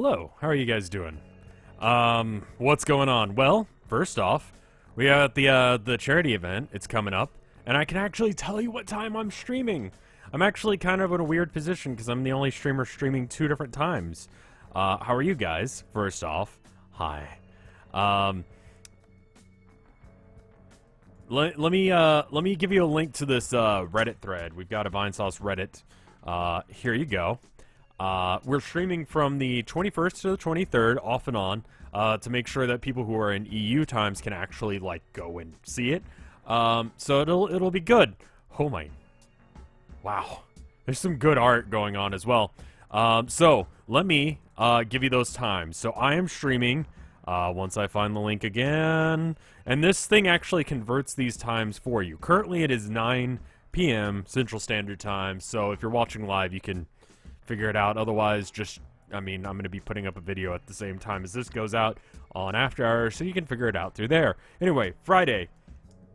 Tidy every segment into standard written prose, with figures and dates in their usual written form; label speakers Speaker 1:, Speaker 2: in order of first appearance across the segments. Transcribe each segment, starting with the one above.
Speaker 1: Hello, how are you guys doing? What's going on? Well, first off, we have the charity event. It's coming up, and I can actually tell you what time I'm streaming. I'm actually kind of in a weird position because I'm the only streamer streaming 2 different times. How are you guys? First off, hi. Let me give you a link to this Reddit thread. We've got a Vinesauce Reddit. Here you go. We're streaming from the 21st to the 23rd, off and on, to make sure that people who are in EU times can actually like go and see it. So it'll be good. Oh my, wow, there's some good art going on as well. So let me give you those times. So I am streaming. Once I find the link again, and this thing actually converts these times for you. Currently, it is 9 p.m. Central Standard Time. So if you're watching live, you can figure it out. Otherwise, I'm going to be putting up a video at the same time as this goes out on After Hours, so you can figure it out through there. Anyway, Friday,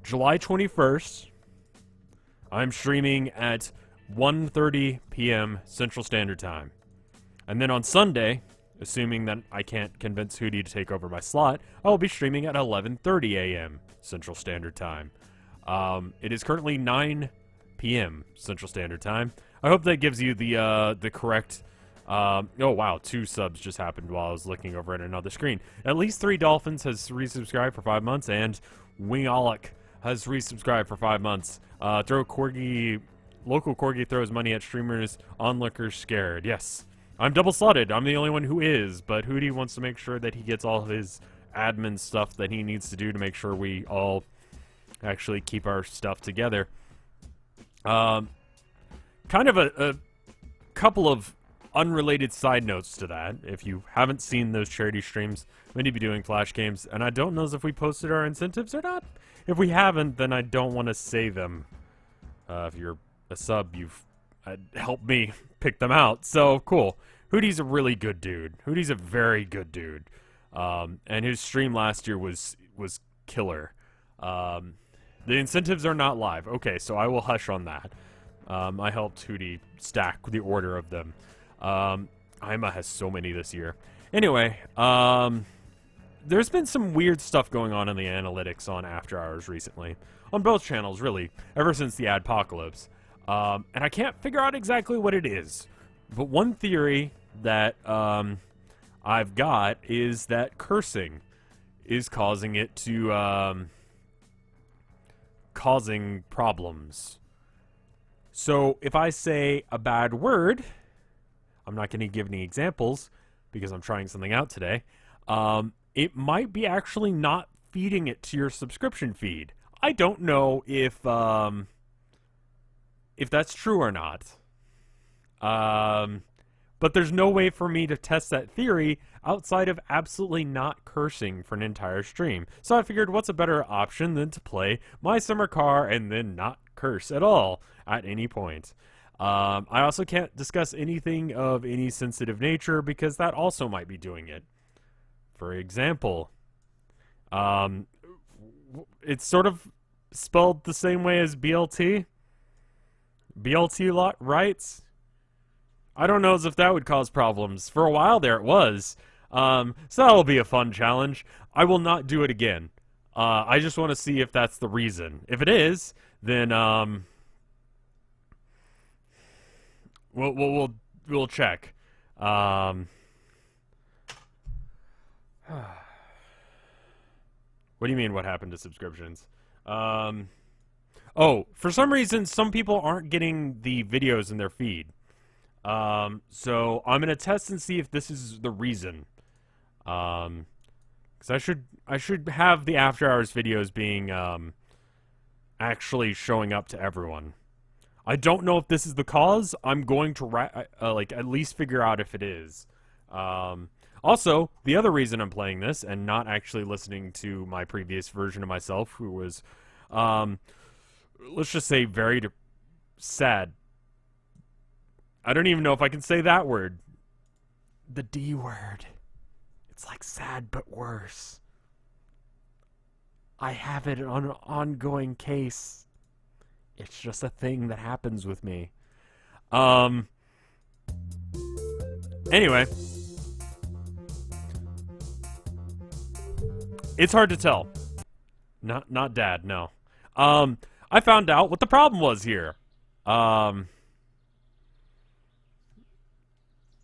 Speaker 1: July 21st, I'm streaming at 1:30 p.m. Central Standard Time. And then on Sunday, assuming that I can't convince Hootie to take over my slot, I'll be streaming at 11:30 a.m. Central Standard Time. It is currently 9 p.m. Central Standard Time. I hope that gives you the correct... oh, wow, 2 subs just happened while I was looking over at another screen. At least 3 Dolphins has resubscribed for 5 months, and Wingolic has resubscribed for 5 months. Local Corgi throws money at streamers, onlookers scared. Yes. I'm double-slotted. I'm the only one who is, but Hootie wants to make sure that he gets all of his admin stuff that he needs to do to make sure we all actually keep our stuff together. Kind of a couple of unrelated side notes to that. If you haven't seen those charity streams, we need to be doing flash games, and I don't know if we posted our incentives or not. If we haven't, then I don't want to say them. If you're a sub, you've helped me pick them out. So, cool. Hootie's a really good dude. Hootie's a very good dude. And his stream last year was killer. The incentives are not live. Okay, so I will hush on that. I helped Hootie stack the order of them. Ima has so many this year. Anyway, there's been some weird stuff going on in the analytics on After Hours recently. On both channels, really, ever since the adpocalypse. And I can't figure out exactly what it is. But one theory that I've got is that cursing is causing it to... causing problems. So if I say a bad word, I'm not going to give any examples because I'm trying something out today, it might be actually not feeding it to your subscription feed. I don't know if that's true or not. But there's no way for me to test that theory outside of absolutely not cursing for an entire stream. So I figured, what's a better option than to play My Summer Car and then not curse at all at any point. I also can't discuss anything of any sensitive nature because that also might be doing it. For example, it's sort of spelled the same way as BLT. BLT rights. I don't know as if that would cause problems. For a while there it was. So that'll be a fun challenge. I will not do it again. I just want to see if that's the reason. If it is, then we'll check. What do you mean what happened to subscriptions? Oh, for some reason some people aren't getting the videos in their feed. So I'm gonna test and see if this is the reason. Because I should have the After Hours videos being actually showing up to everyone. I don't know if this is the cause. I'm going to at least figure out if it is. Also, the other reason I'm playing this and not actually listening to my previous version of myself, who was, let's just say, very sad. I don't even know if I can say that word. The D word. It's like sad, but worse. I have it on an ongoing case. It's just a thing that happens with me. Anyway, It's hard to tell. Not Dad, no. I found out what the problem was here.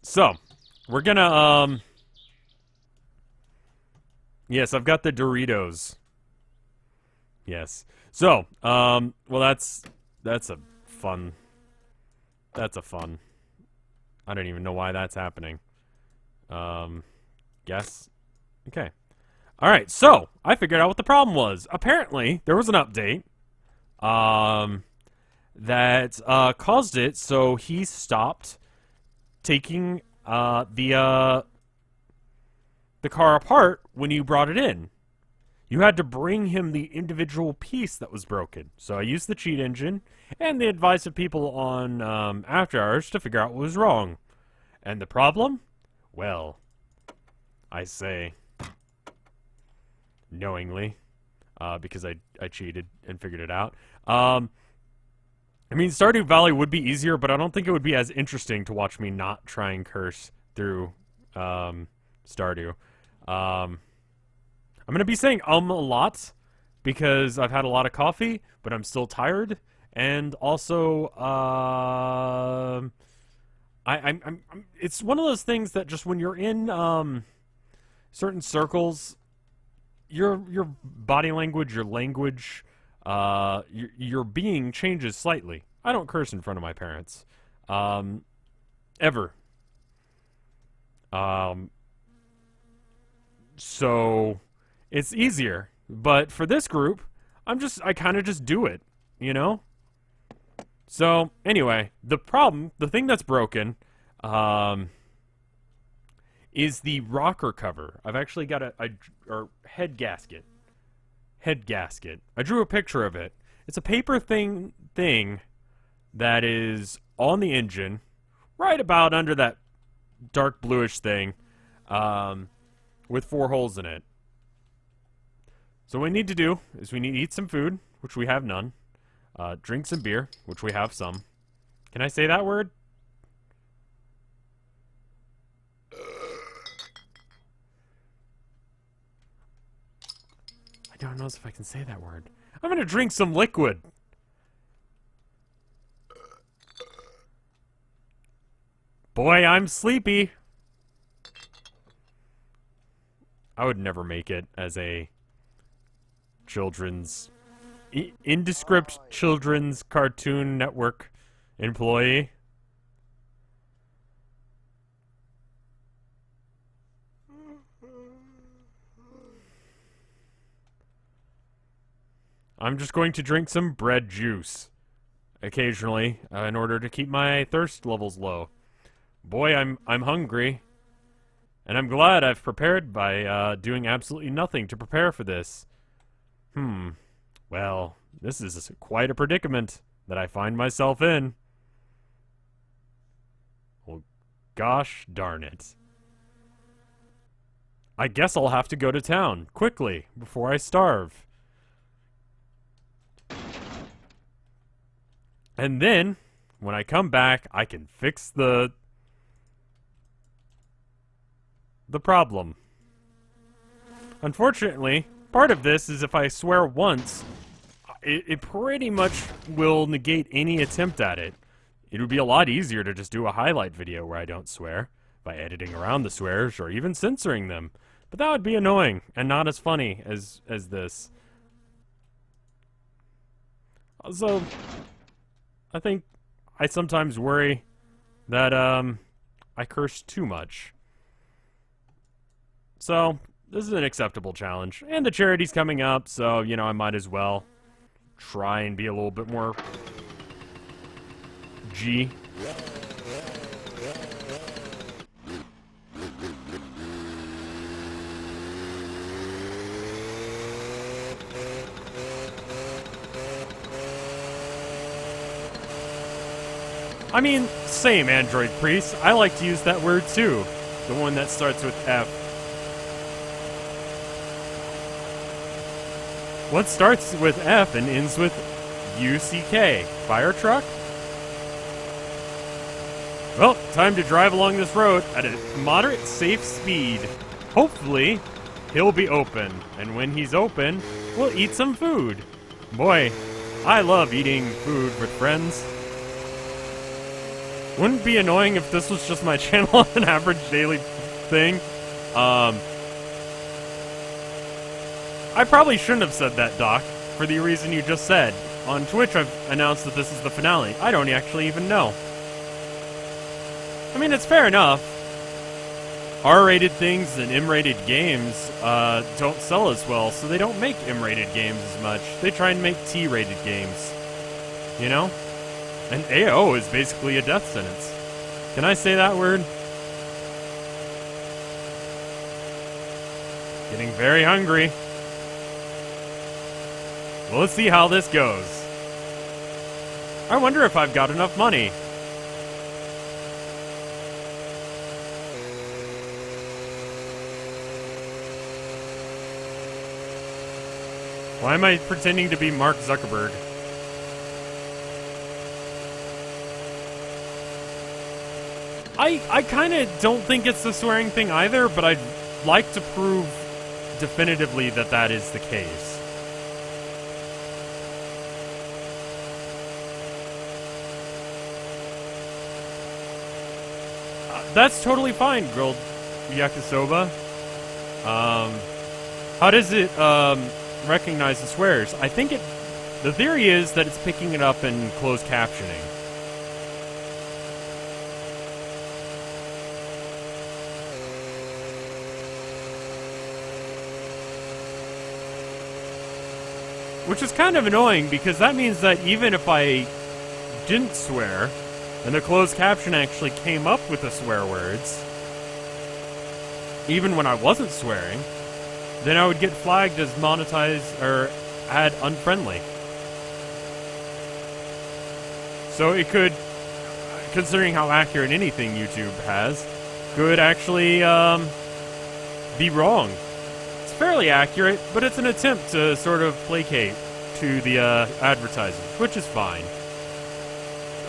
Speaker 1: So, we're gonna, yes, I've got the Doritos. Yes. So, well, that's a fun. That's a fun. I don't even know why that's happening. Guess. Okay. Alright, so, I figured out what the problem was. Apparently, there was an update, that, caused it so he stopped taking, the car apart when you brought it in. You had to bring him the individual piece that was broken. So I used the cheat engine and the advice of people on After Hours to figure out what was wrong. And the problem? Well, I say knowingly, because I cheated and figured it out. I mean, Stardew Valley would be easier, but I don't think it would be as interesting to watch me not try and curse through Stardew. I'm going to be saying a lot because I've had a lot of coffee, but I'm still tired. And also, it's one of those things that just when you're in certain circles, your body language, your language, your being changes slightly. I don't curse in front of my parents. Ever. So it's easier. But for this group, I kind of just do it, you know? So, anyway, the thing that's broken, is the rocker cover. I've actually got a head gasket. Head gasket. I drew a picture of it. It's a paper thing that is on the engine, right about under that dark bluish thing, with 4 holes in it. So what we need to do is we need to eat some food, which we have none. Drink some beer, which we have some. Can I say that word? I don't know if I can say that word. I'm gonna drink some liquid. Boy, I'm sleepy. I would never make it as a children's indescript children's cartoon network employee. I'm just going to drink some bread juice occasionally in order to keep my thirst levels low. Boy, I'm hungry. And I'm glad I've prepared by doing absolutely nothing to prepare for this. Well, this is quite a predicament that I find myself in. Well, gosh darn it. I guess I'll have to go to town, quickly, before I starve. And then, when I come back, I can fix the problem. Unfortunately, part of this is if I swear once, it pretty much will negate any attempt at it. It would be a lot easier to just do a highlight video where I don't swear, by editing around the swears or even censoring them. But that would be annoying and not as funny as this. Also, I think I sometimes worry that I curse too much. So, this is an acceptable challenge. And the charity's coming up, so, you know, I might as well try and be a little bit more G. I mean, same, Android Priest. I like to use that word too. The one that starts with F. What starts with F and ends with UCK? Fire truck? Well, time to drive along this road at a moderate, safe speed. Hopefully, he'll be open. And when he's open, we'll eat some food. Boy, I love eating food with friends. Wouldn't it be annoying if this was just my channel on an average daily thing? I probably shouldn't have said that, Doc, for the reason you just said. On Twitch, I've announced that this is the finale. I don't actually even know. I mean, it's fair enough. R-rated things and M-rated games don't sell as well, so they don't make M-rated games as much. They try and make T-rated games. You know? And AO is basically a death sentence. Can I say that word? Getting very hungry. Well, let's see how this goes. I wonder if I've got enough money. Why am I pretending to be Mark Zuckerberg? I kind of don't think it's the swearing thing either, but I'd like to prove definitively that that is the case. That's totally fine, grilled yakisoba. How does it recognize the swears? I think the theory is that it's picking it up in closed captioning. Which is kind of annoying, because that means that even if I didn't swear, and the closed caption actually came up with the swear words, even when I wasn't swearing, then I would get flagged as monetized or ad unfriendly. So it could, considering how accurate anything YouTube has, could actually be wrong. It's fairly accurate, but it's an attempt to sort of placate to the advertisers, which is fine.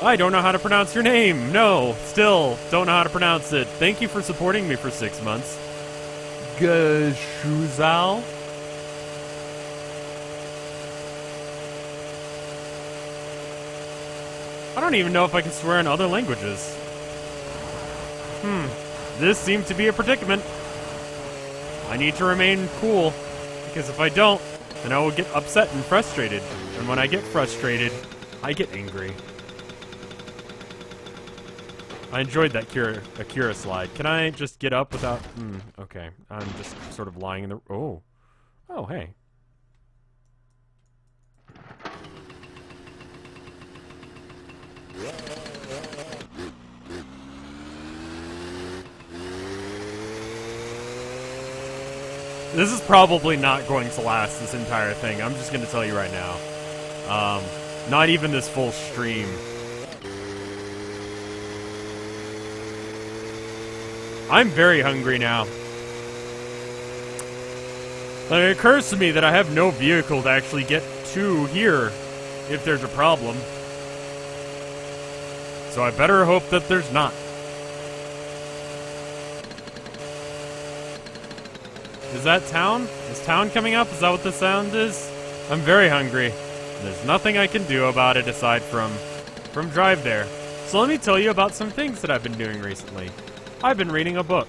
Speaker 1: I don't know how to pronounce your name. No, still don't know how to pronounce it. Thank you for supporting me for 6 months. Gashuzal? I don't even know if I can swear in other languages. This seems to be a predicament. I need to remain cool, because if I don't, then I will get upset and frustrated. And when I get frustrated, I get angry. I enjoyed that Akira slide. Can I just get up without... okay. I'm just sort of lying in the... Oh. Oh, hey. This is probably not going to last, this entire thing. I'm just going to tell you right now. Not even this full stream. I'm very hungry now. It occurs to me that I have no vehicle to actually get to here if there's a problem. So I better hope that there's not. Is that town? Is town coming up? Is that what the sound is? I'm very hungry. And there's nothing I can do about it aside from drive there. So let me tell you about some things that I've been doing recently. I've been reading a book,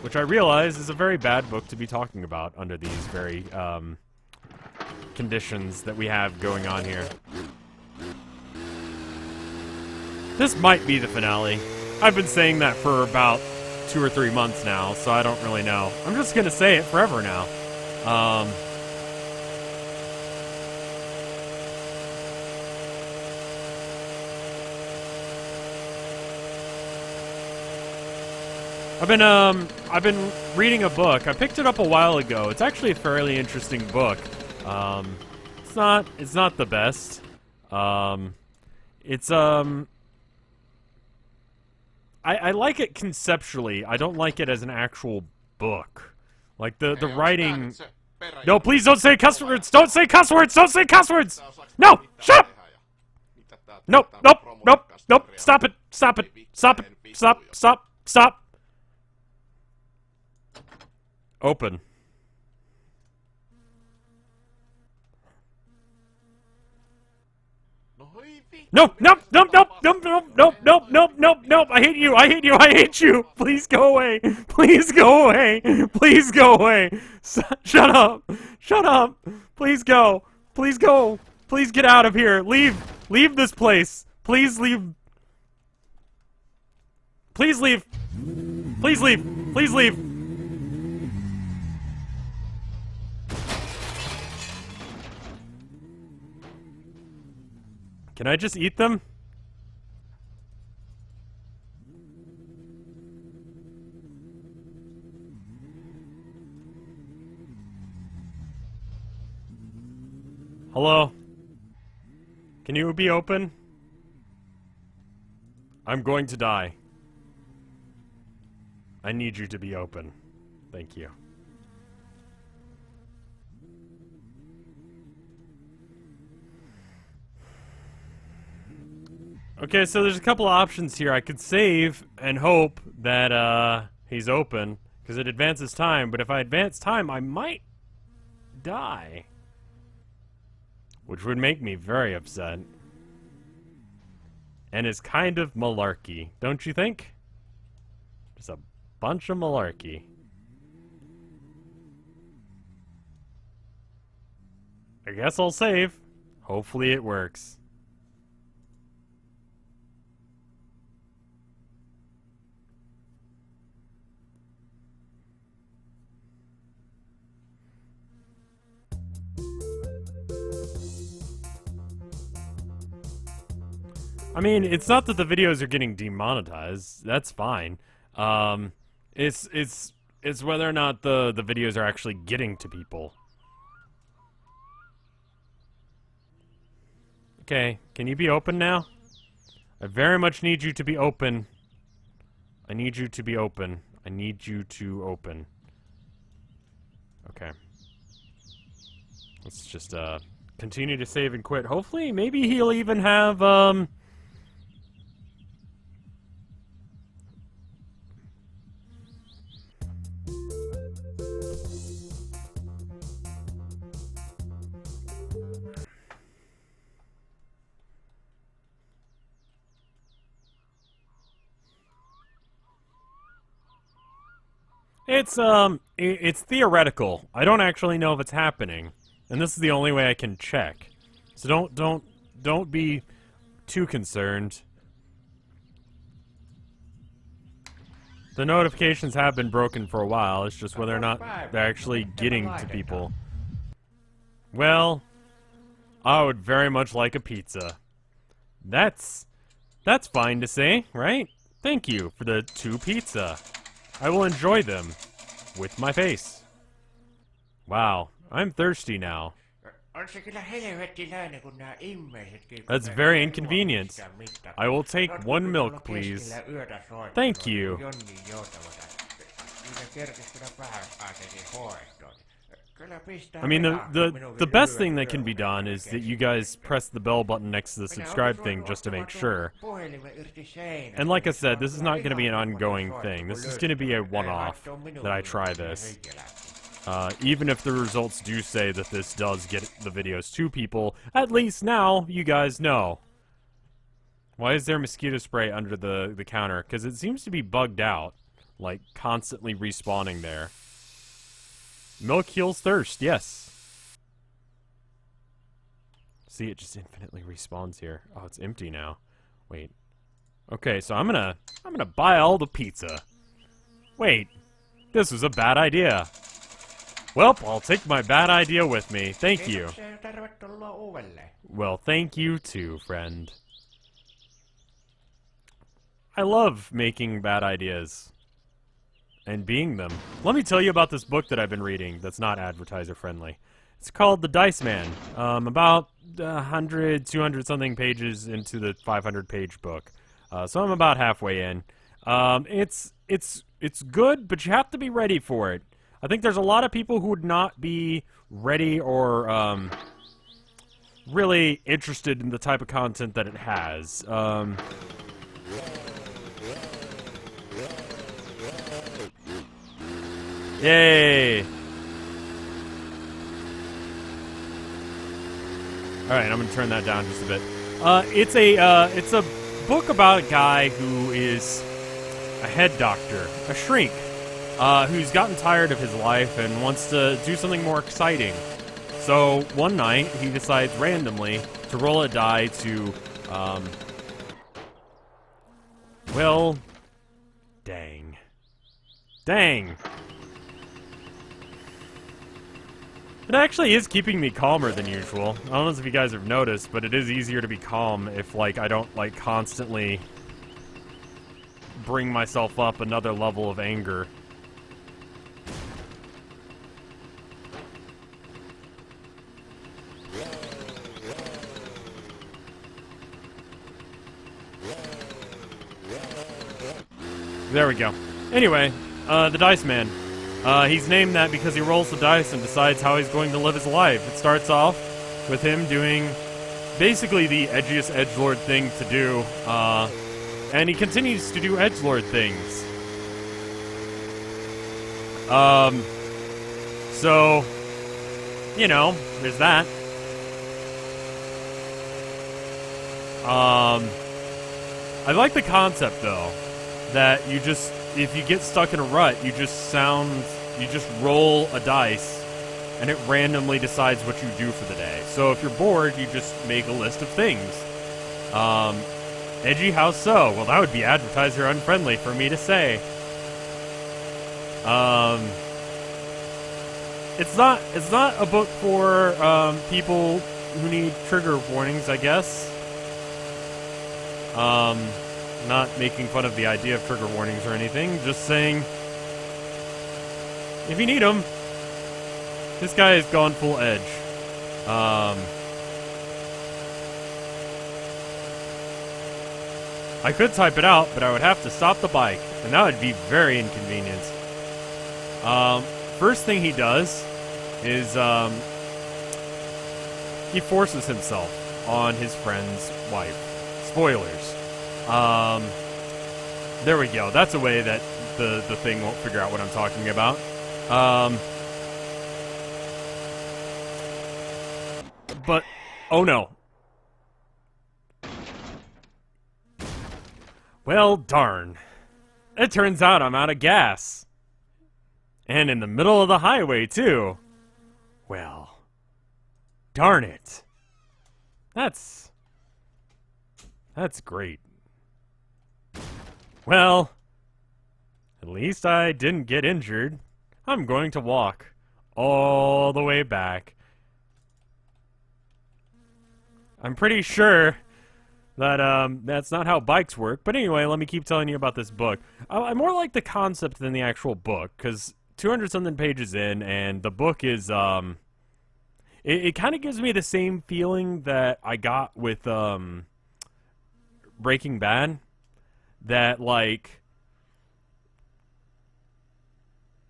Speaker 1: which I realize is a very bad book to be talking about under these very, conditions that we have going on here. This might be the finale. I've been saying that for about 2 or 3 months now, so I don't really know. I'm just gonna say it forever now. I've been reading a book. I picked it up a while ago. It's actually a fairly interesting book. It's not the best. I like it conceptually. I don't like it as an actual book. Like the writing. No, please don't say cuss words. Don't say cuss words. Don't say cuss words. No, shut up. Nope, nope, nope, nope. Stop it. Stop it. Stop it. Stop. Stop. Stop. Open. No, nope, nope, nope, nope, nope, nope, nope, nope, nope, nope. I hate you, I hate you, I hate you. Please go away. Please go away. Please go away. Shut up. Shut up. Please go. Please go. Please get out of here. Leave. Leave this place. Please leave. Please leave. Please leave. Please leave. Can I just eat them? Hello? Can you be open? I'm going to die. I need you to be open. Thank you. Okay, so there's a couple of options here. I could save and hope that he's open, because it advances time, but if I advance time, I might die. Which would make me very upset. And is kind of malarkey, don't you think? Just a bunch of malarkey. I guess I'll save. Hopefully it works. I mean, it's not that the videos are getting demonetized. That's fine. It's whether or not the videos are actually getting to people. Okay, can you be open now? I very much need you to be open. I need you to be open. I need you to open. Okay. Let's just continue to save and quit. Hopefully, maybe he'll even have it's theoretical. I don't actually know if it's happening, and this is the only way I can check. So don't be too concerned. The notifications have been broken for a while. It's just whether or not they're actually getting to people. Well, I would very much like a pizza. That's fine to say, right? Thank you for the 2 pizza. I will enjoy them with my face. Wow, I'm thirsty now. That's very inconvenient. I will take 1 milk, please. Thank you. I mean, the best thing that can be done is that you guys press the bell button next to the subscribe thing just to make sure. And like I said, this is not going to be an ongoing thing. This is going to be a one-off that I try this. Even if the results do say that this does get the videos to people, at least now you guys know. Why is there mosquito spray under the counter? Because it seems to be bugged out, like constantly respawning there. Milk heals thirst, yes. See, it just infinitely respawns here. Oh, it's empty now. Wait. Okay, so I'm gonna buy all the pizza. Wait, this was a bad idea. Well, I'll take my bad idea with me. Thank you. Well, thank you too, friend. I love making bad ideas. And being them. Let me tell you about this book that I've been reading that's not advertiser friendly. It's called The Dice Man. About 100, 200 something pages into the 500 page book. So I'm about halfway in. It's good, but you have to be ready for it. I think there's a lot of people who would not be ready or really interested in the type of content that it has. Yay! Alright, I'm gonna turn that down just a bit. It's a book about a guy who is a head doctor, a shrink, who's gotten tired of his life and wants to do something more exciting. So one night he decides randomly to roll a die to, well, dang. It actually is keeping me calmer than usual. I don't know if you guys have noticed, but it is easier to be calm if, like, I don't, like, constantly bring myself up another level of anger. There we go. Anyway, the Dice Man. He's named that because he rolls the dice and decides how he's going to live his life. It starts off with him doing basically the edgiest edgelord thing to do, and he continues to do edgelord things. So, you know, there's that. I like the concept, though, that you just, if you get stuck in a rut, you just roll a dice, and it randomly decides what you do for the day. So if you're bored, you just make a list of things. Edgy, how so? Well, that would be advertiser unfriendly for me to say. It's not a book for people who need trigger warnings, I guess. Not making fun of the idea of trigger warnings or anything, just saying, if you need them, this guy has gone full edge. I could type it out, but I would have to stop the bike, and that would be very inconvenient. First thing he does is, he forces himself on his friend's wife. Spoilers. There we go. That's a way that the thing won't figure out what I'm talking about. But, oh no. Well, darn. It turns out I'm out of gas. And in the middle of the highway, too. Well, darn it. That's great. Well, at least I didn't get injured. I'm going to walk all the way back. I'm pretty sure that that's not how bikes work. But anyway, let me keep telling you about this book. I more like the concept than the actual book, because 200-something pages in, and the book is, it kind of gives me the same feeling that I got with, Breaking Bad. That, like,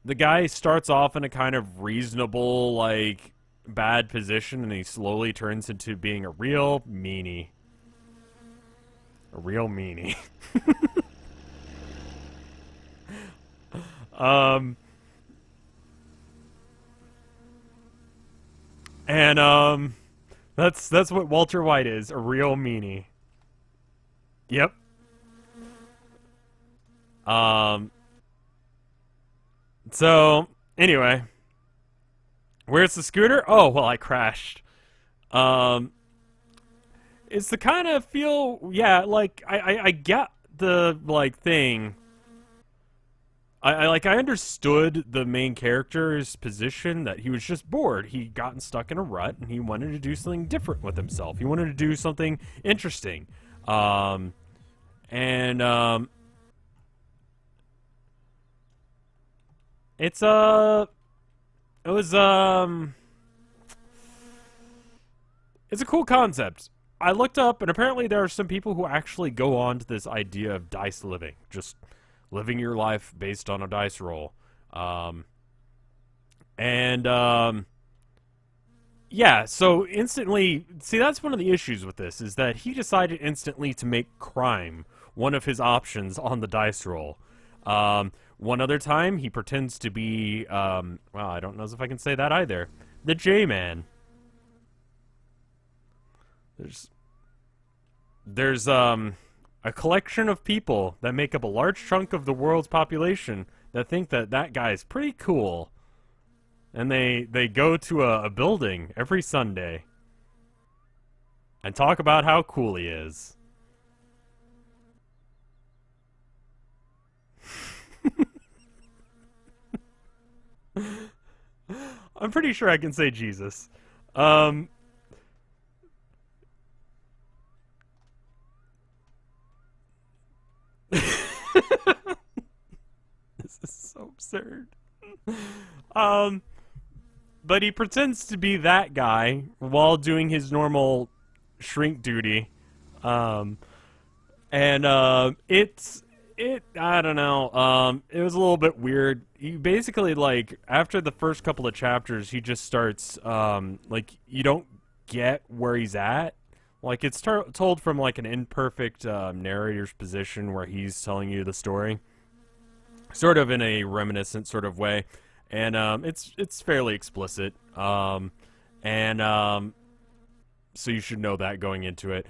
Speaker 1: the guy starts off in a kind of reasonable, like, bad position, and he slowly turns into being a real meanie. A real meanie. That's what Walter White is, a real meanie. Yep. So, anyway. Where's the scooter? Oh, well, I crashed. It's the kind of feel, yeah, like, I get the, like, thing. I understood the main character's position, that he was just bored. He'd gotten stuck in a rut, and he wanted to do something different with himself. He wanted to do something interesting. It's a cool concept. I looked up, and apparently there are some people who actually go on to this idea of dice living, just living your life based on a dice roll. Yeah, so instantly, see, that's one of the issues with this, is that he decided instantly to make crime one of his options on the dice roll. One other time, he pretends to be, well, I don't know if I can say that either, the J-Man. there's a collection of people that make up a large chunk of the world's population that think that that guy is pretty cool. And they go to a building every Sunday and talk about how cool he is. I'm pretty sure I can say Jesus. This is so absurd. But he pretends to be that guy while doing his normal shrink duty. I don't know. It was a little bit weird. He basically, like, after the first couple of chapters, he just starts, like, you don't get where he's at. Like, it's told from, like, an imperfect narrator's position where he's telling you the story. Sort of in a reminiscent sort of way. And it's fairly explicit. So you should know that going into it.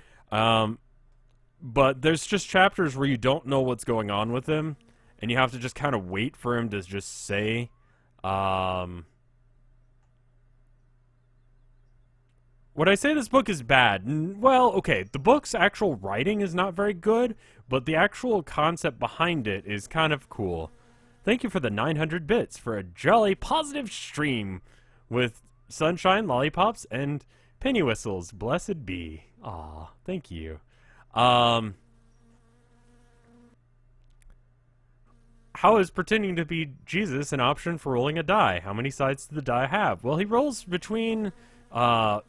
Speaker 1: But there's just chapters where you don't know what's going on with him, and you have to just kind of wait for him to just say, would I say this book is bad? Well, okay, the book's actual writing is not very good, but the actual concept behind it is kind of cool. Thank you for the 900 bits for a jolly positive stream with sunshine, lollipops, and penny whistles. Blessed be. Aw, thank you. How is pretending to be Jesus an option for rolling a die? How many sides does the die have? Well, he rolls between 2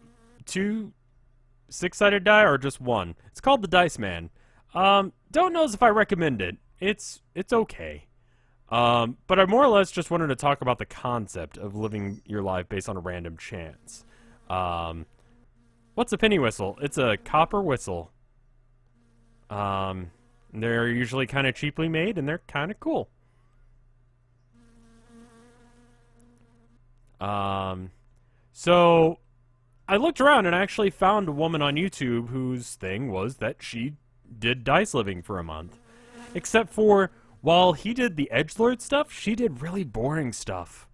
Speaker 1: 6-sided die or just one. It's called the Dice Man. Don't know if I recommend it. It's okay. But I more or less just wanted to talk about the concept of living your life based on a random chance. What's a penny whistle? It's a copper whistle. They're usually kind of cheaply made, and they're kind of cool. So I looked around and actually found a woman on YouTube whose thing was that she did dice living for a month. Except for, while he did the edgelord stuff, she did really boring stuff.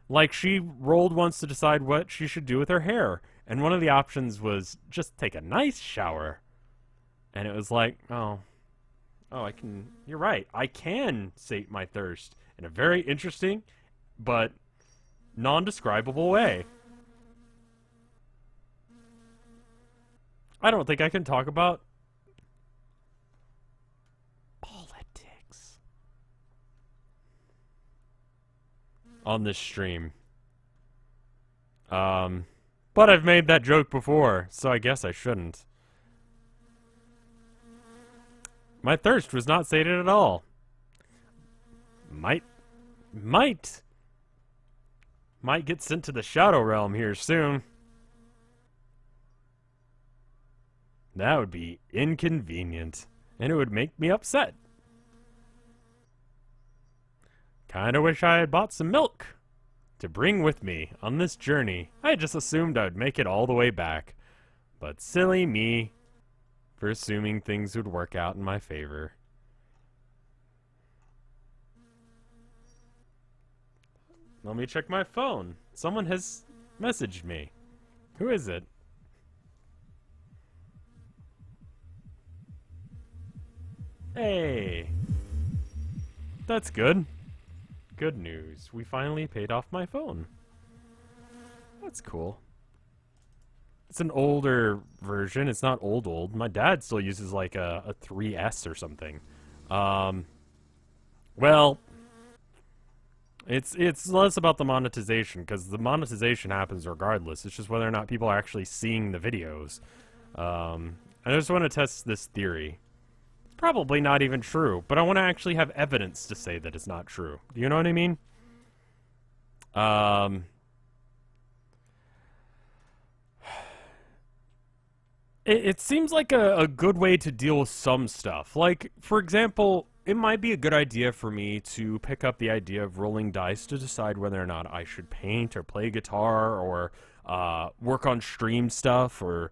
Speaker 1: Like, she rolled once to decide what she should do with her hair, and one of the options was just take a nice shower. And it was like, oh, you're right, I can sate my thirst in a very interesting, but non-describable way. I don't think I can talk about politics on this stream. But I've made that joke before, so I guess I shouldn't. My thirst was not sated at all. Might get sent to the Shadow Realm here soon. That would be inconvenient, and it would make me upset. Kinda wish I had bought some milk to bring with me on this journey. I just assumed I would make it all the way back. But silly me for assuming things would work out in my favor. Let me check my phone. Someone has messaged me. Who is it? Hey. That's good. Good news. We finally paid off my phone. That's cool. It's an older version. It's not old. My dad still uses like a 3S or something. Well, it's less about the monetization, because the monetization happens regardless. It's just whether or not people are actually seeing the videos. I just want to test this theory. It's probably not even true, but I want to actually have evidence to say that it's not true. Do you know what I mean? It seems like a good way to deal with some stuff. Like, for example, it might be a good idea for me to pick up the idea of rolling dice to decide whether or not I should paint or play guitar or work on stream stuff or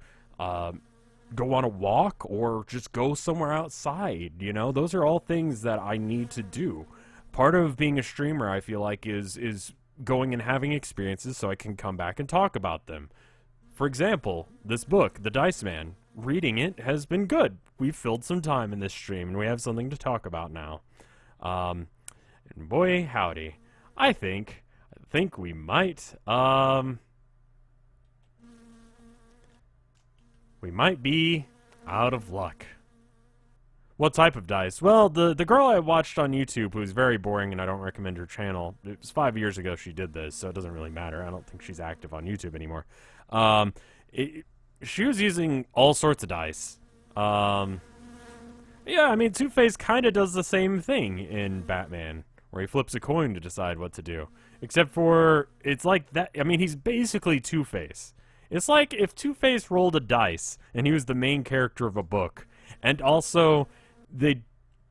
Speaker 1: go on a walk or just go somewhere outside, you know? Those are all things that I need to do. Part of being a streamer, I feel like, is going and having experiences so I can come back and talk about them. For example, this book, The Dice Man, reading it has been good. We've filled some time in this stream, and we have something to talk about now. And boy, howdy. I think we might, we might be out of luck. What type of dice? Well, the girl I watched on YouTube, who's very boring and I don't recommend her channel, it was 5 years ago she did this, so it doesn't really matter. I don't think she's active on YouTube anymore. She was using all sorts of dice. Yeah, I mean, Two-Face kind of does the same thing in Batman, where he flips a coin to decide what to do. Except for, it's like that, I mean, he's basically Two-Face. It's like if Two-Face rolled a dice, and he was the main character of a book, and also, they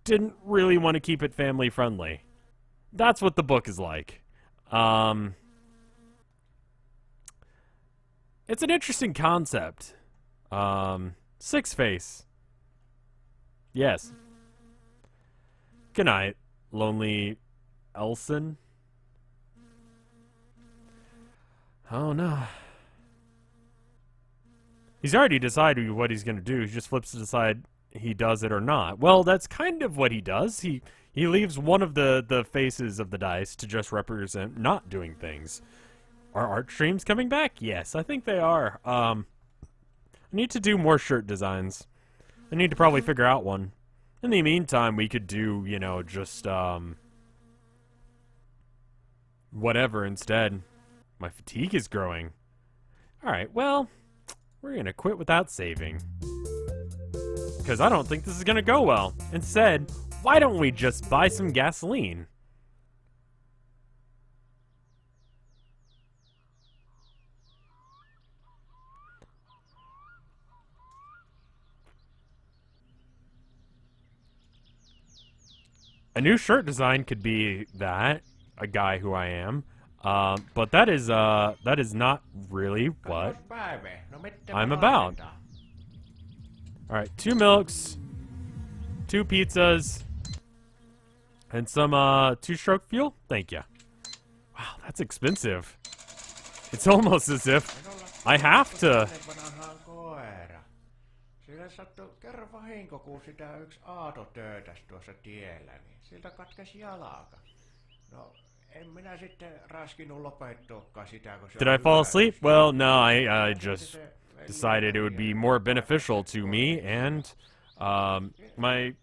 Speaker 1: didn't really want to keep it family-friendly. That's what the book is like. It's an interesting concept. Six-Face. Yes. Good night, Lonely Elson. Oh no. He's already decided what he's going to do. He just flips to decide he does it or not. Well, that's kind of what he does. He leaves one of the faces of the dice to just represent not doing things. Are art streams coming back? Yes, I think they are. I need to do more shirt designs. I need to probably figure out one. In the meantime, we could do, you know, just, whatever instead. My fatigue is growing. Alright, well, we're gonna quit without saving. Because I don't think this is gonna go well. Instead, why don't we just buy some gasoline? A new shirt design could be that, a guy who I am, but that is not really what I'm about. Alright, 2 milks, 2 pizzas, and some, 2-stroke fuel? Thank you. Wow, that's expensive. It's almost as if I have to.
Speaker 2: Sillä sattui kerran vahinko, kun sitä yksi aato töötäsi tuossa tiellä, niin siltä katkesi jalaka. No, en minä sitten raskinut lopettuakaan sitä, kun se
Speaker 1: Did I fall asleep? Well, no, I just decided it would be more beneficial to me, and my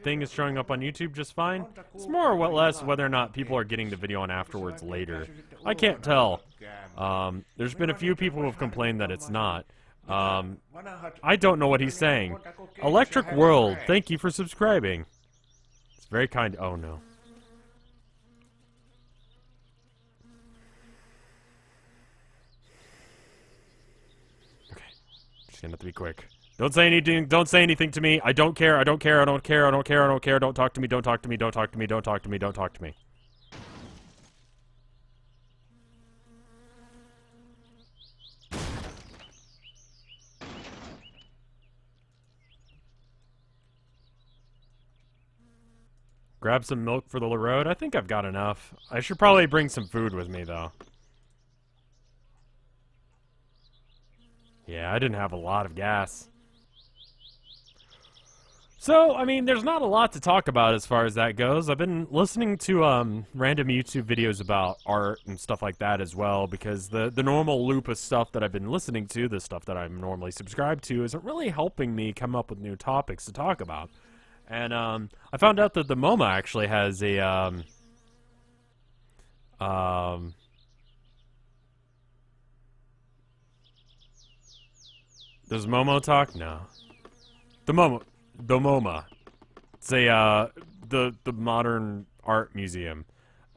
Speaker 1: thing is showing up on YouTube just fine. It's more or less whether or not people are getting the video on afterwards later. I can't tell. There's been a few people who have complained that it's not. I don't know what he's saying. Electric World, thank you for subscribing. It's very kind. Oh no. Okay, just gonna have to be quick. Don't say anything. Don't say anything to me. I don't care. I don't care. I don't care. I don't care. I don't care. Don't talk to me. Don't talk to me. Don't talk to me. Don't talk to me. Don't talk to me. Grab some milk for the road. I think I've got enough. I should probably bring some food with me, though. Yeah, I didn't have a lot of gas. So, I mean, there's not a lot to talk about as far as that goes. I've been listening to random YouTube videos about art and stuff like that as well, because the normal loop of stuff that I've been listening to, the stuff that I'm normally subscribed to, isn't really helping me come up with new topics to talk about. And I found out that the MoMA actually has a does Momo talk? No. The MoMA. It's a the modern art museum.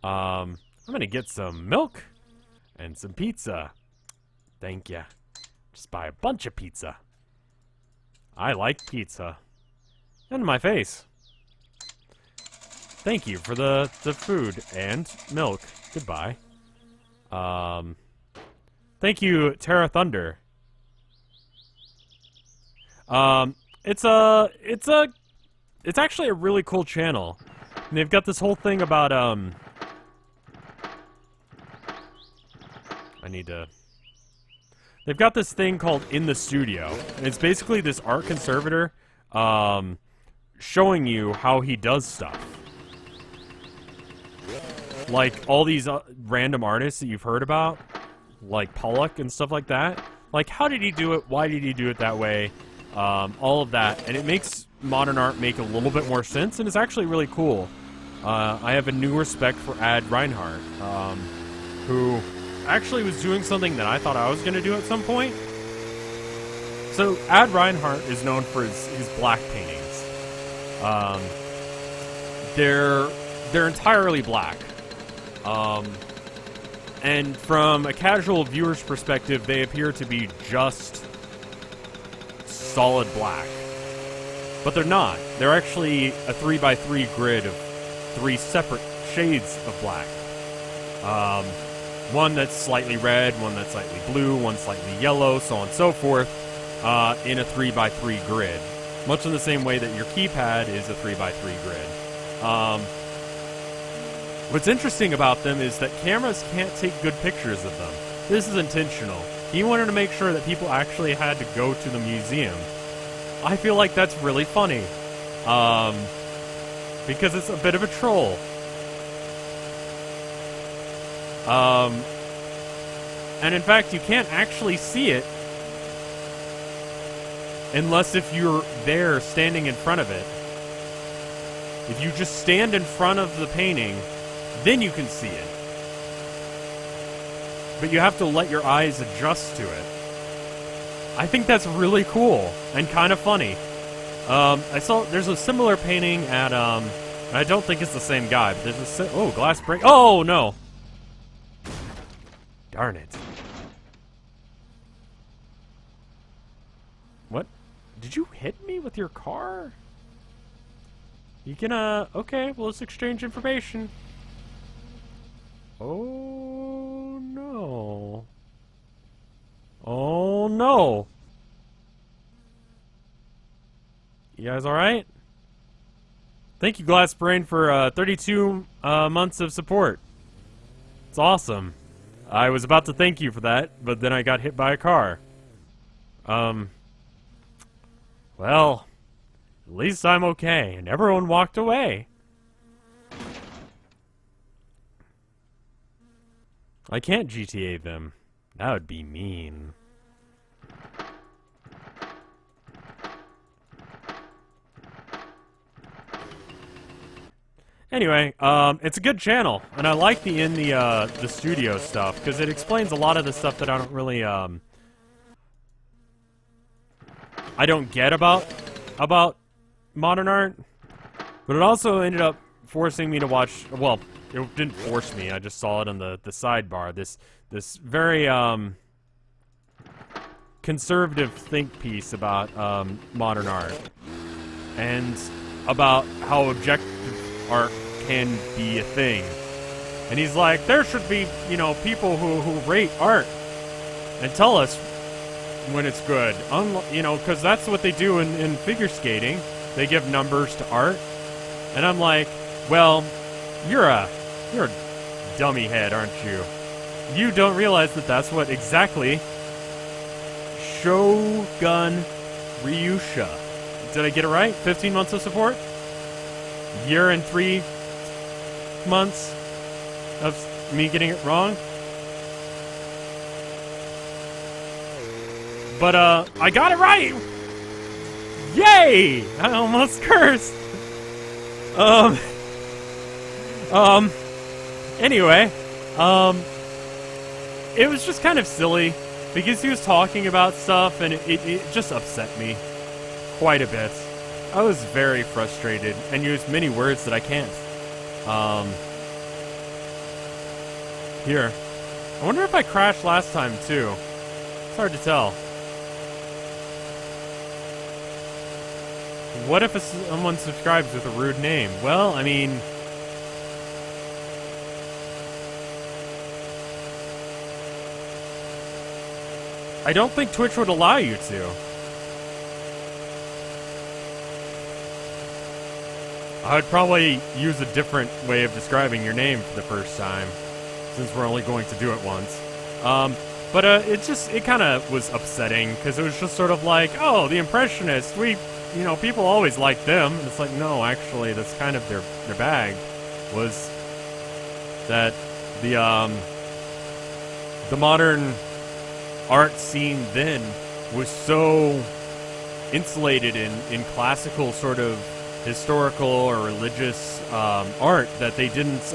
Speaker 1: I'm gonna get some milk and some pizza. Thank you. Just buy a bunch of pizza. I like pizza. In my face. Thank you for the food and milk. Goodbye. Thank you, Terra Thunder. It's actually a really cool channel. And they've got this whole thing about, they've got this thing called In the Studio. And it's basically this art conservator, showing you how he does stuff. Like, all these random artists that you've heard about, like Pollock and stuff like that. Like, how did he do it? Why did he do it that way? All of that. And it makes modern art make a little bit more sense, and it's actually really cool. I have a new respect for Ad Reinhardt, who actually was doing something that I thought I was going to do at some point. So, Ad Reinhardt is known for his black paintings. They're entirely black. And from a casual viewer's perspective, they appear to be just solid black. But they're not. They're actually a 3x3 grid of 3 separate shades of black. One that's slightly red, one that's slightly blue, one slightly yellow, so on and so forth, in a 3x3 grid. Much in the same way that your keypad is a 3x3 grid. What's interesting about them is that cameras can't take good pictures of them. This is intentional. He wanted to make sure that people actually had to go to the museum. I feel like that's really funny. Because it's a bit of a troll. And in fact, you can't actually see it unless if you're there standing in front of it. If you just stand in front of the painting, then you can see it. But you have to let your eyes adjust to it. I think that's really cool and kind of funny. I saw there's a similar painting at I don't think it's the same guy, but there's a glass break. Oh no! Darn it! What? Did you hit me with your car? You can okay, well, let's exchange information. Oh no. Oh no. You guys alright? Thank you, Glass Brain, for 32 months of support. It's awesome. I was about to thank you for that, but then I got hit by a car. Well, at least I'm okay, and everyone walked away. I can't GTA them. That would be mean. Anyway, it's a good channel, and I like the studio stuff, because it explains a lot of the stuff that I don't really, I don't get about modern art, but it also ended up forcing me to watch, well, it didn't force me, I just saw it on the sidebar, this very, conservative think piece about, modern art, and about how objective art can be a thing. And he's like, there should be, you know, people who rate art and tell us when it's good. You know, because that's what they do in figure skating. They give numbers to art. And I'm like, well, you're a dummy head, aren't you? You don't realize that that's what exactly Shogun Ryusha. Did I get it right? 15 months of support? Year and 3 months of me getting it wrong. But, I got it right! Yay! I almost cursed! Anyway, it was just kind of silly, because he was talking about stuff, and it just upset me quite a bit. I was very frustrated, and used many words that I can't. Here. I wonder if I crashed last time, too. It's hard to tell. What if someone subscribes with a rude name? Well, I mean... I don't think Twitch would allow you to. I would probably use a different way of describing your name for the first time, since we're only going to do it once. But it kind of was upsetting, because it was just sort of like, oh, the Impressionists, people always liked them. And it's like, no, actually, that's kind of their bag, was that the modern art scene then was so insulated in classical sort of historical or religious art that they didn't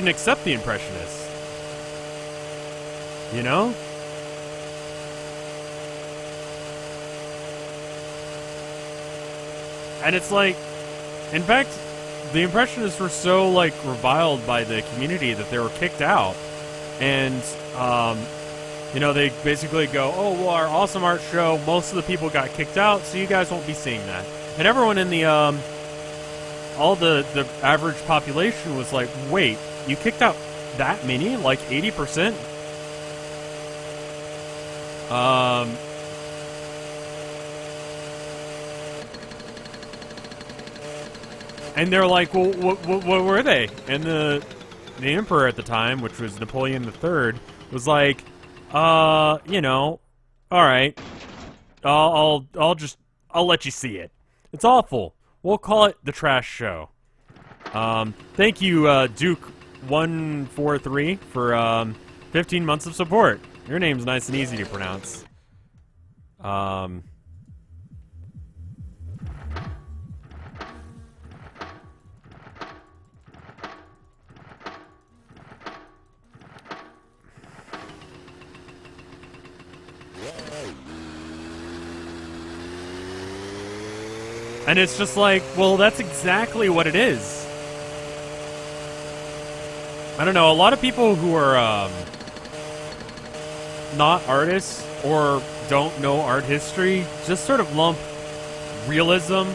Speaker 1: accept the Impressionists, you know? And it's like, in fact, the Impressionists were so, like, reviled by the community that they were kicked out. And, they basically go, oh, well, our awesome art show, most of the people got kicked out, so you guys won't be seeing that. And everyone in the, all the average population was like, wait, you kicked out that many? Like 80%? And they're like, well, what were they? And the emperor at the time, which was Napoleon III, was like, all right, I'll let you see it. It's awful. We'll call it the trash show. Thank you, Duke143 for 15 months of support. Your name's nice and easy to pronounce. And it's just like, well, that's exactly what it is. I don't know, a lot of people who are not artists or don't know art history just sort of lump realism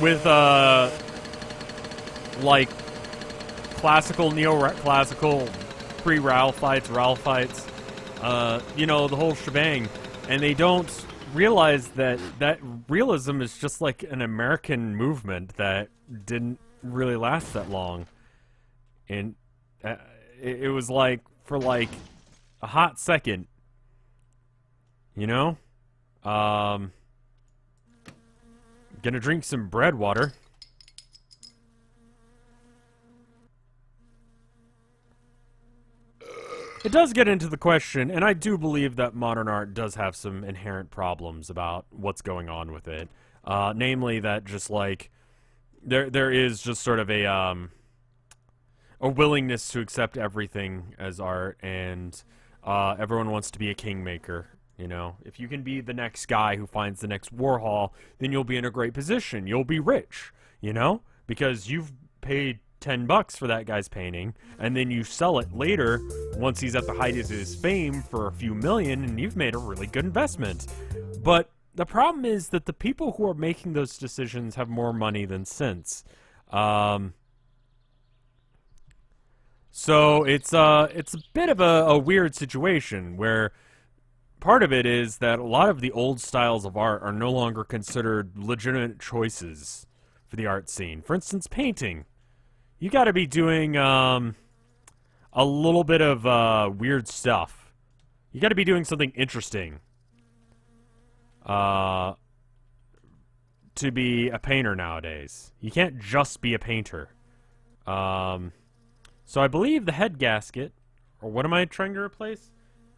Speaker 1: with like classical, neo-classical, pre-Ralphites, the whole shebang, and they don't realize that realism is just like an American movement that didn't really last that long. And it was like, for like a hot second, gonna drink some bread water. It does get into the question, and I do believe that modern art does have some inherent problems about what's going on with it. Namely that just like, there is just sort of a willingness to accept everything as art, and everyone wants to be a kingmaker. If you can be the next guy who finds the next Warhol, then you'll be in a great position. You'll be rich, because you've paid $10 for that guy's painting, and then you sell it later once he's at the height of his fame for a few million, and you've made a really good investment. But the problem is that the people who are making those decisions have more money than sense. So it's a bit of a weird situation where part of it is that a lot of the old styles of art are no longer considered legitimate choices for the art scene. For instance, painting. You got to be doing a little bit of weird stuff. You got to be doing something interesting to be a painter nowadays. You can't just be a painter. So I believe the head gasket, or what am I trying to replace?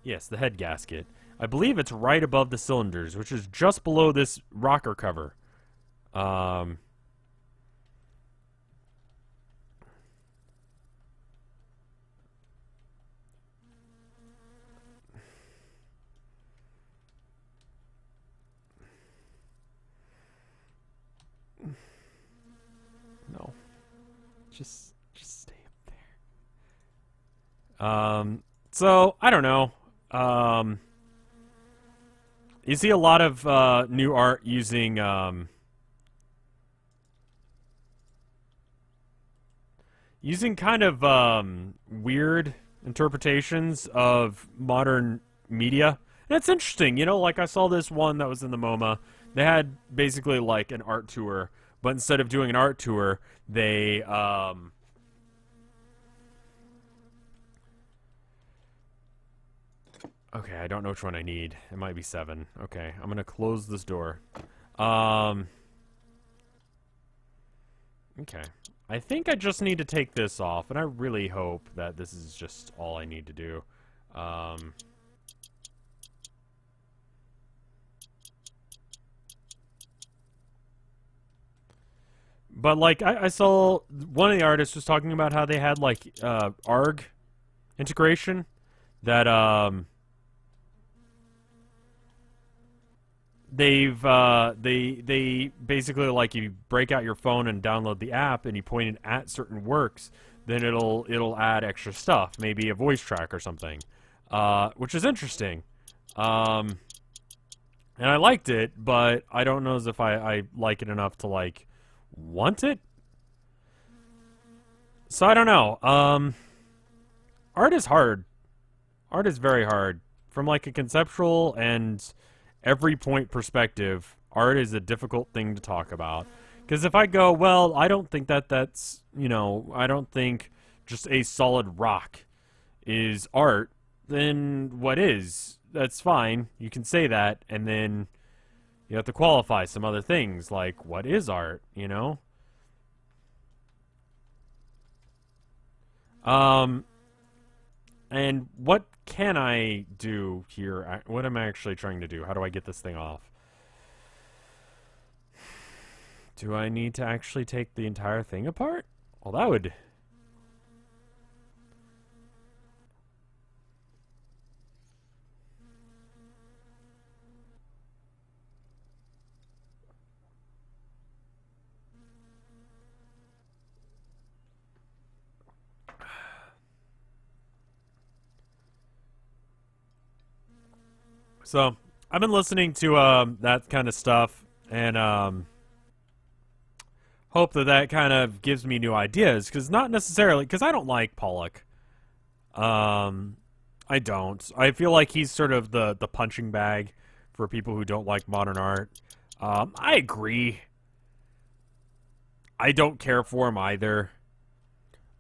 Speaker 1: Yes, the head gasket. I believe it's right above the cylinders, which is just below this rocker cover. No. Just stay up there. So, I don't know. You see a lot of new art using kind of weird interpretations of modern media. And it's interesting, you know, like I saw this one that was in the MoMA. They had basically like an art tour, but instead of doing an art tour, they okay, I don't know which one I need. It might be 7. Okay, I'm gonna close this door. Okay. I think I just need to take this off, and I really hope that this is just all I need to do. But, like, I saw one of the artists was talking about how they had, like, ARG integration that, they basically, like, you break out your phone and download the app and you point it at certain works, then it'll add extra stuff, maybe a voice track or something, which is interesting. And I liked it, but I don't know as if I like it enough to, like, want it. So I don't know. Art is hard. Art is very hard. From, like, a conceptual and every point perspective, art is a difficult thing to talk about. Because if I go, well, I don't think that's, you know, I don't think just a solid rock is art, then what is? That's fine. You can say that, and then you have to qualify some other things, like, what is art, you know? And what can I do here? What am I actually trying to do? How do I get this thing off? Do I need to actually take the entire thing apart? Well, that would... So, I've been listening to that kind of stuff, and hope that kind of gives me new ideas, because not necessarily, because I don't like Pollock. I don't. I feel like he's sort of the punching bag for people who don't like modern art. I agree. I don't care for him either.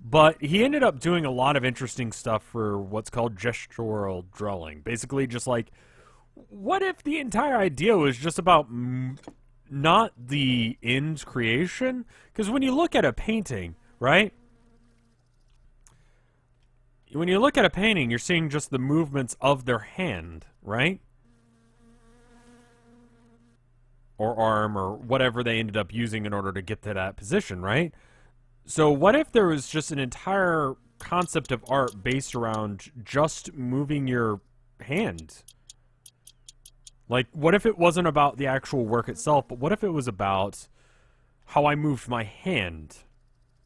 Speaker 1: But he ended up doing a lot of interesting stuff for what's called gestural drawing. Basically, just like, what if the entire idea was just about not the end creation? Because when you look at a painting, right? When you look at a painting, you're seeing just the movements of their hand, right? Or arm, or whatever they ended up using in order to get to that position, right? So what if there was just an entire concept of art based around just moving your hand? Like, what if it wasn't about the actual work itself, but what if it was about how I moved my hand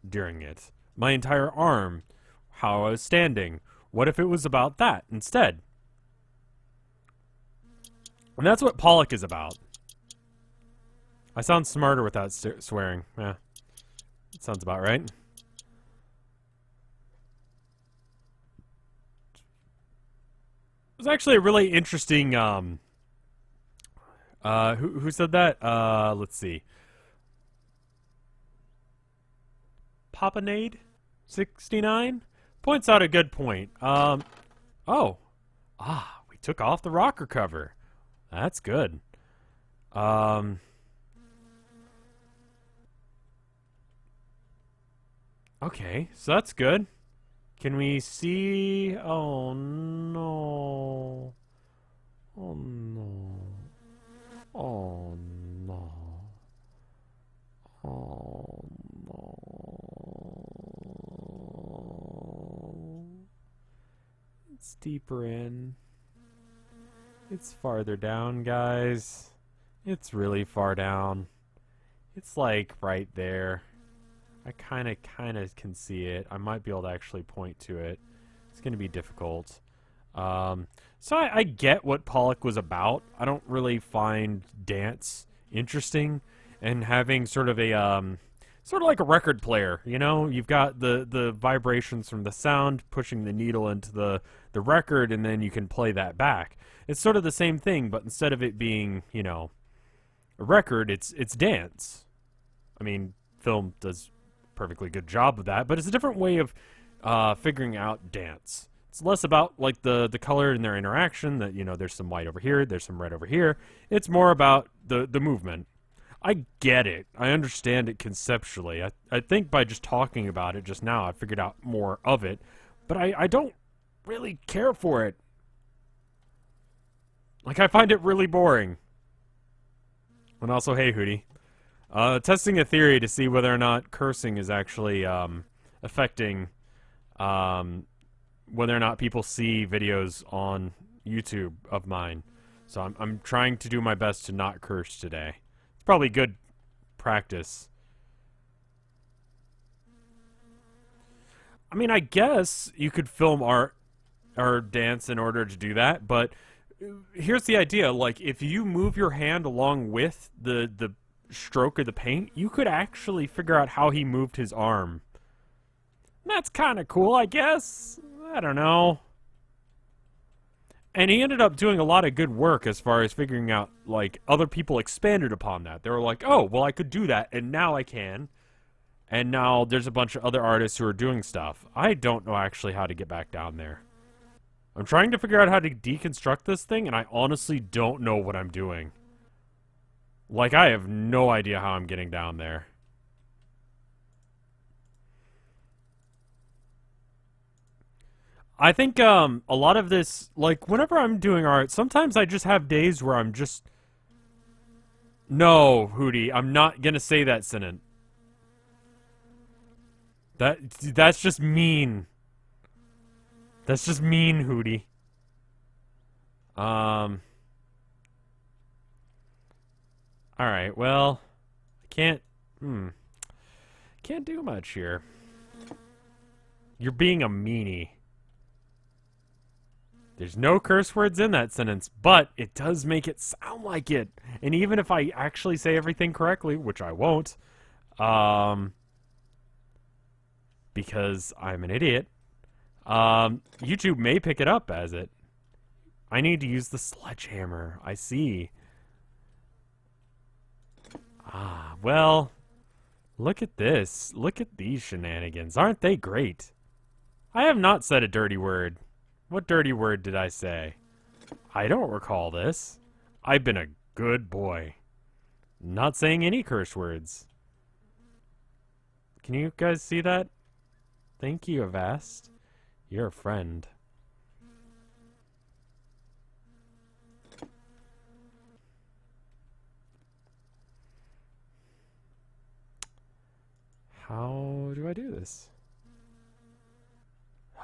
Speaker 1: during it? My entire arm, how I was standing. What if it was about that instead? And that's what Pollock is about. I sound smarter without swearing. Yeah, that sounds about right. It was actually a really interesting, who said that? Let's see. Papanade69 points out a good point. We took off the rocker cover. That's good. Okay, so that's good. Can we see? Oh no. Oh no. Oh no. Oh no. It's deeper in. It's farther down, guys. It's really far down. It's like right there. I kind of can see it. I might be able to actually point to it. It's going to be difficult. So I get what Pollock was about. I don't really find dance interesting, and having sort of a sort of like a record player, you know? You've got the vibrations from the sound pushing the needle into the record, and then you can play that back. It's sort of the same thing, but instead of it being, you know, a record, it's dance. I mean, film does a perfectly good job of that, but it's a different way of figuring out dance. It's less about like the color and their interaction, that, you know, there's some white over here, there's some red over here. It's more about the movement. I get it. I understand it conceptually. I think by just talking about it just now, I figured out more of it. But I don't really care for it. Like, I find it really boring. And also, hey, Hootie. Testing a theory to see whether or not cursing is actually affecting whether or not people see videos on YouTube of mine. So I'm trying to do my best to not curse today. It's probably good practice. I mean, I guess you could film art or dance in order to do that, but here's the idea. Like, if you move your hand along with the stroke of the paint, you could actually figure out how he moved his arm. That's kind of cool, I guess. I don't know. And he ended up doing a lot of good work as far as figuring out, like, other people expanded upon that. They were like, oh, well, I could do that, and now I can. And now there's a bunch of other artists who are doing stuff. I don't know actually how to get back down there. I'm trying to figure out how to deconstruct this thing, and I honestly don't know what I'm doing. Like, I have no idea how I'm getting down there. I think a lot of this, like, whenever I'm doing art, sometimes I just have days where I'm just... No, Hootie, I'm not gonna say that sentence. That's just mean. That's just mean, Hootie. Alright, well, I can't do much here. You're being a meanie. There's no curse words in that sentence, but it does make it sound like it. And even if I actually say everything correctly, which I won't, because I'm an idiot, YouTube may pick it up as it. I need to use the sledgehammer. I see. Ah, well, look at this. Look at these shenanigans. Aren't they great? I have not said a dirty word. What dirty word did I say? I don't recall this. I've been a good boy. Not saying any curse words. Can you guys see that? Thank you, Avast. You're a friend. How do I do this?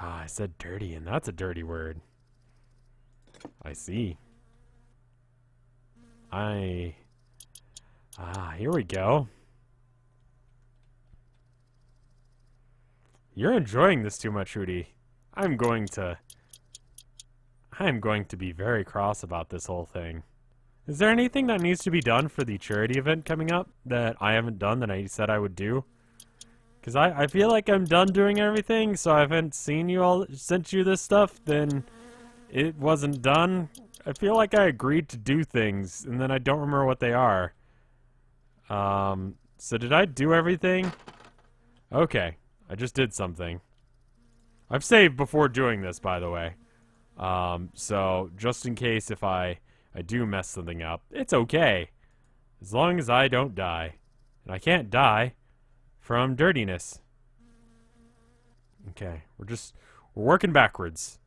Speaker 1: Ah, I said dirty, and that's a dirty word. I see. Here we go. You're enjoying this too much, Hootie. I'm going to be very cross about this whole thing. Is there anything that needs to be done for the charity event coming up that I haven't done that I said I would do? Because I feel like I'm done doing everything, so I haven't sent you this stuff, then it wasn't done. I feel like I agreed to do things, and then I don't remember what they are. So did I do everything? Okay, I just did something. I've saved before doing this, by the way. So just in case if I do mess something up, it's okay. As long as I don't die. And I can't die from dirtiness. Okay, we're working backwards.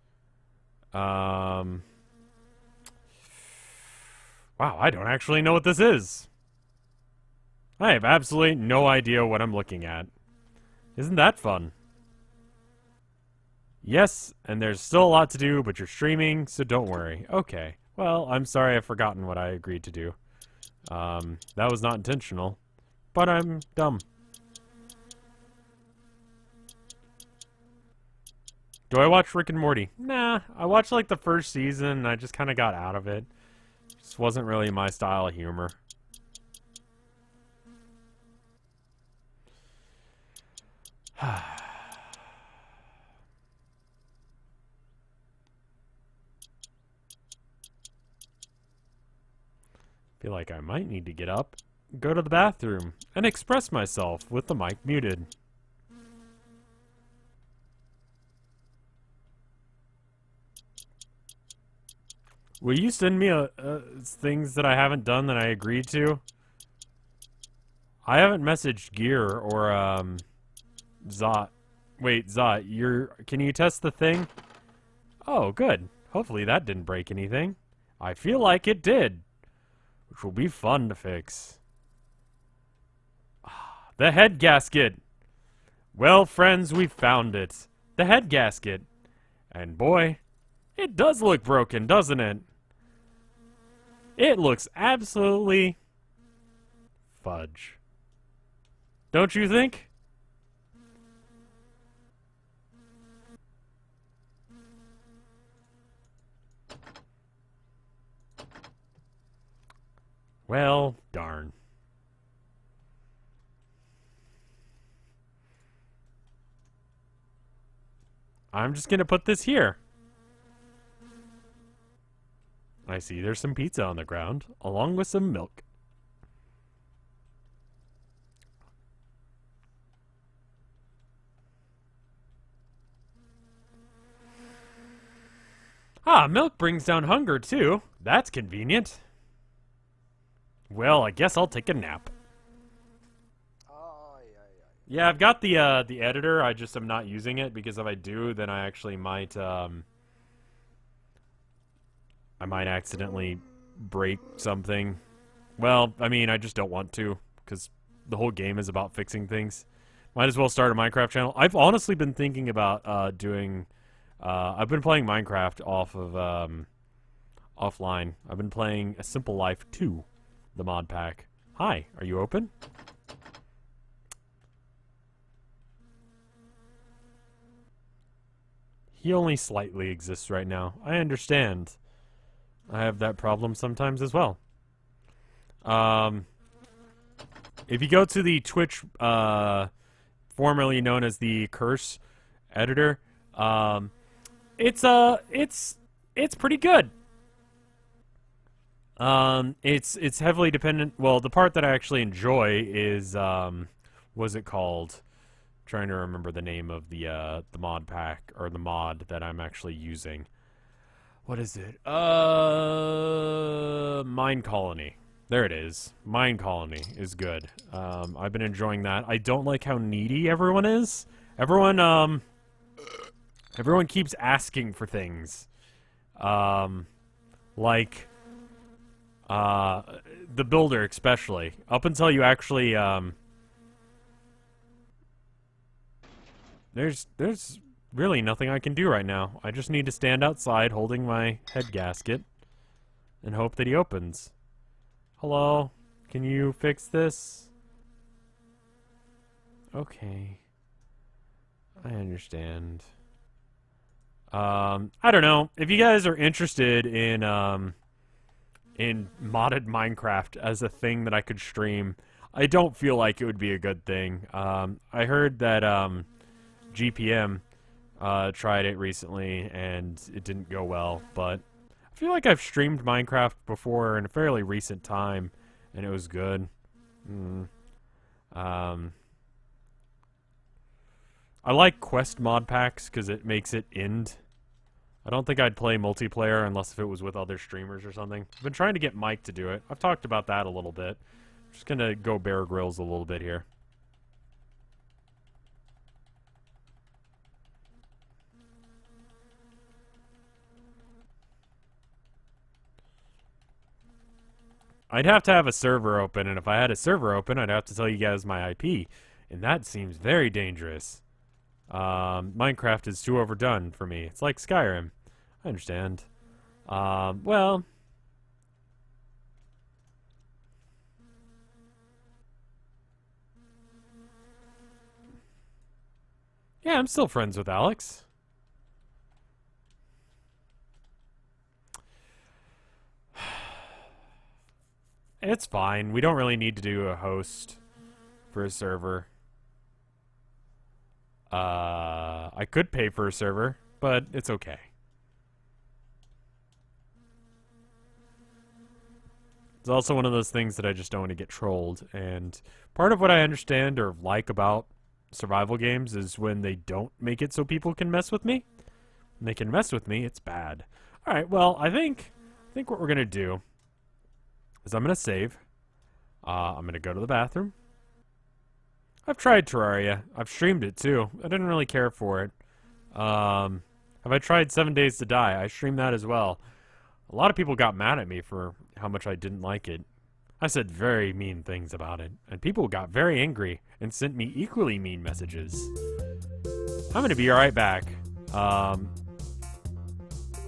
Speaker 1: Wow, I don't actually know what this is. I have absolutely no idea what I'm looking at. Isn't that fun? Yes, and there's still a lot to do, but you're streaming, so don't worry. Okay, well, I'm sorry I've forgotten what I agreed to do. That was not intentional, but I'm dumb. Do I watch Rick and Morty? Nah, I watched like the first season and I just kind of got out of it. Just wasn't really my style of humor. Feel like I might need to get up, go to the bathroom, and express myself with the mic muted. Will you send me things that I haven't done that I agreed to? I haven't messaged Gear or Zot. Wait, Zot, can you test the thing? Oh, good. Hopefully that didn't break anything. I feel like it did, which will be fun to fix. The head gasket. Well, friends, we found it. The head gasket. And boy, it does look broken, doesn't it? It looks absolutely fudge. Don't you think? Well, darn. I'm just gonna put this here. I see there's some pizza on the ground, along with some milk. Ah, milk brings down hunger, too. That's convenient. Well, I guess I'll take a nap. Yeah, I've got the editor. I just am not using it because if I do, then I actually might accidentally break something. Well, I mean, I just don't want to because the whole game is about fixing things. Might as well start a Minecraft channel. I've honestly been thinking about doing. I've been playing Minecraft off of offline. I've been playing A Simple Life 2, the mod pack. Hi, are you open? He only slightly exists right now. I understand. I have that problem sometimes as well. If you go to the Twitch, formerly known as the Curse editor, it's pretty good. It's heavily dependent. Well, the part that I actually enjoy is what's it called? Trying to remember the name of the mod pack or the mod that I'm actually using. What is it? Mine Colony. There it is. Mine Colony is good. I've been enjoying that. I don't like how needy everyone is. Everyone keeps asking for things. Like the builder especially. Up until you actually there's really nothing I can do right now. I just need to stand outside holding my head gasket and hope that he opens. Hello? Can you fix this? Okay. I understand. I don't know. If you guys are interested in modded Minecraft as a thing that I could stream, I don't feel like it would be a good thing. I heard that GPM tried it recently and it didn't go well, but I feel like I've streamed Minecraft before in a fairly recent time and it was good. I like quest mod packs because it makes it end. I don't think I'd play multiplayer unless if it was with other streamers or something. I've been trying to get Mike to do it. I've talked about that a little bit. Just gonna go Bear Grylls a little bit here. I'd have to have a server open, and if I had a server open, I'd have to tell you guys my IP, and that seems very dangerous. Minecraft is too overdone for me. It's like Skyrim. I understand. Well... yeah, I'm still friends with Alex. It's fine. We don't really need to do a host for a server. I could pay for a server, but it's okay. It's also one of those things that I just don't want to get trolled. And part of what I understand or like about survival games is when they don't make it so people can mess with me. When they can mess with me, it's bad. All right, well, I think what we're going to do is I'm going to save. I'm going to go to the bathroom. I've tried Terraria. I've streamed it too. I didn't really care for it. Have I tried 7 Days to Die? I streamed that as well. A lot of people got mad at me for how much I didn't like it. I said very mean things about it, and people got very angry and sent me equally mean messages. I'm gonna be right back.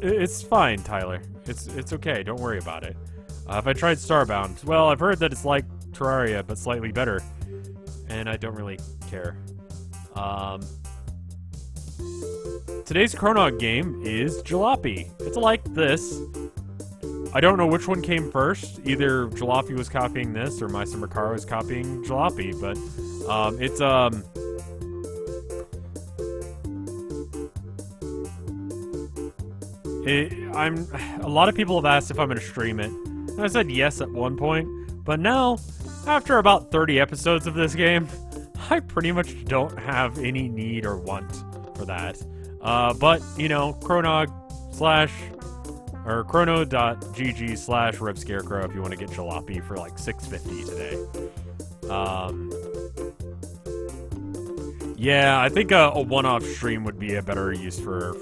Speaker 1: It's fine, Tyler. It's okay. Don't worry about it. Have I tried Starbound? Well, I've heard that it's like Terraria, but slightly better, and I don't really care. Today's Chronog game is Jalopy. It's like this. I don't know which one came first. Either Jalopy was copying this or My Summer Car was copying Jalopy, but it's a lot of people have asked if I'm going to stream it. And I said yes at one point, but now, after about 30 episodes of this game, I pretty much don't have any need or want for that. But, you know, chrono.gg/RevScarecrow if you want to get Jalopy for like $6.50 today. Yeah, I think a one-off stream would be a better use for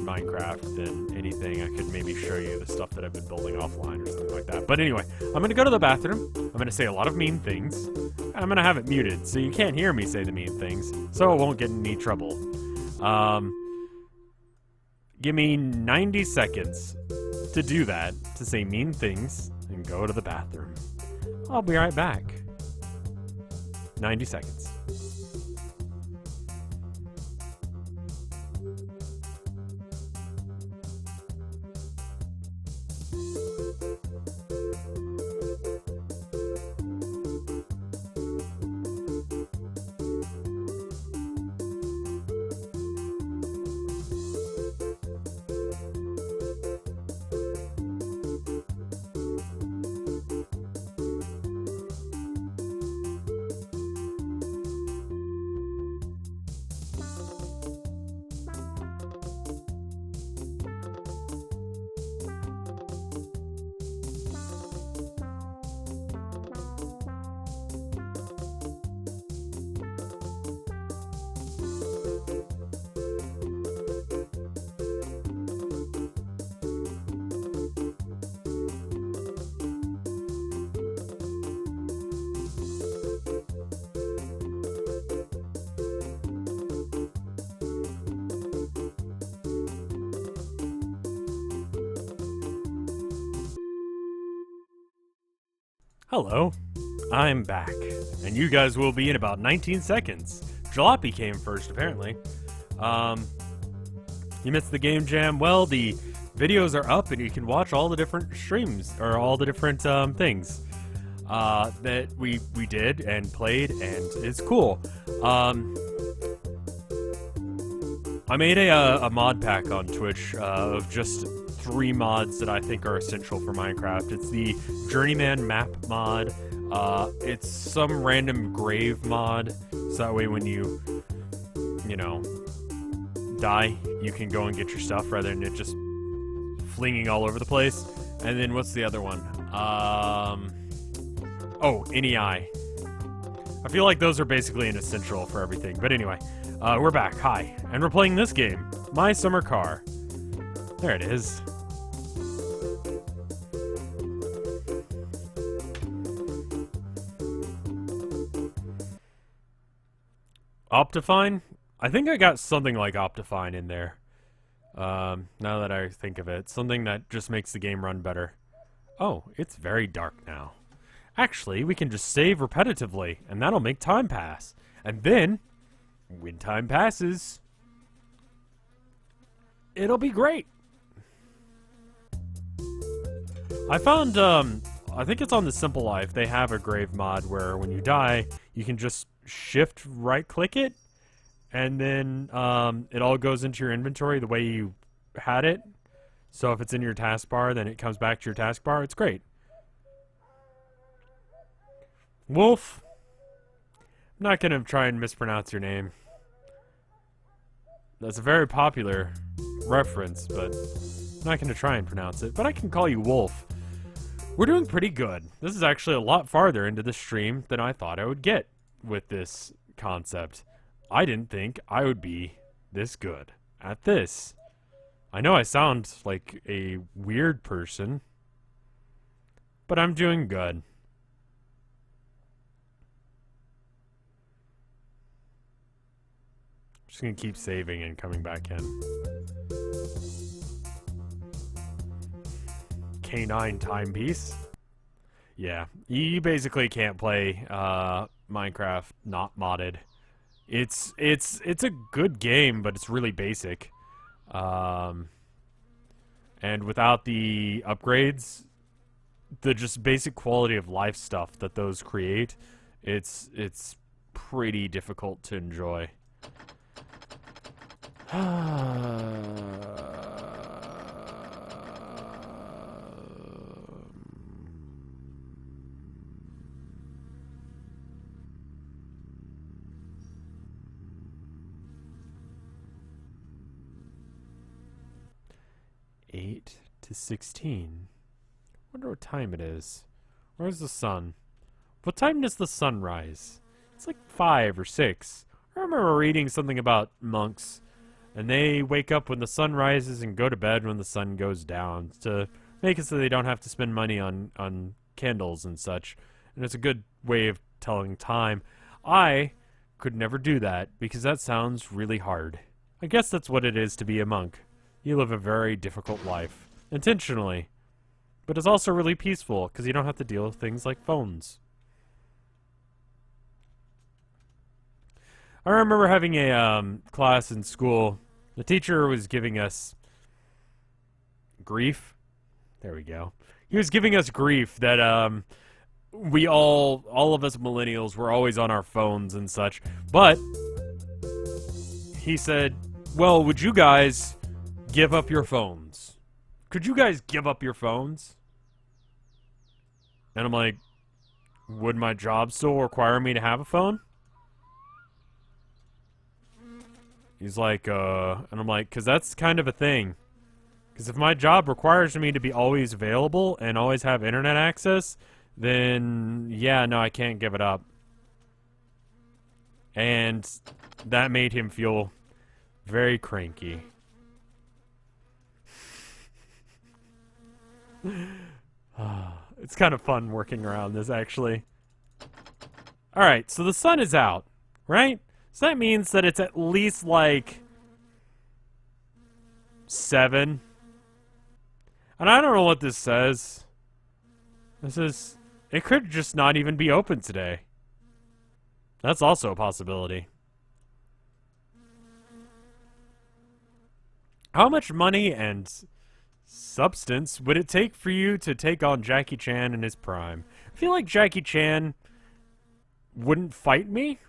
Speaker 1: Minecraft than anything. I could maybe show you the stuff that I've been building offline or something like that. But anyway, I'm going to go to the bathroom. I'm going to say a lot of mean things. I'm going to have it muted so you can't hear me say the mean things, so it won't get in any trouble. Give me 90 seconds to do that, to say mean things, and go to the bathroom. I'll be right back. 90 seconds. Hello, I'm back, and you guys will be in about 19 seconds. Jalopy came first, apparently. You missed the game jam? Well, the videos are up, and you can watch all the different streams, or all the different things that we did and played, and it's cool. I made a mod pack on Twitch of just 3 mods that I think are essential for Minecraft. It's the Journeyman map mod. It's some random grave mod, so that way when you know, die, you can go and get your stuff rather than it just flinging all over the place. And then what's the other one? Oh, NEI. I feel like those are basically an essential for everything. But anyway, we're back. Hi. And we're playing this game, My Summer Car. There it is. Optifine? I think I got something like Optifine in there. Now that I think of it. Something that just makes the game run better. Oh, it's very dark now. Actually, we can just save repetitively, and that'll make time pass. And then, when time passes, it'll be great. I found, I think it's on the Simple Life, they have a grave mod where when you die, you can just shift right-click it, and then it all goes into your inventory the way you had it. So if it's in your taskbar, then it comes back to your taskbar. It's great. Wolf. I'm not going to try and mispronounce your name. That's a very popular reference, but I'm not going to try and pronounce it. But I can call you Wolf. We're doing pretty good. This is actually a lot farther into the stream than I thought I would get with this concept. I didn't think I would be this good at this. I know I sound like a weird person, but I'm doing good. Just gonna keep saving and coming back in. K9 timepiece. Yeah, you basically can't play Minecraft not modded. It's a good game, but it's really basic. And without the upgrades, the just basic quality of life stuff that those create, it's pretty difficult to enjoy. 8 to 16. Wonder what time it is. Where's the sun? What time does the sun rise? It's like 5 or 6. I remember reading something about monks, and they wake up when the sun rises and go to bed when the sun goes down to make it so they don't have to spend money on candles and such. And it's a good way of telling time. I could never do that because that sounds really hard. I guess that's what it is to be a monk. You live a very difficult life, intentionally. But it's also really peaceful because you don't have to deal with things like phones. I remember having a class in school. The teacher was giving us grief. There we go. He was giving us grief that we all of us millennials were always on our phones and such. But he said, well, would you guys give up your phones? Could you guys give up your phones? And I'm like, would my job still require me to have a phone? He's like, and I'm like, because that's kind of a thing. Because if my job requires me to be always available and always have internet access, then yeah, no, I can't give it up. And that made him feel very cranky. It's kind of fun working around this, actually. Alright, so the sun is out, right? So that means that it's at least like 7. And I don't know what this says. This is... It could just not even be open today. That's also a possibility. How much money and substance would it take for you to take on Jackie Chan in his prime? I feel like Jackie Chan wouldn't fight me.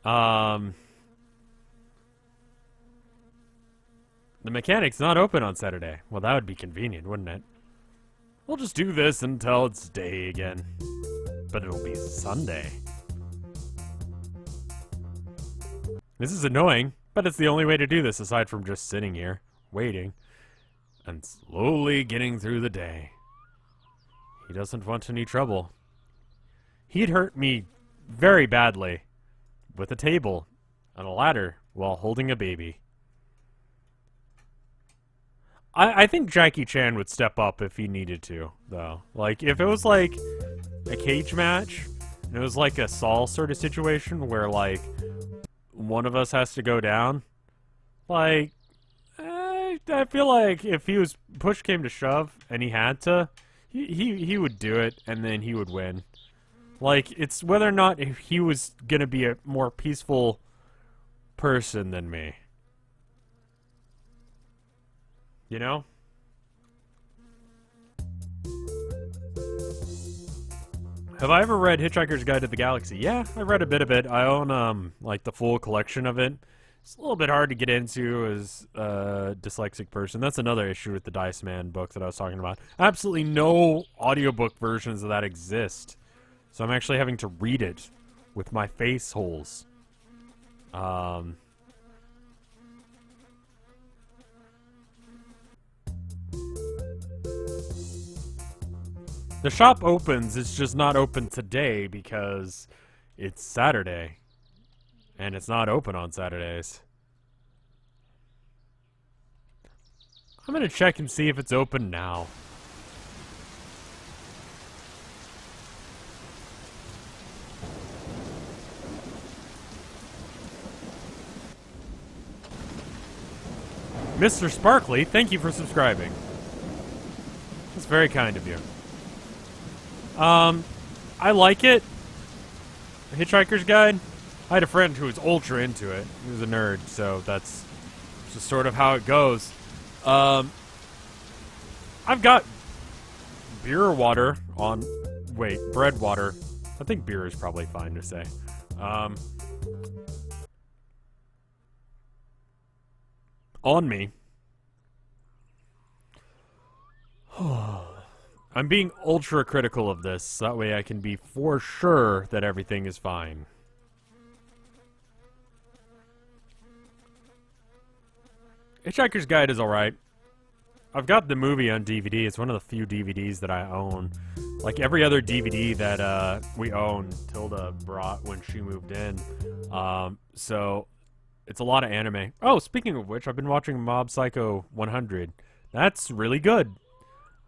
Speaker 1: The mechanic's not open on Saturday. Well, that would be convenient, wouldn't it? We'll just do this until it's day again. But it'll be Sunday. This is annoying, but it's the only way to do this aside from just sitting here, waiting, and slowly getting through the day. He doesn't want any trouble. He'd hurt me very badly with a table and a ladder while holding a baby. I think Jackie Chan would step up if he needed to, though. Like, if it was like a cage match, and it was like a Saul sort of situation where, like, one of us has to go down, like, I feel like if he was, push came to shove, and he had to, he would do it, and then he would win. Like, it's whether or not if he was gonna be a more peaceful person than me. You know? Have I ever read Hitchhiker's Guide to the Galaxy? Yeah, I read a bit of it. I own, like, the full collection of it. It's a little bit hard to get into as a dyslexic person. That's another issue with the Dice Man book that I was talking about. Absolutely no audiobook versions of that exist. So I'm actually having to read it with my face holes. The shop opens, it's just not open today because it's Saturday. And it's not open on Saturdays. I'm gonna check and see if it's open now. Mr. Sparkly, thank you for subscribing. That's very kind of you. I like it. Hitchhiker's Guide. I had a friend who was ultra into it. He was a nerd, so that's just sort of how it goes. I've got beer water on... Wait, bread water. I think beer is probably fine to say. On me. I'm being ultra critical of this, that way I can be for sure that everything is fine. Hitchhiker's Guide is alright. I've got the movie on DVD. It's one of the few DVDs that I own. Like every other DVD that we own, Tilda brought when she moved in. So it's a lot of anime. Oh, speaking of which, I've been watching Mob Psycho 100. That's really good.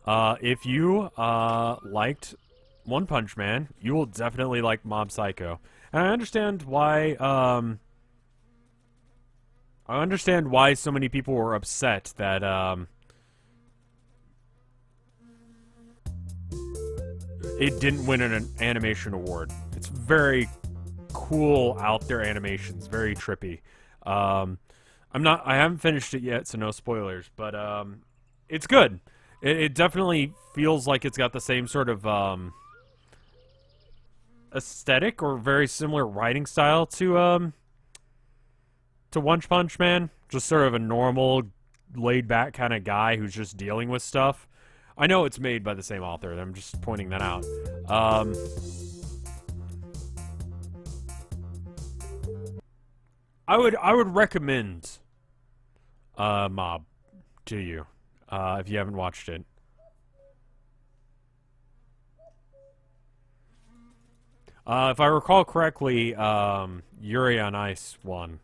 Speaker 1: If you liked One Punch Man, you will definitely like Mob Psycho. And I understand why so many people were upset that it didn't win an animation award. It's very cool out there animations, very trippy. I haven't finished it yet, so no spoilers, but it's good. It definitely feels like it's got the same sort of aesthetic or very similar writing style to One Punch Man. Just sort of a normal, laid-back kind of guy who's just dealing with stuff. I know it's made by the same author. I'm just pointing that out. I would recommend Mob to you if you haven't watched it. If I recall correctly, Yuri on Ice won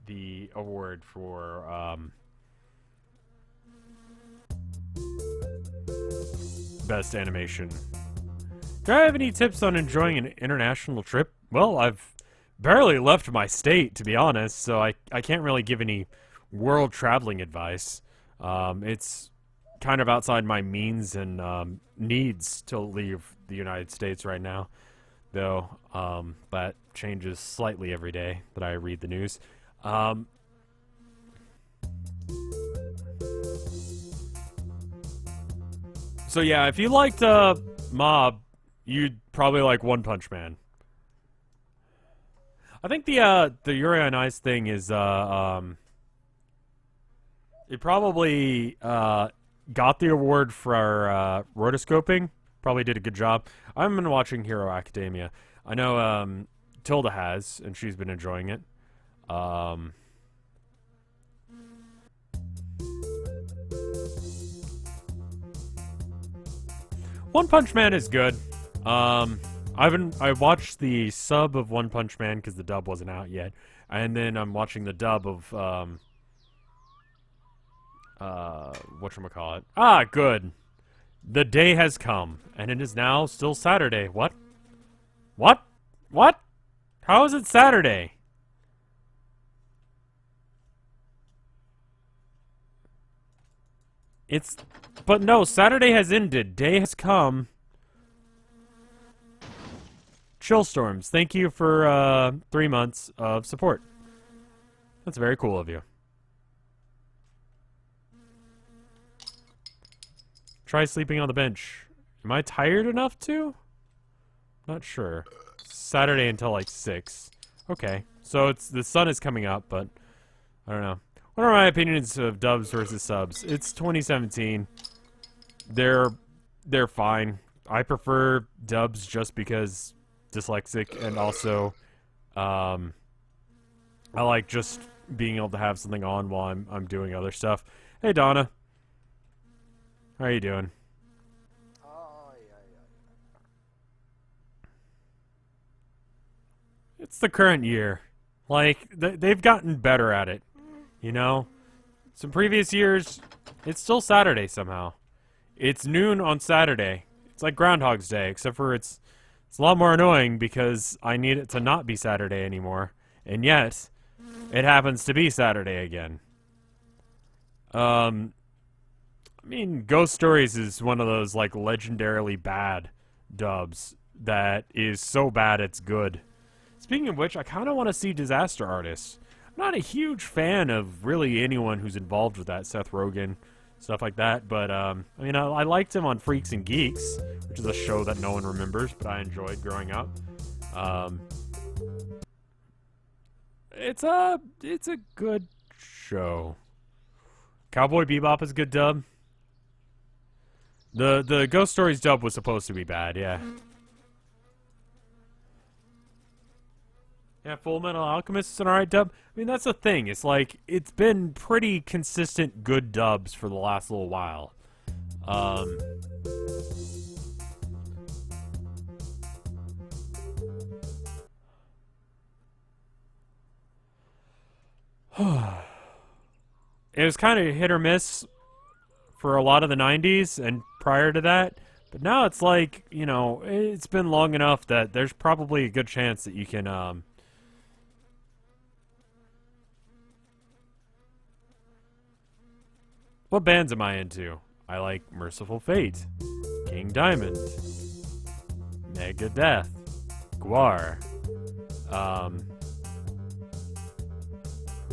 Speaker 1: the award for best animation. Do I have any tips on enjoying an international trip? Well, I've barely left my state, to be honest, so I can't really give any world traveling advice. It's kind of outside my means and needs to leave the United States right now, though that changes slightly every day that I read the news. So yeah, if you liked Mob, you'd probably like One Punch Man. I think the Yuri on Ice thing is it probably got the award for rotoscoping. Probably did a good job. I've been watching Hero Academia. I know Tilda has, and she's been enjoying it. One Punch Man is good. I watched the sub of One Punch Man because the dub wasn't out yet, and then I'm watching the dub of whatchamacallit. Ah, good. The day has come, and it is now still Saturday. What? What? What? How is it Saturday? But no, Saturday has ended. Day has come. Chillstorms, thank you for 3 months of support. That's very cool of you. Try sleeping on the bench. Am I tired enough to? Not sure. Saturday until like 6. Okay. So the sun is coming up, but I don't know. What are my opinions of dubs versus subs? It's 2017. They're fine. I prefer dubs just because dyslexic, and also I like just being able to have something on while I'm doing other stuff. Hey Donna. How are you doing? It's the current year. Like, they've gotten better at it. You know? Some previous years, it's still Saturday somehow. It's noon on Saturday. It's like Groundhog's Day, except for it's a lot more annoying because I need it to not be Saturday anymore. And yet, it happens to be Saturday again. I mean, Ghost Stories is one of those, like, legendarily bad dubs that is so bad it's good. Speaking of which, I kind of want to see Disaster Artist. I'm not a huge fan of really anyone who's involved with that, Seth Rogen, stuff like that, but, I mean, I liked him on Freaks and Geeks, which is a show that no one remembers, but I enjoyed growing up. It's a good show. Cowboy Bebop is a good dub. The Ghost Stories dub was supposed to be bad, yeah. Yeah, Full Metal Alchemist is an alright dub. I mean, that's the thing. It's like, it's been pretty consistent good dubs for the last little while. It was kind of hit or miss for a lot of the 90s and prior to that. But now it's like, you know, it's been long enough that there's probably a good chance that you can, What bands am I into? I like Merciful Fate, King Diamond, Megadeth, Gwar.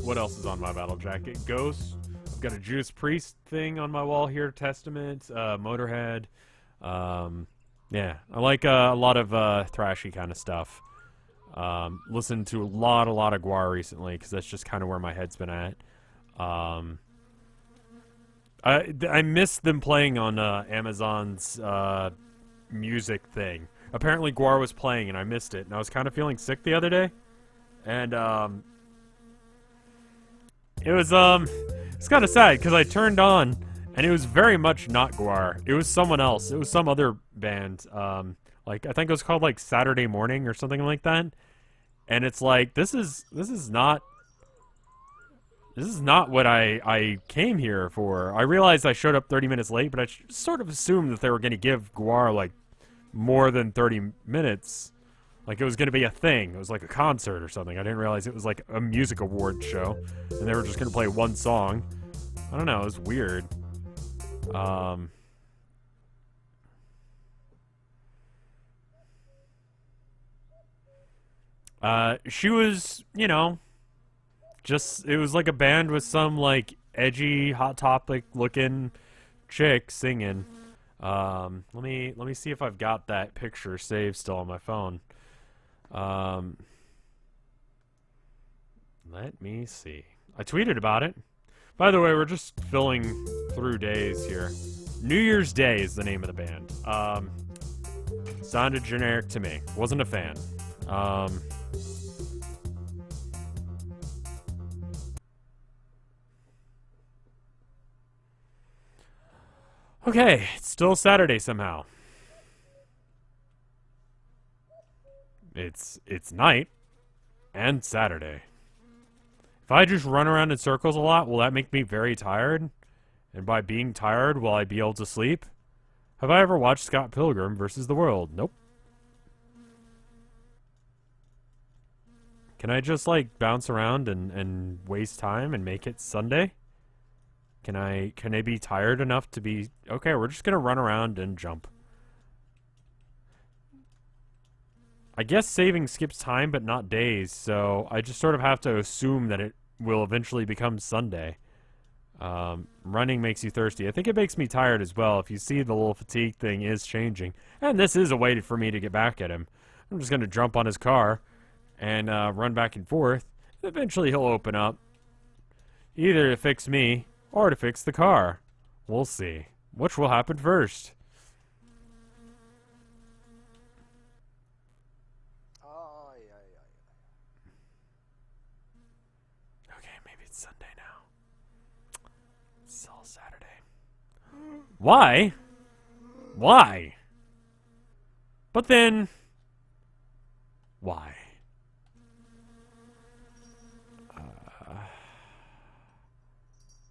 Speaker 1: What else is on my battle jacket? Ghost. I've got a Judas Priest thing on my wall here. Testament, Motorhead. Yeah, I like a lot of thrashy kind of stuff. Listened to a lot of Gwar recently because that's just kind of where my head's been at. I missed them playing on Amazon's music thing. Apparently Gwar was playing and I missed it, and I was kind of feeling sick the other day. And it's kind of sad because I turned on and it was very much not Gwar. It was someone else. It was some other band. Like I think it was called like Saturday Morning or something like that. And it's like this is not what I came here for. I realized I showed up 30 minutes late, but I sort of assumed that they were going to give Gwar, like, more than 30 minutes. Like, it was going to be a thing. It was like a concert or something. I didn't realize it was, like, a music award show. And they were just going to play one song. I don't know. It was weird. She was, you know... Just, it was like a band with some, like, edgy, Hot Topic looking chick singing. Let me see if I've got that picture saved still on my phone. Let me see. I tweeted about it. By the way, we're just filling through days here. New Year's Day is the name of the band. Sounded generic to me. Wasn't a fan. Okay, it's still Saturday somehow. It's night and Saturday. If I just run around in circles a lot, will that make me very tired? And by being tired, will I be able to sleep? Have I ever watched Scott Pilgrim versus the World? Nope. Can I just, like, bounce around and waste time and make it Sunday? Can I be tired enough to be... Okay, we're just gonna run around and jump. I guess saving skips time, but not days, so I just sort of have to assume that it will eventually become Sunday. Running makes you thirsty. I think it makes me tired as well. If you see, the little fatigue thing is changing. And this is a way for me to get back at him. I'm just going to jump on his car and run back and forth. Eventually he'll open up, either to fix me or to fix the car. We'll see. Which will happen first? Okay, maybe it's Sunday now. It's all Saturday. Why? Why? But then, why?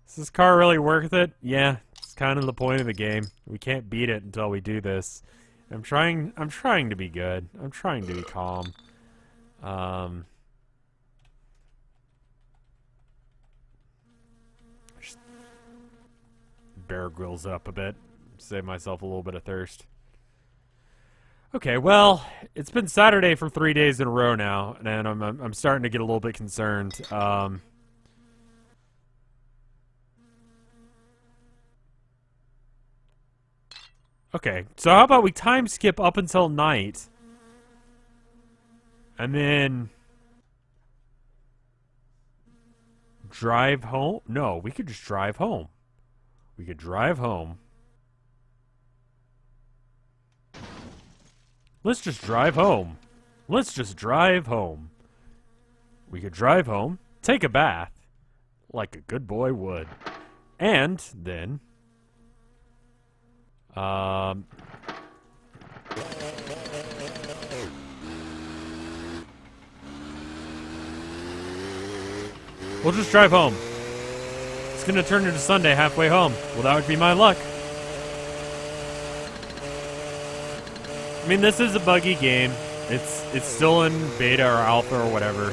Speaker 1: Is this car really worth it? Yeah, it's kind of the point of the game. We can't beat it until we do this. I'm trying to be good. I'm trying to be calm. Just Bear Grylls up a bit. Save myself a little bit of thirst. Okay, well, it's been Saturday for 3 days in a row now, and I'm starting to get a little bit concerned. Okay, so how about we time skip up until night, and then drive home? No, we could just drive home. We could drive home. Let's just drive home. Let's just drive home. We could drive home, take a bath, like a good boy would, and then we'll just drive home. It's gonna turn into Sunday halfway home. Well, that would be my luck. I mean, this is a buggy game. It's still in beta or alpha or whatever.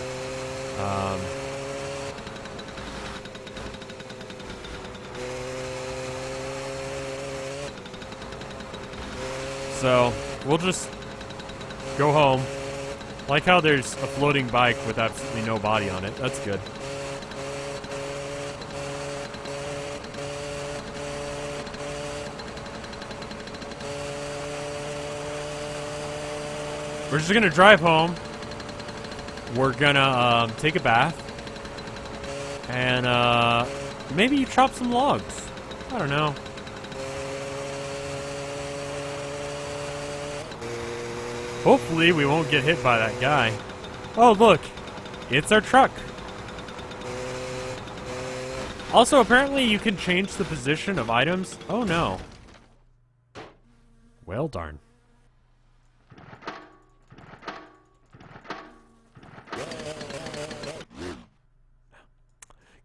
Speaker 1: So we'll just go home. Like how there's a floating bike with absolutely no body on it. That's good. We're just gonna drive home. We're gonna take a bath. And maybe chop some logs. I don't know. Hopefully we won't get hit by that guy. Oh, look. It's our truck. Also, apparently you can change the position of items. Oh, no. Well, darn.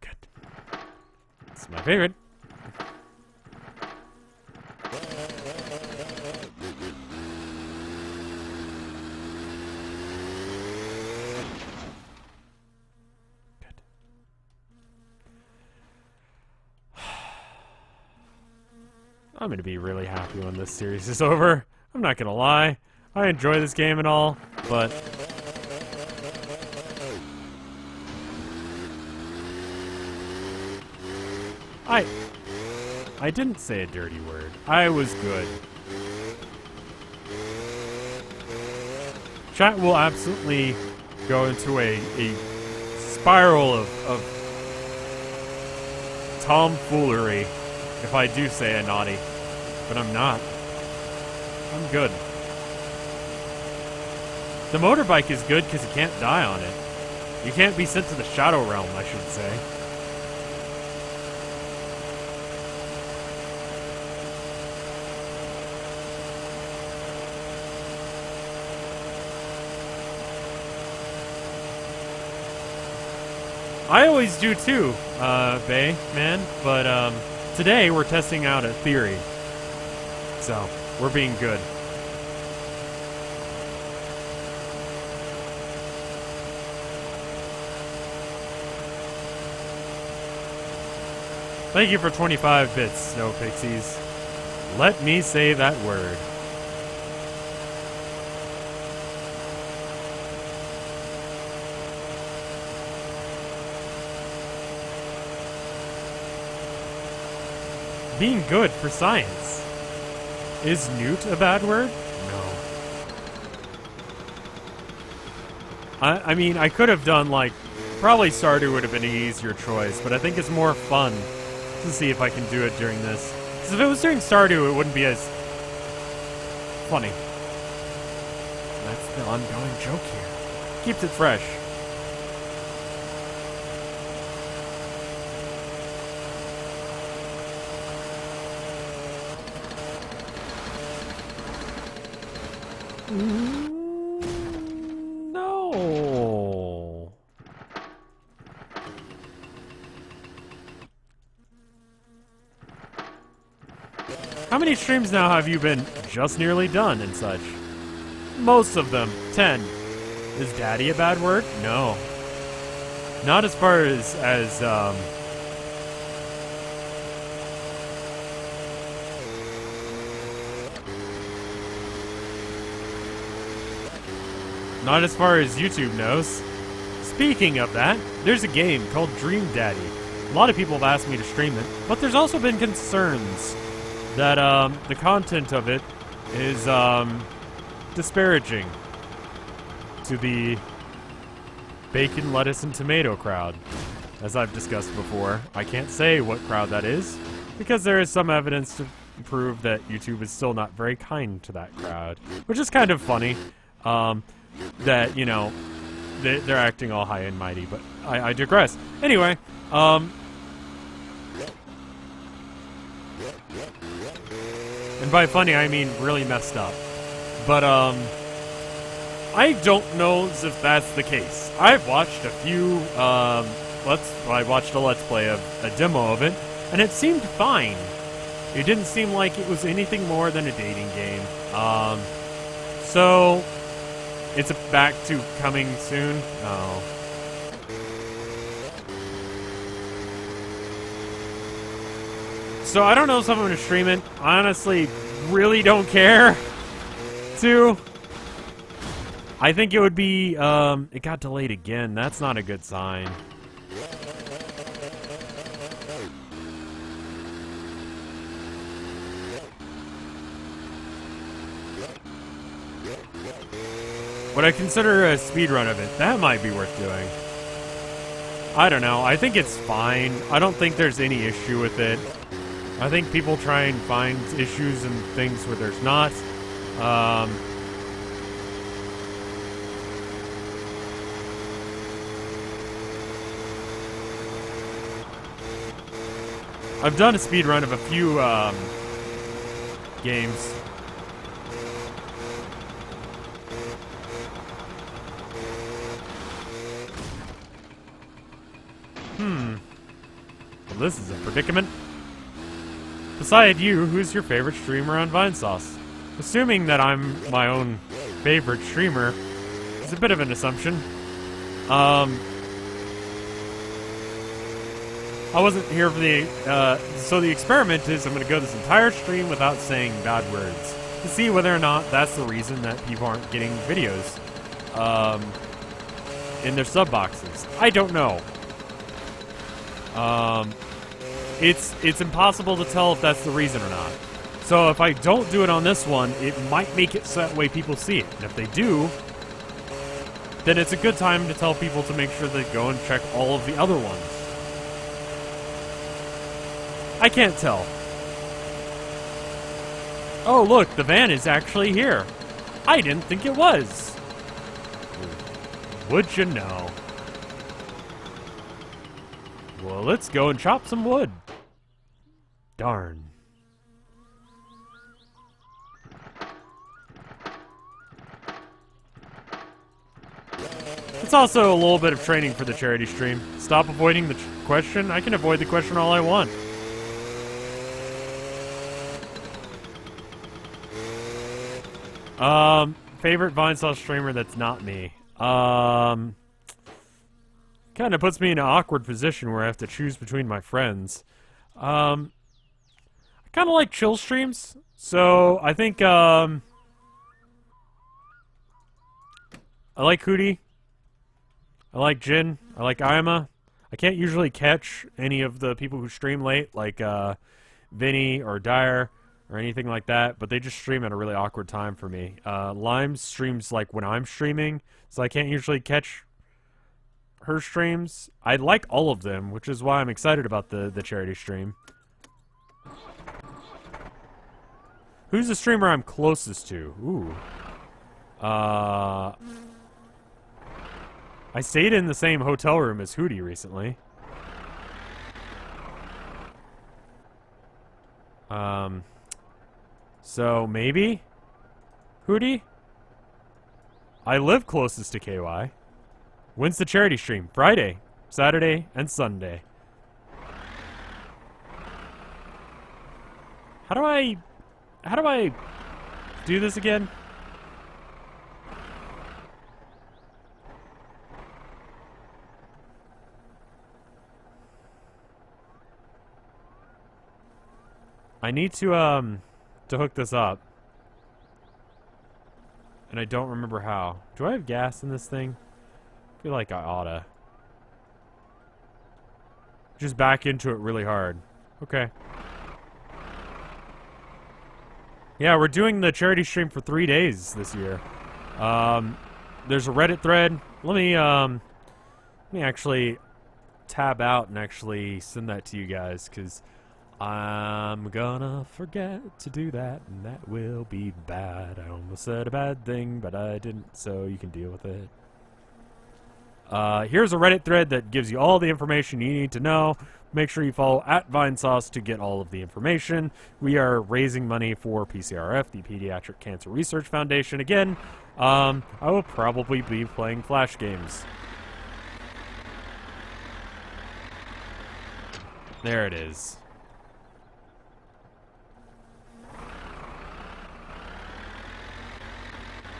Speaker 1: Good. It's my favorite. I'm going to be really happy when this series is over. I'm not going to lie. I enjoy this game and all, but I didn't say a dirty word. I was good. Chat will absolutely go into a spiral of tomfoolery if I do say a naughty. But I'm not. I'm good. The motorbike is good because you can't die on it. You can't be sent to the Shadow Realm, I should say. I always do too, Bay, man, but today we're testing out a theory. So, we're being good. Thank you for 25 bits, Snow Pixies. Let me say that word. Being good for science. Is newt a bad word? No. I mean, I could have done, like, probably Stardew would have been an easier choice, but I think it's more fun to see if I can do it during this. Because if it was during Stardew, it wouldn't be as funny. And that's the ongoing joke here. Keeps it fresh. No. How many streams now have you been just nearly done and such? Most of them. 10. Is daddy a bad word? No. Not as far as not as far as YouTube knows. Speaking of that, there's a game called Dream Daddy. A lot of people have asked me to stream it, but there's also been concerns that the content of it is disparaging to the bacon, lettuce, and tomato crowd. As I've discussed before, I can't say what crowd that is because there is some evidence to prove that YouTube is still not very kind to that crowd, which is kind of funny. That, you know, they're acting all high and mighty, but I digress. Anyway, and by funny, I mean really messed up. But, I don't know if that's the case. I've watched a few, I watched a Let's Play of a demo of it, and it seemed fine. It didn't seem like it was anything more than a dating game. So... It's back to coming soon? Oh. So I don't know if I'm going to stream it. I honestly really don't care to. I think it would be, it got delayed again. That's not a good sign. Would I consider a speedrun of it? That might be worth doing. I don't know. I think it's fine. I don't think there's any issue with it. I think people try and find issues and things where there's not. I've done a speedrun of a few games. Well, this is a predicament. Beside you, who's your favorite streamer on Vinesauce? Assuming that I'm my own favorite streamer is a bit of an assumption. I wasn't here for the, so the experiment is I'm going to go this entire stream without saying bad words to see whether or not that's the reason that people aren't getting videos, in their sub boxes. I don't know. It's impossible to tell if that's the reason or not. So if I don't do it on this one, it might make it so that way people see it. And if they do, then it's a good time to tell people to make sure they go and check all of the other ones. I can't tell. Oh, look, the van is actually here. I didn't think it was. Would you know? Well, let's go and chop some wood. Darn. It's also a little bit of training for the charity stream. Stop avoiding the question. I can avoid the question all I want. Favorite Vinesauce streamer that's not me. Kind of puts me in an awkward position where I have to choose between my friends. I kind of like chill streams, so I think, I like Hootie. I like Jin. I like Ima. I can't usually catch any of the people who stream late, like, Vinny or Dyer. or anything like that, but they just stream at a really awkward time for me. Lime streams like when I'm streaming, so I can't usually catch her streams. I like all of them, which is why I'm excited about the charity stream. Who's the streamer I'm closest to? Ooh. I stayed in the same hotel room as Hootie recently. So maybe? Hootie? I live closest to KY. When's the charity stream? Friday, Saturday, and Sunday. How do I do this again? I need to hook this up. And I don't remember how. Do I have gas in this thing? I feel like I oughta. Just back into it really hard. Okay. Yeah, we're doing the charity stream for 3 days this year. There's a Reddit thread. Let me actually tab out and actually send that to you guys, because I'm gonna forget to do that, and that will be bad. I almost said a bad thing, but I didn't, so you can deal with it. Here's a Reddit thread that gives you all the information you need to know. Make sure you follow @Vinesauce to get all of the information. We are raising money for PCRF, the Pediatric Cancer Research Foundation. Again, I will probably be playing Flash games. There it is.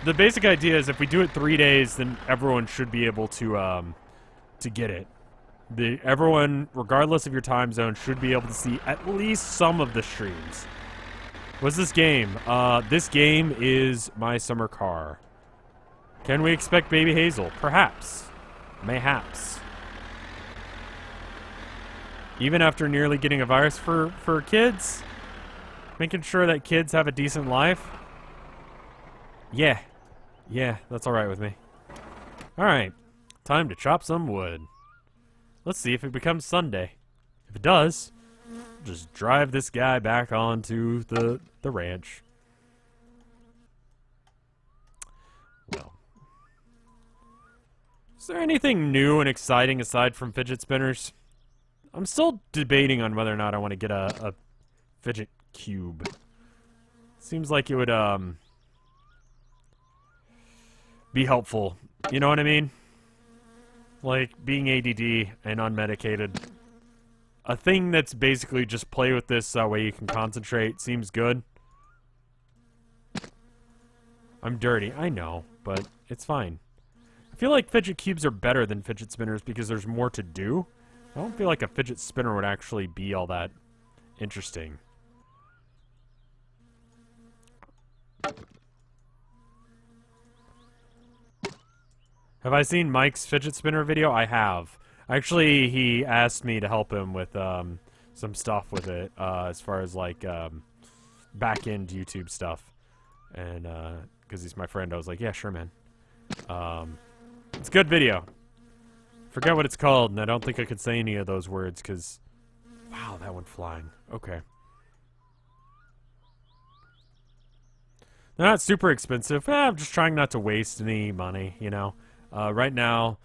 Speaker 1: The basic idea is if we do it 3 days, then everyone should be able to get it. Everyone, regardless of your time zone, should be able to see at least some of the streams. What's this game? This game is My Summer Car. Can we expect Baby Hazel? Perhaps. Mayhaps. Even after nearly getting a virus for kids? Making sure that kids have a decent life? Yeah. Yeah, that's alright with me. Alright. Time to chop some wood. Let's see if it becomes Sunday. If it does, just drive this guy back onto the ranch. Well. Is there anything new and exciting aside from fidget spinners? I'm still debating on whether or not I want to get a fidget cube. Seems like it would, be helpful. You know what I mean? Like, being ADD and unmedicated. A thing that's basically just play with this that way you can concentrate seems good. I'm dirty, I know, but it's fine. I feel like fidget cubes are better than fidget spinners because there's more to do. I don't feel like a fidget spinner would actually be all that interesting. Have I seen Mike's fidget spinner video? I have. Actually, he asked me to help him with some stuff with it, as far as like back-end YouTube stuff. And because he's my friend, I was like, yeah, sure, man. It's a good video. Forget what it's called, and I don't think I could say any of those words because, wow, that went flying. Okay. They're not super expensive. I'm just trying not to waste any money, you know. Right now,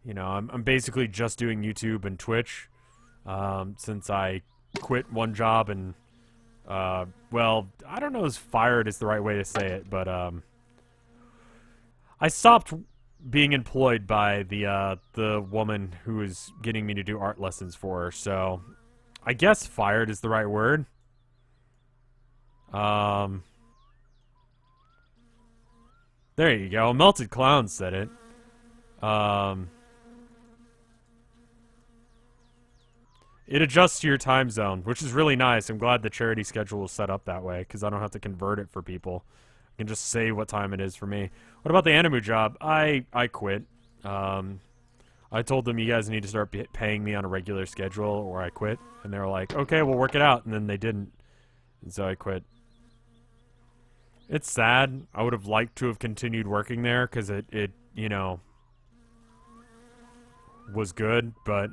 Speaker 1: you know, I'm basically just doing YouTube and Twitch, since I quit one job and, well, I don't know if fired is the right way to say it, but, I stopped being employed by the woman who was getting me to do art lessons for her, so I guess fired is the right word. There you go. Melted Clown said it. It adjusts to your time zone, which is really nice. I'm glad the charity schedule is set up that way, because I don't have to convert it for people. I can just say what time it is for me. What about the Animu job? I quit. I told them you guys need to start paying me on a regular schedule or I quit. And they were like, okay, we'll work it out. And then they didn't. And so I quit. It's sad. I would have liked to have continued working there because it, you know, was good, but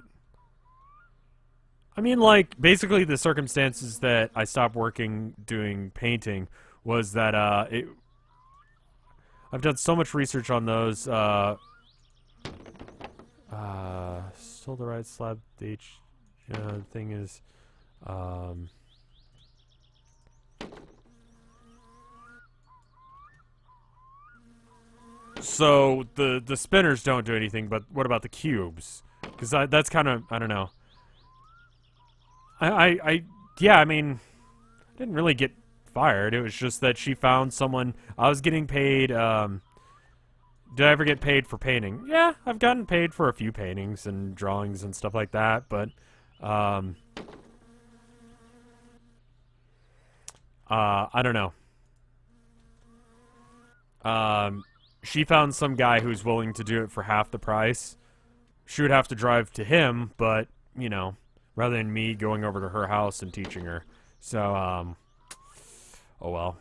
Speaker 1: I mean, like, basically the circumstances that I stopped working doing painting was that, I've done so much research on those, still the right slab, the thing is, so the spinners don't do anything, but what about the cubes? Because that's kind of, I don't know. Yeah, I mean, I didn't really get fired. It was just that she found someone. I was getting paid. Did I ever get paid for painting? Yeah, I've gotten paid for a few paintings and drawings and stuff like that, but I don't know. She found some guy who's willing to do it for half the price. She would have to drive to him, but, you know, rather than me going over to her house and teaching her. So, oh well.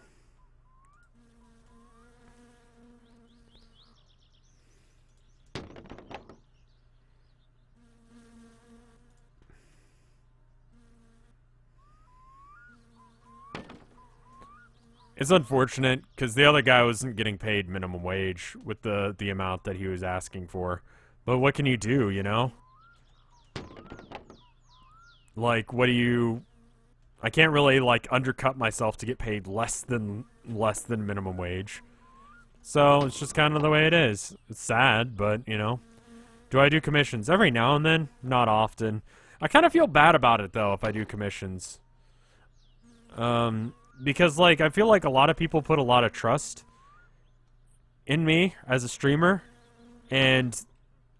Speaker 1: It's unfortunate because the other guy wasn't getting paid minimum wage with the amount that he was asking for. But what can you do, you know? Like, what do you... I can't really, like, undercut myself to get paid less than minimum wage. So, it's just kind of the way it is. It's sad, but, you know. Do I do commissions? Every now and then. Not often. I kind of feel bad about it, though, if I do commissions. Because, like, I feel like a lot of people put a lot of trust in me as a streamer. And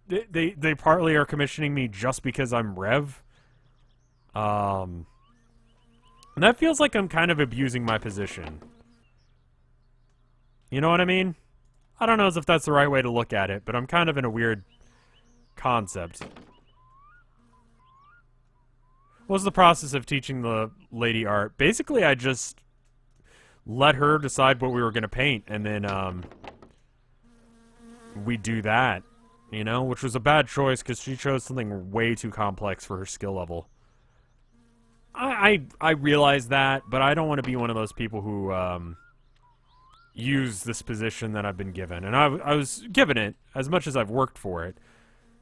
Speaker 1: they partly are commissioning me just because I'm Rev. And that feels like I'm kind of abusing my position. You know what I mean? I don't know as if that's the right way to look at it, but I'm kind of in a weird concept. What was the process of teaching the lady art? Basically, I just let her decide what we were going to paint, and then, we do that, you know? Which was a bad choice, because she chose something way too complex for her skill level. I realize that, but I don't want to be one of those people who, use this position that I've been given. And I was given it as much as I've worked for it.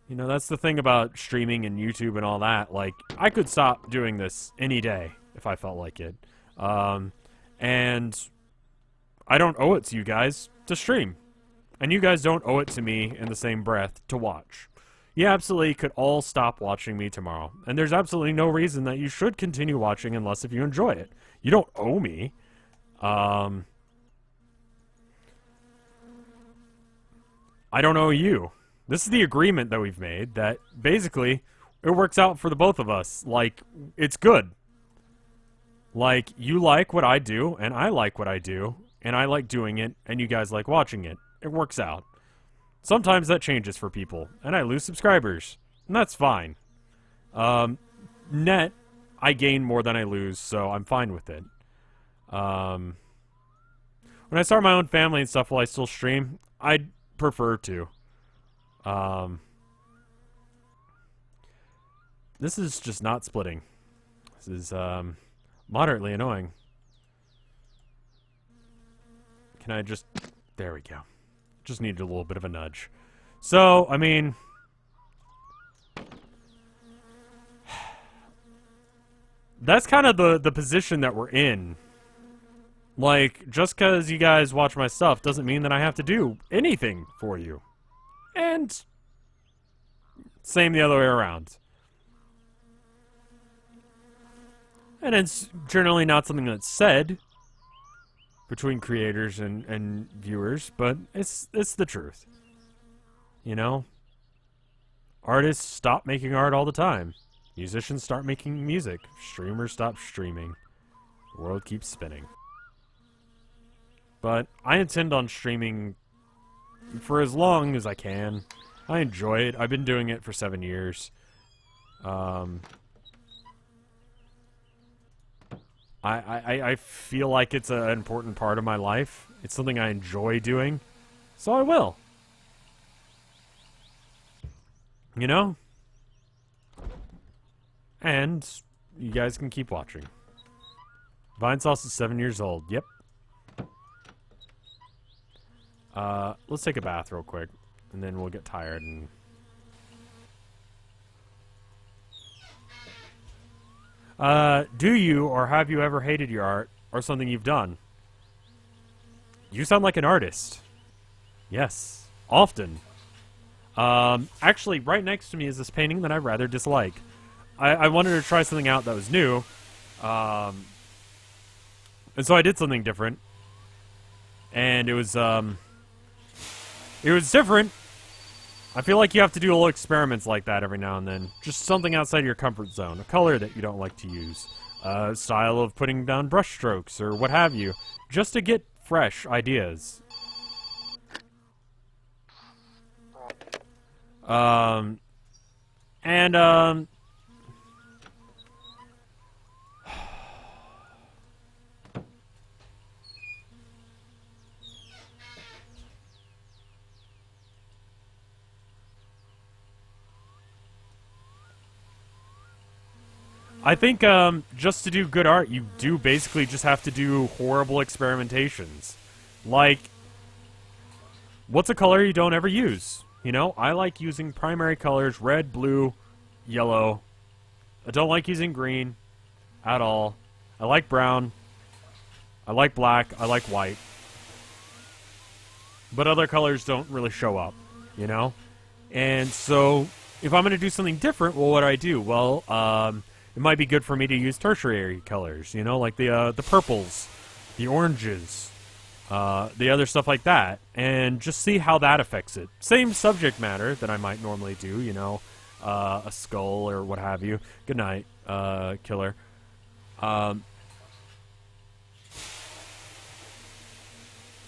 Speaker 1: You know, that's the thing about streaming and YouTube and all that. Like, I could stop doing this any day if I felt like it. And I don't owe it to you guys to stream. And you guys don't owe it to me in the same breath to watch. You absolutely could all stop watching me tomorrow. And there's absolutely no reason that you should continue watching unless if you enjoy it. You don't owe me. I don't owe you. This is the agreement that we've made, that basically it works out for the both of us. Like, it's good. Like, you like what I do, and I like what I do, and I like doing it, and you guys like watching it. It works out. Sometimes that changes for people, and I lose subscribers, and that's fine. Net, I gain more than I lose, so I'm fine with it. When I start my own family and stuff, will I still stream? I'd prefer to. This is just not splitting. This is, moderately annoying. Can I just... There we go. Just needed a little bit of a nudge. So, I mean... That's kind of the position that we're in. Like, just because you guys watch my stuff doesn't mean that I have to do anything for you. And... same the other way around. And it's generally not something that's said between creators and viewers, but it's the truth. You know? Artists stop making art all the time. Musicians start making music. Streamers stop streaming. The world keeps spinning. But I intend on streaming for as long as I can. I enjoy it. I've been doing it for 7 years. I feel like it's an important part of my life. It's something I enjoy doing, so I will. You know? And you guys can keep watching. Vinesauce is 7 years old. Yep. Let's take a bath real quick, and then we'll get tired and... do you or have you ever hated your art or something you've done? You sound like an artist. Yes. Often. Actually, right next to me is this painting that I rather dislike. I wanted to try something out that was new. And so I did something different. And it was different. I feel like you have to do little experiments like that every now and then. Just something outside your comfort zone. A color that you don't like to use. A style of putting down brush strokes or what have you. Just to get fresh ideas. I think, just to do good art, you do basically just have to do horrible experimentations. Like, what's a color you don't ever use? You know, I like using primary colors, red, blue, yellow. I don't like using green at all. I like brown. I like black. I like white. But other colors don't really show up, you know? And so, if I'm going to do something different, well, what do I do? Well, it might be good for me to use tertiary colors, you know, like the purples, the oranges, the other stuff like that, and just see how that affects it. Same subject matter that I might normally do, you know, a skull or what have you. Good night, killer.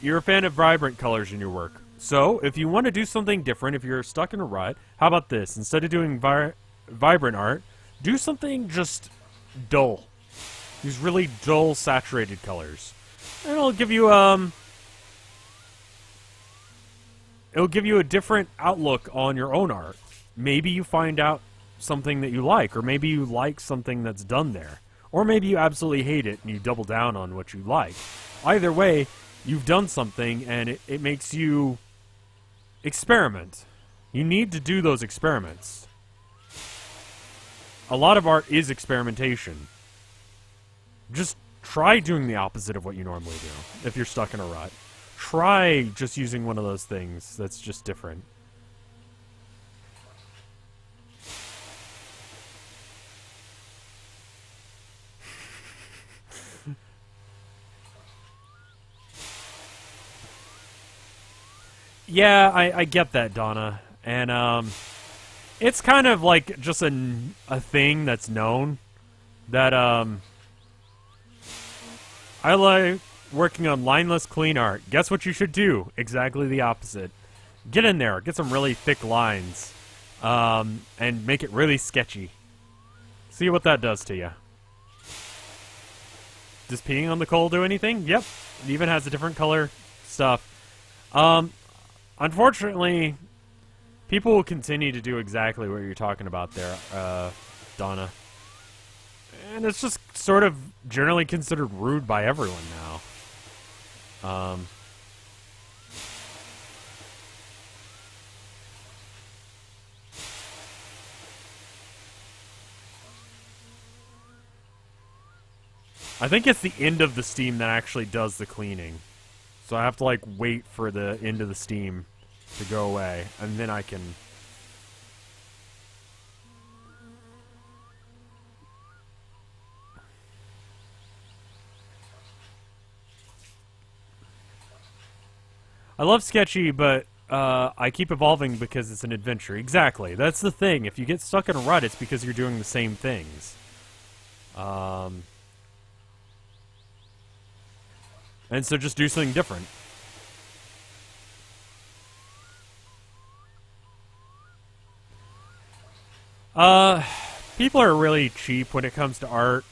Speaker 1: You're a fan of vibrant colors in your work. So, if you want to do something different, if you're stuck in a rut, how about this? Instead of doing vibrant art, do something just dull. Use really dull, saturated colors. And it'll give you a different outlook on your own art. Maybe you find out something that you like, or maybe you like something that's done there. Or maybe you absolutely hate it and you double down on what you like. Either way, you've done something and it makes you experiment. You need to do those experiments. A lot of art is experimentation. Just try doing the opposite of what you normally do if you're stuck in a rut. Try just using one of those things that's just different. Yeah, I get that, Donna. And, it's kind of like just a thing that's known that, I like working on lineless clean art. Guess what you should do? Exactly the opposite. Get in there, get some really thick lines, and make it really sketchy. See what that does to you. Does peeing on the coal do anything? Yep. It even has a different color stuff. Unfortunately, people will continue to do exactly what you're talking about there, Donna. And it's just sort of generally considered rude by everyone now. I think it's the end of the steam that actually does the cleaning. So I have to, like, wait for the end of the steam to go away, and then I can... I love sketchy, but I keep evolving because it's an adventure. Exactly. That's the thing. If you get stuck in a rut, it's because you're doing the same things. And so just do something different. People are really cheap when it comes to art.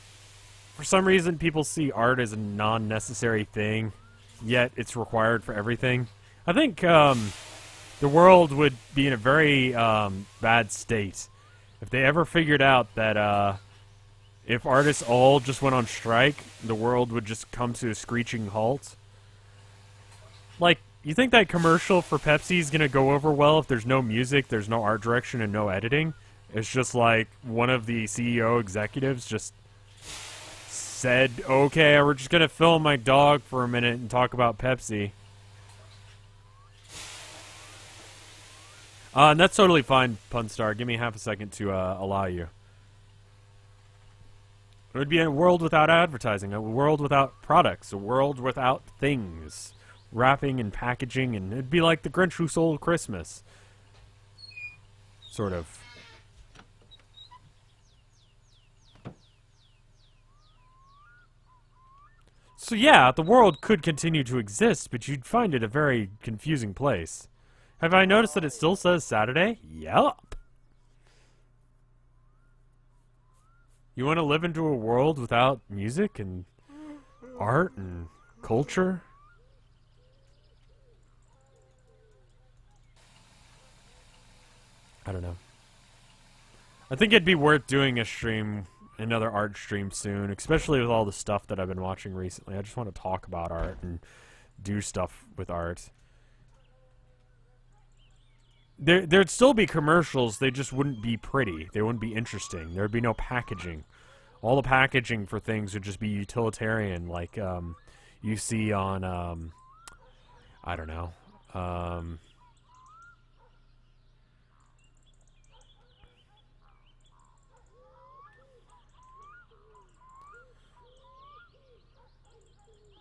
Speaker 1: for some reason, people see art as a non-necessary thing, yet it's required for everything. I think the world would be in a very bad state if they ever figured out that if artists all just went on strike, the world would just come to a screeching halt. Like, you think that commercial for Pepsi is going to go over well if there's no music, there's no art direction, and no editing? It's just like one of the CEO executives just said, okay, we're just going to film my dog for a minute and talk about Pepsi. And that's totally fine, Punstar. Give me half a second to allow you. It would be a world without advertising, a world without products, a world without things. Wrapping and packaging, and it'd be like the Grinch who stole Christmas. Sort of. So yeah, the world could continue to exist, but you'd find it a very confusing place. Have I noticed that it still says Saturday? Yup. You want to live into a world without music and art and culture? I don't know. I think it'd be worth doing a stream, another art stream soon, especially with all the stuff that I've been watching recently. I just want to talk about art and do stuff with art. There'd still be commercials, they just wouldn't be pretty. They wouldn't be interesting. There'd be no packaging. All the packaging for things would just be utilitarian, like you see on, I don't know,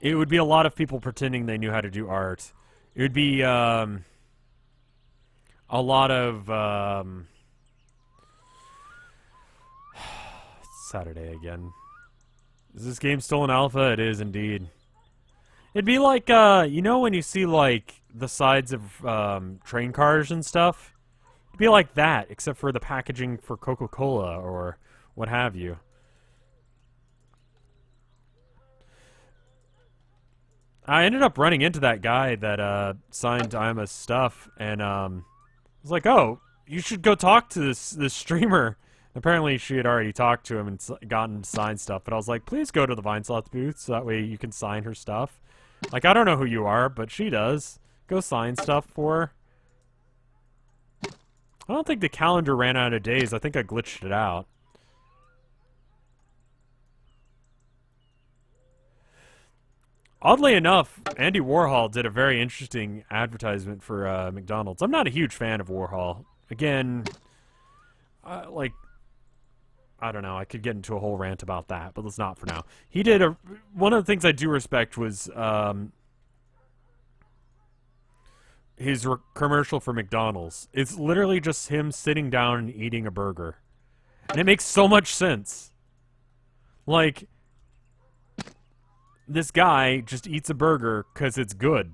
Speaker 1: it would be a lot of people pretending they knew how to do art. It would be a lot of Saturday again. Is this game still in alpha? It is indeed. It'd be like you know when you see like the sides of train cars and stuff? It'd be like that, except for the packaging for Coca-Cola or what have you. I ended up running into that guy that signed Ima's stuff, and I was like, "Oh, you should go talk to this streamer." Apparently, she had already talked to him and gotten signed stuff, but I was like, "Please go to the Vinesauce booth so that way you can sign her stuff." Like, I don't know who you are, but she does. Go sign stuff for her. I don't think the calendar ran out of days. I think I glitched it out. Oddly enough, Andy Warhol did a very interesting advertisement for McDonald's. I'm not a huge fan of Warhol. Again, like, I don't know. I could get into a whole rant about that, but let's not for now. He did one of the things I do respect was his commercial for McDonald's. It's literally just him sitting down and eating a burger. And it makes so much sense. Like, this guy just eats a burger because it's good.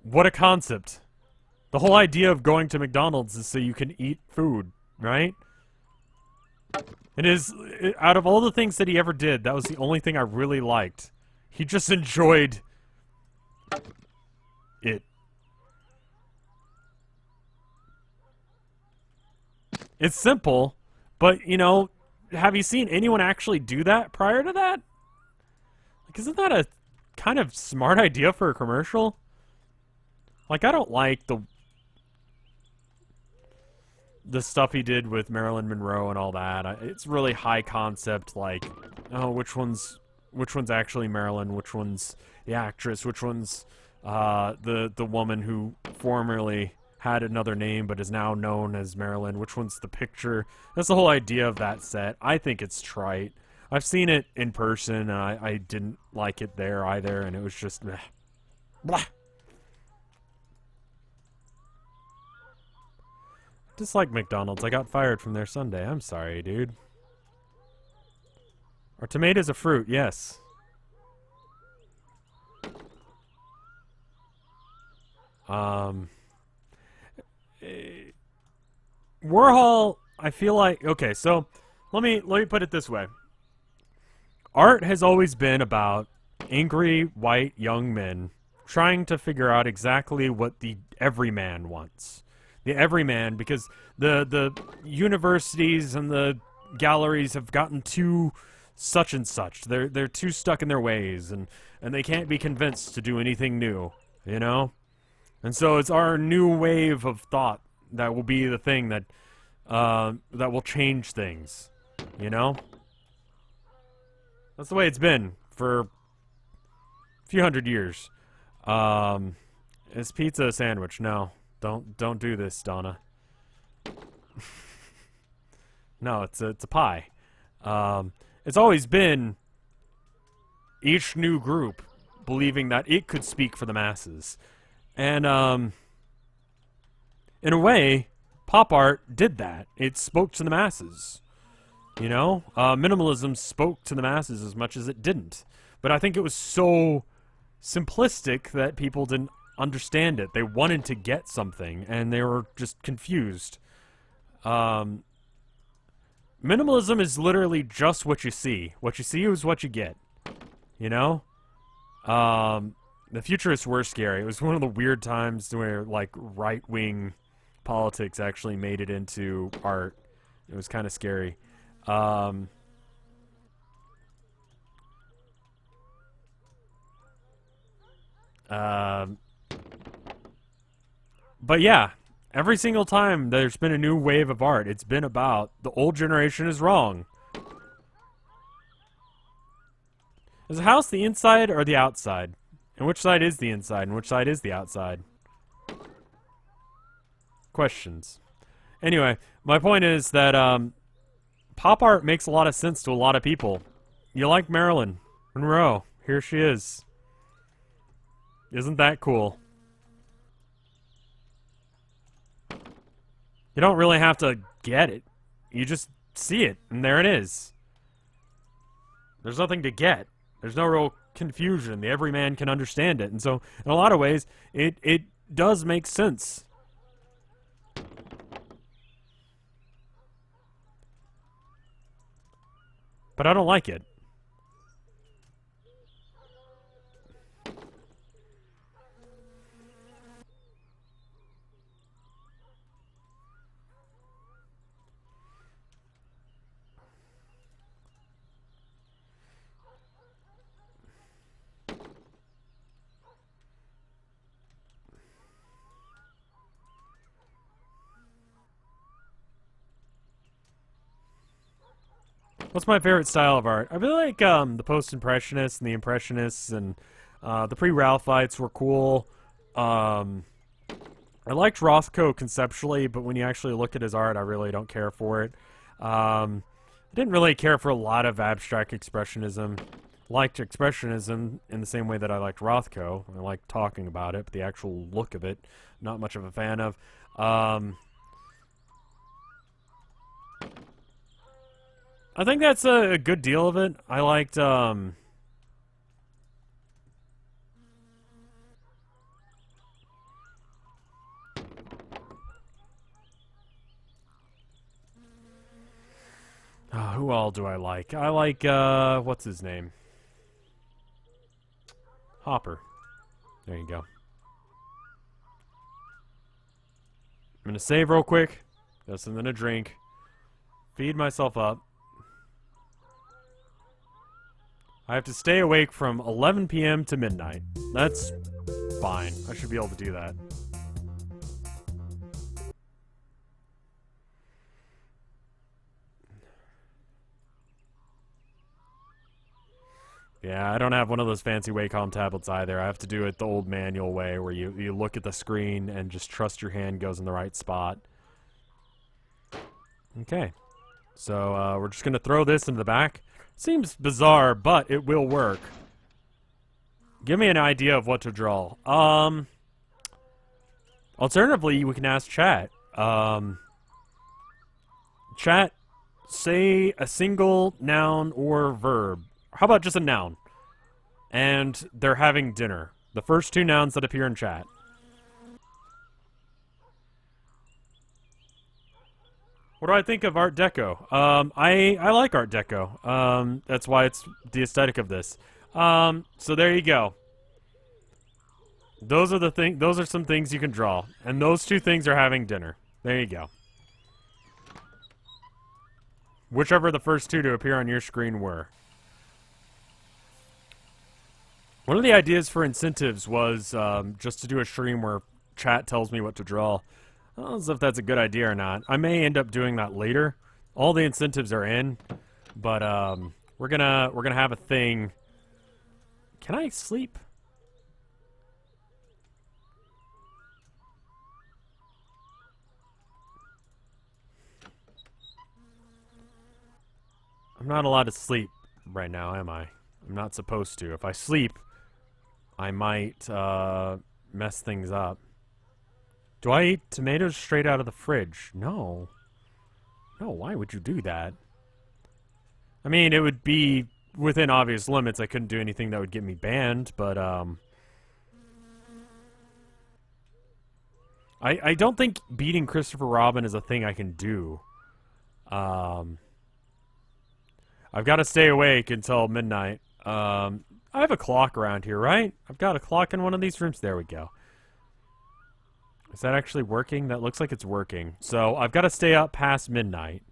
Speaker 1: What a concept. The whole idea of going to McDonald's is so you can eat food, right? Out of all the things that he ever did, that was the only thing I really liked. He just enjoyed it. It's simple, but, you know, have you seen anyone actually do that prior to that? Like, isn't that a kind of smart idea for a commercial? Like, I don't like the stuff he did with Marilyn Monroe and all that. It's really high concept, like, oh, which one's actually Marilyn, which one's the actress, which one's the woman who formerly had another name but is now known as Marilyn, which one's the picture. That's the whole idea of that set. I think it's trite. I've seen it in person, and I didn't like it there either, and it was just meh. Blah. Dislike McDonald's. I got fired from there Sunday. I'm sorry, dude. Are tomatoes a fruit? Yes. Warhol, I feel like, okay, so let me put it this way. Art has always been about angry white young men trying to figure out exactly what the everyman wants. The everyman, because the universities and the galleries have gotten too such and such. They're too stuck in their ways, and they can't be convinced to do anything new, you know? And so it's our new wave of thought that will be the thing that that will change things, you know? That's the way it's been for a few hundred years. Is pizza a sandwich? No. Don't do this, Donna. No, it's a pie. It's always been each new group believing that it could speak for the masses. And in a way, pop art did that. It spoke to the masses. You know? Minimalism spoke to the masses as much as it didn't. But I think it was so simplistic that people didn't understand it. They wanted to get something, and they were just confused. Minimalism is literally just what you see. What you see is what you get. You know? The futurists were scary. It was one of the weird times where, like, right-wing politics actually made it into art. It was kind of scary. But yeah, every single time there's been a new wave of art, it's been about the old generation is wrong. Is the house the inside or the outside? And which side is the inside and which side is the outside? Questions. Anyway, my point is that pop art makes a lot of sense to a lot of people. You like Marilyn Monroe. Here she is. Isn't that cool? You don't really have to get it. You just see it, and there it is. There's nothing to get. There's no real confusion. The everyman can understand it. And so, in a lot of ways, it does make sense. But I don't like it. What's my favorite style of art? I really like the post-impressionists and the impressionists, and the pre-Ralphites were cool. I liked Rothko conceptually, but when you actually look at his art, I really don't care for it. I didn't really care for a lot of abstract expressionism. Liked expressionism in the same way that I liked Rothko. I liked talking about it, but the actual look of it, not much of a fan of. I think that's a good deal of it. I liked, who all do I like? I like, what's his name? Hopper. There you go. I'm gonna save real quick. Got something to drink. Feed myself up. I have to stay awake from 11 p.m. to midnight. That's fine. I should be able to do that. Yeah, I don't have one of those fancy Wacom tablets either. I have to do it the old manual way where you look at the screen and just trust your hand goes in the right spot. Okay. So we're just going to throw this into the back. Seems bizarre, but it will work. Give me an idea of what to draw. Alternatively, we can ask chat. Chat, say a single noun or verb. How about just a noun? And they're having dinner. The first two nouns that appear in chat. What do I think of Art Deco? I like Art Deco. That's why it's the aesthetic of this. So there you go. Those are some things you can draw. And those two things are having dinner. There you go. Whichever the first two to appear on your screen were. One of the ideas for incentives was just to do a stream where chat tells me what to draw. I don't know if that's a good idea or not. I may end up doing that later. All the incentives are in, but we're gonna have a thing. Can I sleep? I'm not allowed to sleep right now, am I? I'm not supposed to. If I sleep, I might mess things up. Do I eat tomatoes straight out of the fridge? No. No, why would you do that? I mean, it would be within obvious limits. I couldn't do anything that would get me banned, but I don't think beating Christopher Robin is a thing I can do. I've got to stay awake until midnight. I have a clock around here, right? I've got a clock in one of these rooms. There we go. Is that actually working? That looks like it's working. So I've got to stay up past midnight.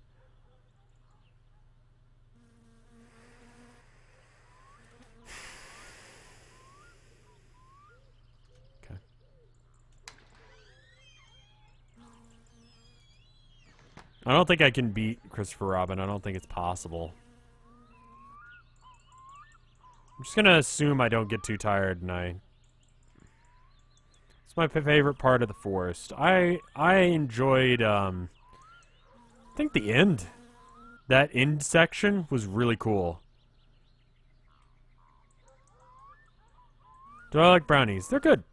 Speaker 1: Okay. I don't think I can beat Christopher Robin. I don't think it's possible. I'm just gonna assume I don't get too tired and It's my favorite part of the forest. I enjoyed, I think the end. That end section was really cool. Do I like brownies? They're good.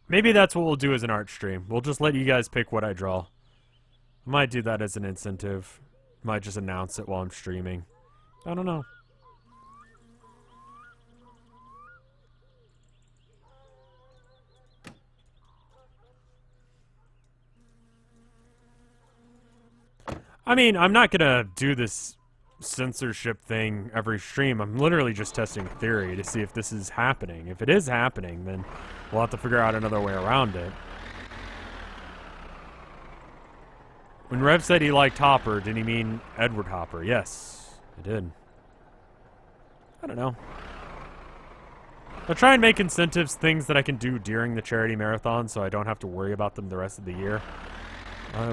Speaker 1: Maybe that's what we'll do as an art stream. We'll just let you guys pick what I draw. I might do that as an incentive. Might just announce it while I'm streaming. I don't know. I mean, I'm not gonna do this censorship thing every stream. I'm literally just testing theory to see if this is happening. If it is happening, then we'll have to figure out another way around it. When Rev said he liked Hopper, did he mean Edward Hopper? Yes, I did. I don't know. I'll try and make incentives things that I can do during the charity marathon so I don't have to worry about them the rest of the year.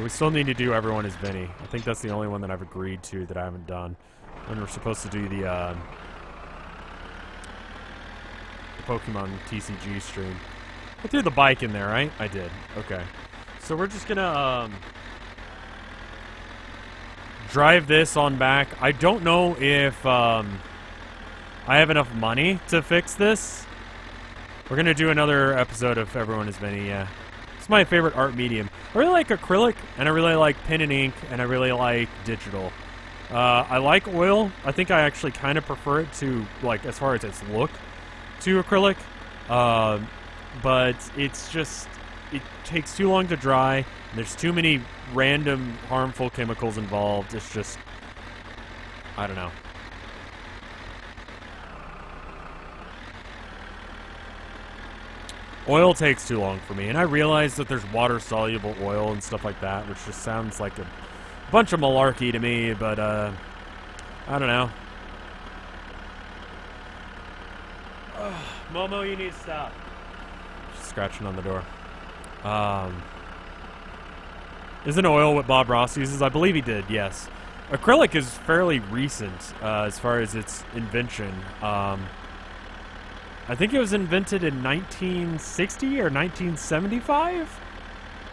Speaker 1: We still need to do Everyone is Vinny. I think that's the only one that I've agreed to that I haven't done. And we're supposed to do the Pokemon TCG stream. I threw the bike in there, right? I did. Okay. So we're just gonna drive this on back. I don't know if I have enough money to fix this. We're gonna do another episode of Everyone is Vinny, yeah. It's my favorite art medium. I really like acrylic, and I really like pen and ink, and I really like digital. I like oil. I think I actually kind of prefer it to, like, as far as its look, to acrylic. But it's just, it takes too long to dry, and there's too many random harmful chemicals involved. It's just, I don't know. Oil takes too long for me, and I realize that there's water-soluble oil and stuff like that, which just sounds like a bunch of malarkey to me, but, I don't know. Momo, you need to stop. She's scratching on the door. Isn't oil what Bob Ross uses? I believe he did, yes. Acrylic is fairly recent, as far as its invention. I think it was invented in 1960 or 1975?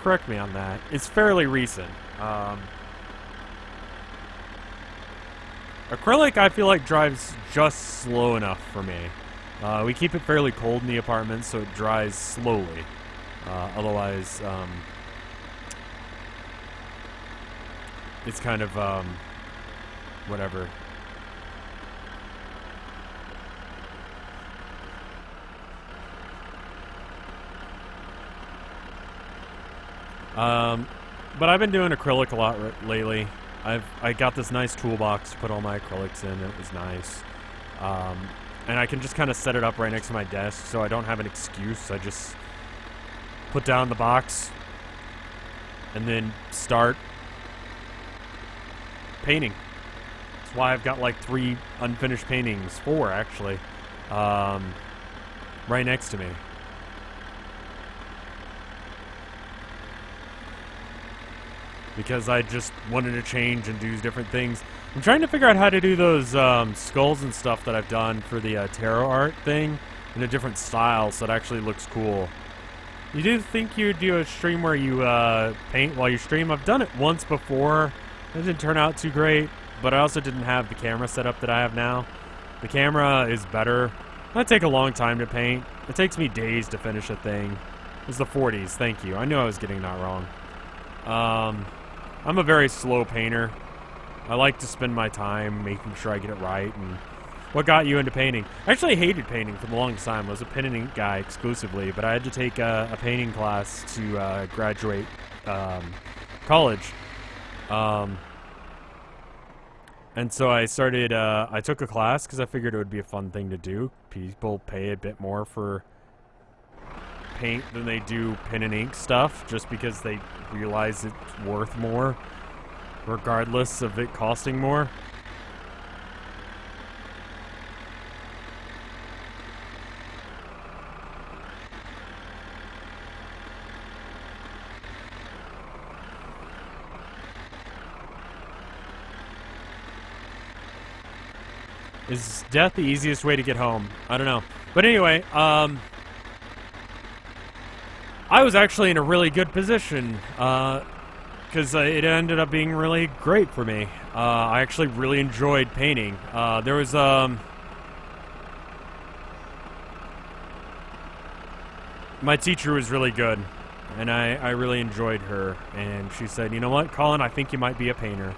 Speaker 1: Correct me on that. It's fairly recent. Acrylic, I feel like, dries just slow enough for me. We keep it fairly cold in the apartment, so it dries slowly. Otherwise, it's kind of, whatever. But I've been doing acrylic a lot lately. I got this nice toolbox to put all my acrylics in. It was nice. And I can just kind of set it up right next to my desk, so I don't have an excuse. I just put down the box and then start painting. That's why I've got like 3 unfinished paintings, 4 actually, right next to me. Because I just wanted to change and do different things. I'm trying to figure out how to do those skulls and stuff that I've done for the tarot art thing in a different style so it actually looks cool. You do think you'd do a stream where you paint while you stream? I've done it once before. It didn't turn out too great, but I also didn't have the camera setup that I have now. The camera is better. That'd take a long time to paint. It takes me days to finish a thing. It's the 40s, thank you. I knew I was getting that wrong. I'm a very slow painter. I like to spend my time making sure I get it right. And what got you into painting? I actually hated painting for the longest time. I was a pen and ink guy exclusively, but I had to take a painting class to graduate college. And so I started, I took a class because I figured it would be a fun thing to do. People pay a bit more for paint than they do pen and ink stuff just because they realize it's worth more regardless of it costing more. Is death the easiest way to get home? I don't know. But anyway, I was actually in a really good position, because it ended up being really great for me. I actually really enjoyed painting. There was, my teacher was really good, and I really enjoyed her, and she said, you know what, Colin, I think you might be a painter.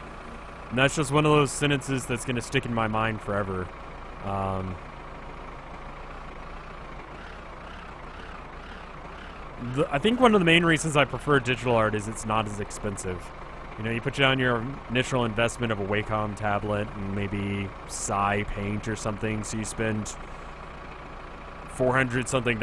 Speaker 1: And that's just one of those sentences that's going to stick in my mind forever. I think one of the main reasons I prefer digital art is it's not as expensive. You know, you put down your initial investment of a Wacom tablet and maybe Psy Paint or something, so you spend $400 something,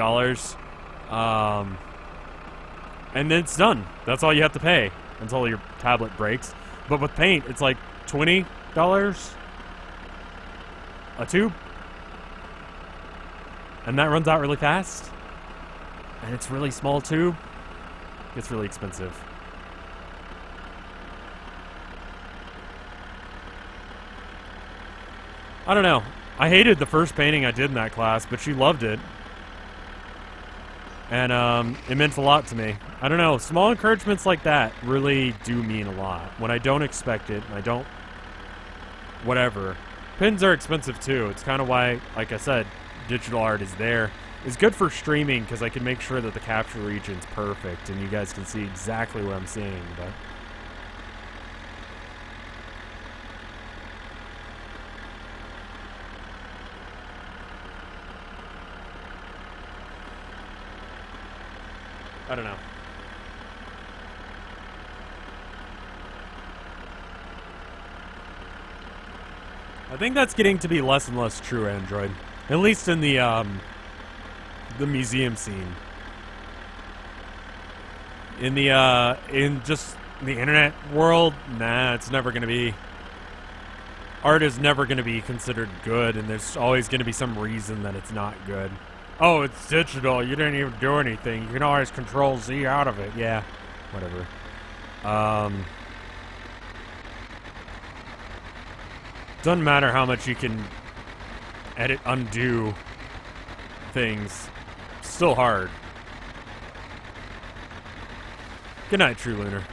Speaker 1: and then it's done. That's all you have to pay until your tablet breaks. But with paint, it's like $20 a tube, and that runs out really fast. And it's really small tube. It's really expensive. I don't know. I hated the first painting I did in that class, but she loved it. And it meant a lot to me. I don't know. Small encouragements like that really do mean a lot. When I don't expect it, and I don't... whatever. Pins are expensive too. It's kind of why, like I said, digital art is there. It's good for streaming because I can make sure that the capture region's perfect and you guys can see exactly what I'm seeing, but... I don't know. I think that's getting to be less and less true, Android. At least in the museum scene. In the, in just the internet world, nah, it's never gonna be... Art is never gonna be considered good, and there's always gonna be some reason that it's not good. Oh, it's digital, you didn't even do anything. You can always Control Z out of it. Yeah, whatever. Doesn't matter how much you can edit, undo things. Still hard. Good night, True Lunar.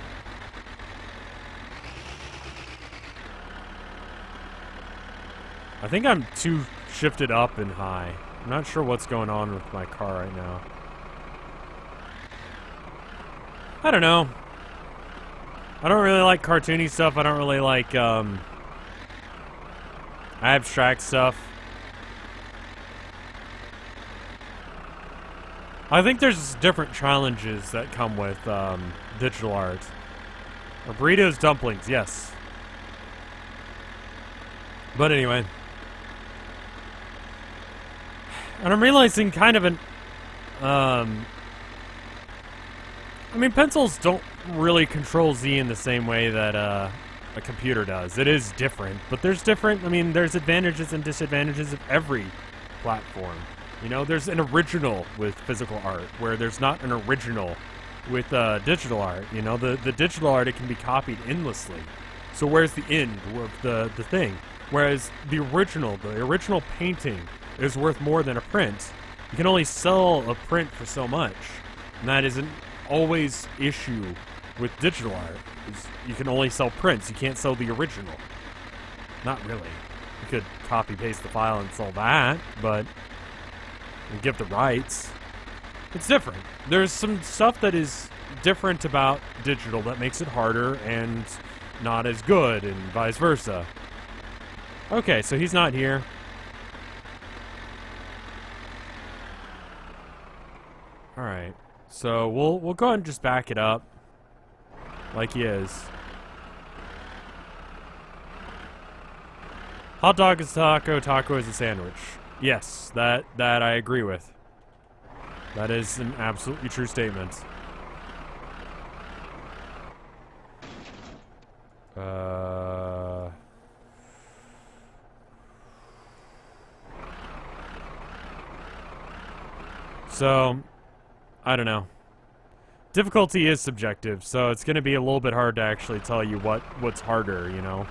Speaker 1: I think I'm too shifted up and high. I'm not sure what's going on with my car right now. I don't know. I don't really like cartoony stuff. I don't really like abstract stuff. I think there's different challenges that come with digital art. Or burritos, dumplings, yes. But anyway. And I'm realizing kind of an... I mean, pencils don't really control Z in the same way that a computer does. It is different, but there's advantages and disadvantages of every platform. You know, there's an original with physical art, where there's not an original with digital art. You know, the digital art, it can be copied endlessly. So where's the end of the thing? Whereas the original painting is worth more than a print. You can only sell a print for so much. And that isn't always issue with digital art. You can only sell prints. You can't sell the original. Not really. You could copy-paste the file and sell that, but and give the rights. It's different. There's some stuff that is different about digital that makes it harder and not as good, and vice versa. Okay, so he's not here. Alright. So we'll go ahead and just back it up like he is. Hot dog is taco, taco is a sandwich. Yes, that I agree with. That is an absolutely true statement. So, I don't know. Difficulty is subjective, so it's going to be a little bit hard to actually tell you what's harder, you know.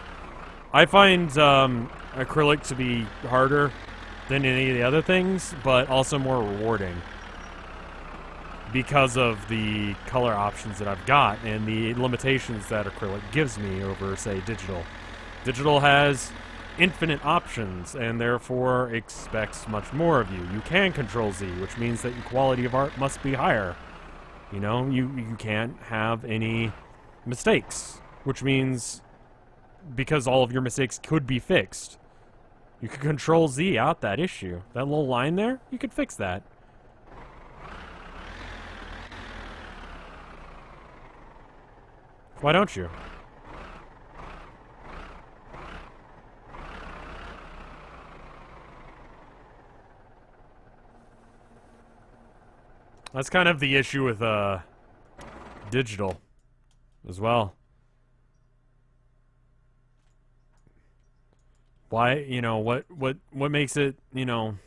Speaker 1: I find acrylic to be harder than any of the other things, but also more rewarding because of the color options that I've got and the limitations that acrylic gives me over, say, digital. Digital has infinite options and therefore expects much more of you. You can control Z, which means that your quality of art must be higher. You know, you can't have any mistakes, which means because all of your mistakes could be fixed. You could control Z out that issue. That little line there, you could fix that. Why don't you? That's kind of the issue with digital as well. Why, you know, what makes it, you know,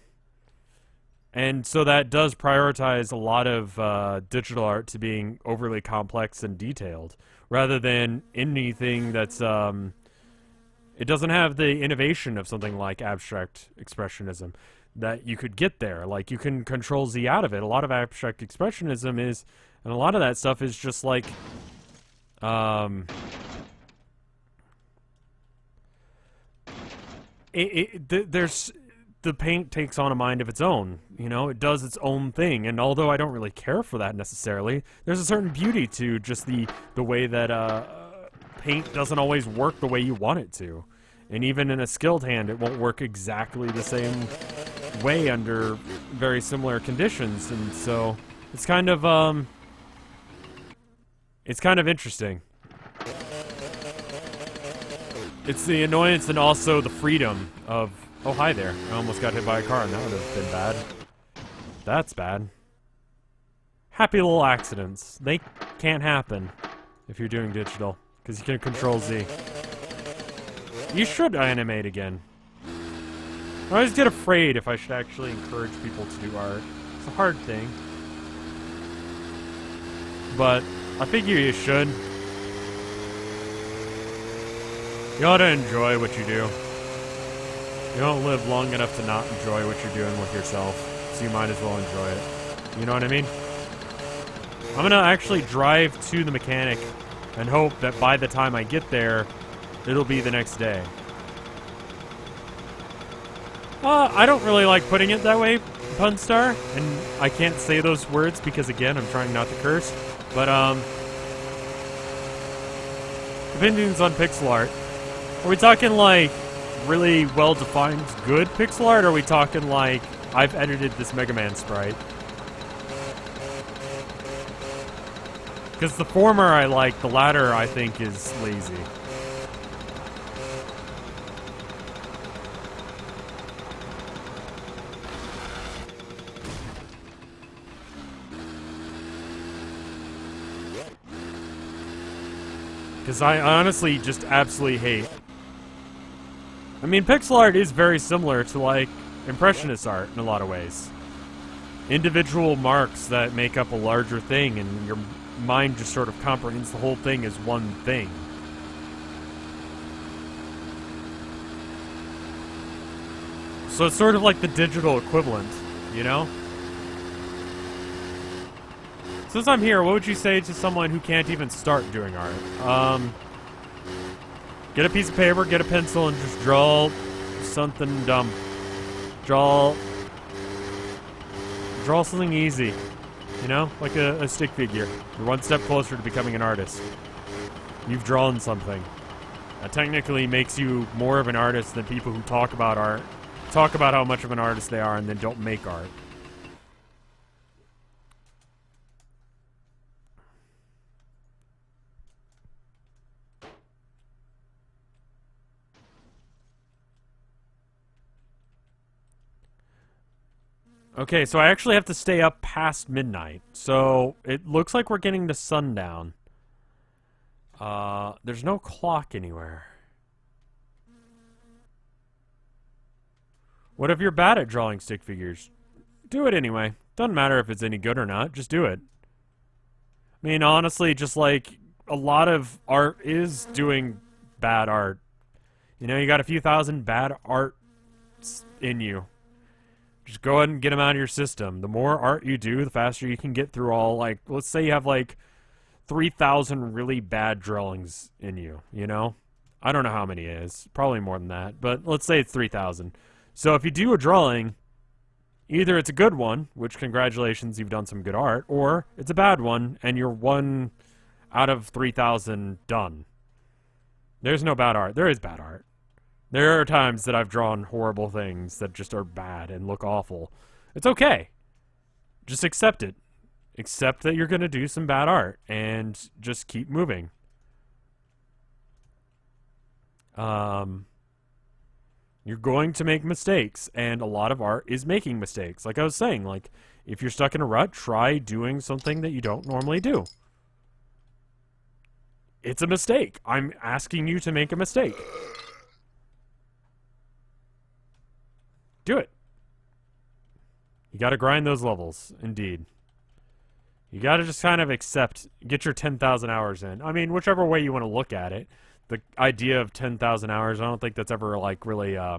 Speaker 1: and so that does prioritize a lot of digital art to being overly complex and detailed, rather than anything that's, it doesn't have the innovation of something like abstract expressionism that you could get there. Like, you can control Z out of it. A lot of abstract expressionism is, and a lot of that stuff is just like, there's the paint takes on a mind of its own. You know, it does its own thing. And although I don't really care for that necessarily, there's a certain beauty to just the way that paint doesn't always work the way you want it to. And even in a skilled hand, it won't work exactly the same way under very similar conditions. And so it's kind of interesting. It's the annoyance and also the freedom of, oh, hi there. I almost got hit by a car and that would have been bad. That's bad. Happy little accidents. They can't happen if you're doing digital, because you can control Z. You should animate again. I always get afraid if I should actually encourage people to do art. It's a hard thing. But I figure you should. You ought to enjoy what you do. You don't live long enough to not enjoy what you're doing with yourself, so you might as well enjoy it. You know what I mean? I'm gonna actually drive to the mechanic and hope that by the time I get there, it'll be the next day. I don't really like putting it that way, Punstar, and I can't say those words because, again, I'm trying not to curse, but, opinions on pixel art. Are we talking, like, really well-defined good pixel art, or are we talking, like, I've edited this Mega Man sprite? Because the former I like, the latter I think is lazy. Because I honestly just absolutely hate. I mean, pixel art is very similar to, like, impressionist art in a lot of ways. Individual marks that make up a larger thing, and your mind just sort of comprehends the whole thing as one thing. So it's sort of like the digital equivalent, you know? Since I'm here, what would you say to someone who can't even start doing art? Get a piece of paper, get a pencil, and just draw something dumb. Draw something easy. You know? Like a stick figure. You're one step closer to becoming an artist. You've drawn something. That technically makes you more of an artist than people who talk about art. Talk about how much of an artist they are and then don't make art. Okay, so I actually have to stay up past midnight. So it looks like we're getting to sundown. There's no clock anywhere. What if you're bad at drawing stick figures? Do it anyway. Doesn't matter if it's any good or not. Just do it. I mean, honestly, just like a lot of art is doing bad art. You know, you got a few thousand bad arts in you. Just go ahead and get them out of your system. The more art you do, the faster you can get through all, like, let's say you have, like, 3,000 really bad drawings in you, you know? I don't know how many it is. Probably more than that. But let's say it's 3,000. So if you do a drawing, either it's a good one, which congratulations, you've done some good art, or it's a bad one, and you're 1 out of 3,000 done. There's no bad art. There is bad art. There are times that I've drawn horrible things that just are bad and look awful. It's okay. Just accept it. Accept that you're going to do some bad art and just keep moving. You're going to make mistakes, and a lot of art is making mistakes. Like I was saying, like, if you're stuck in a rut, try doing something that you don't normally do. It's a mistake. I'm asking you to make a mistake. Do it. You gotta grind those levels, indeed. You gotta just kind of accept, get your 10,000 hours in. I mean, whichever way you want to look at it. The idea of 10,000 hours, I don't think that's ever, like, really, I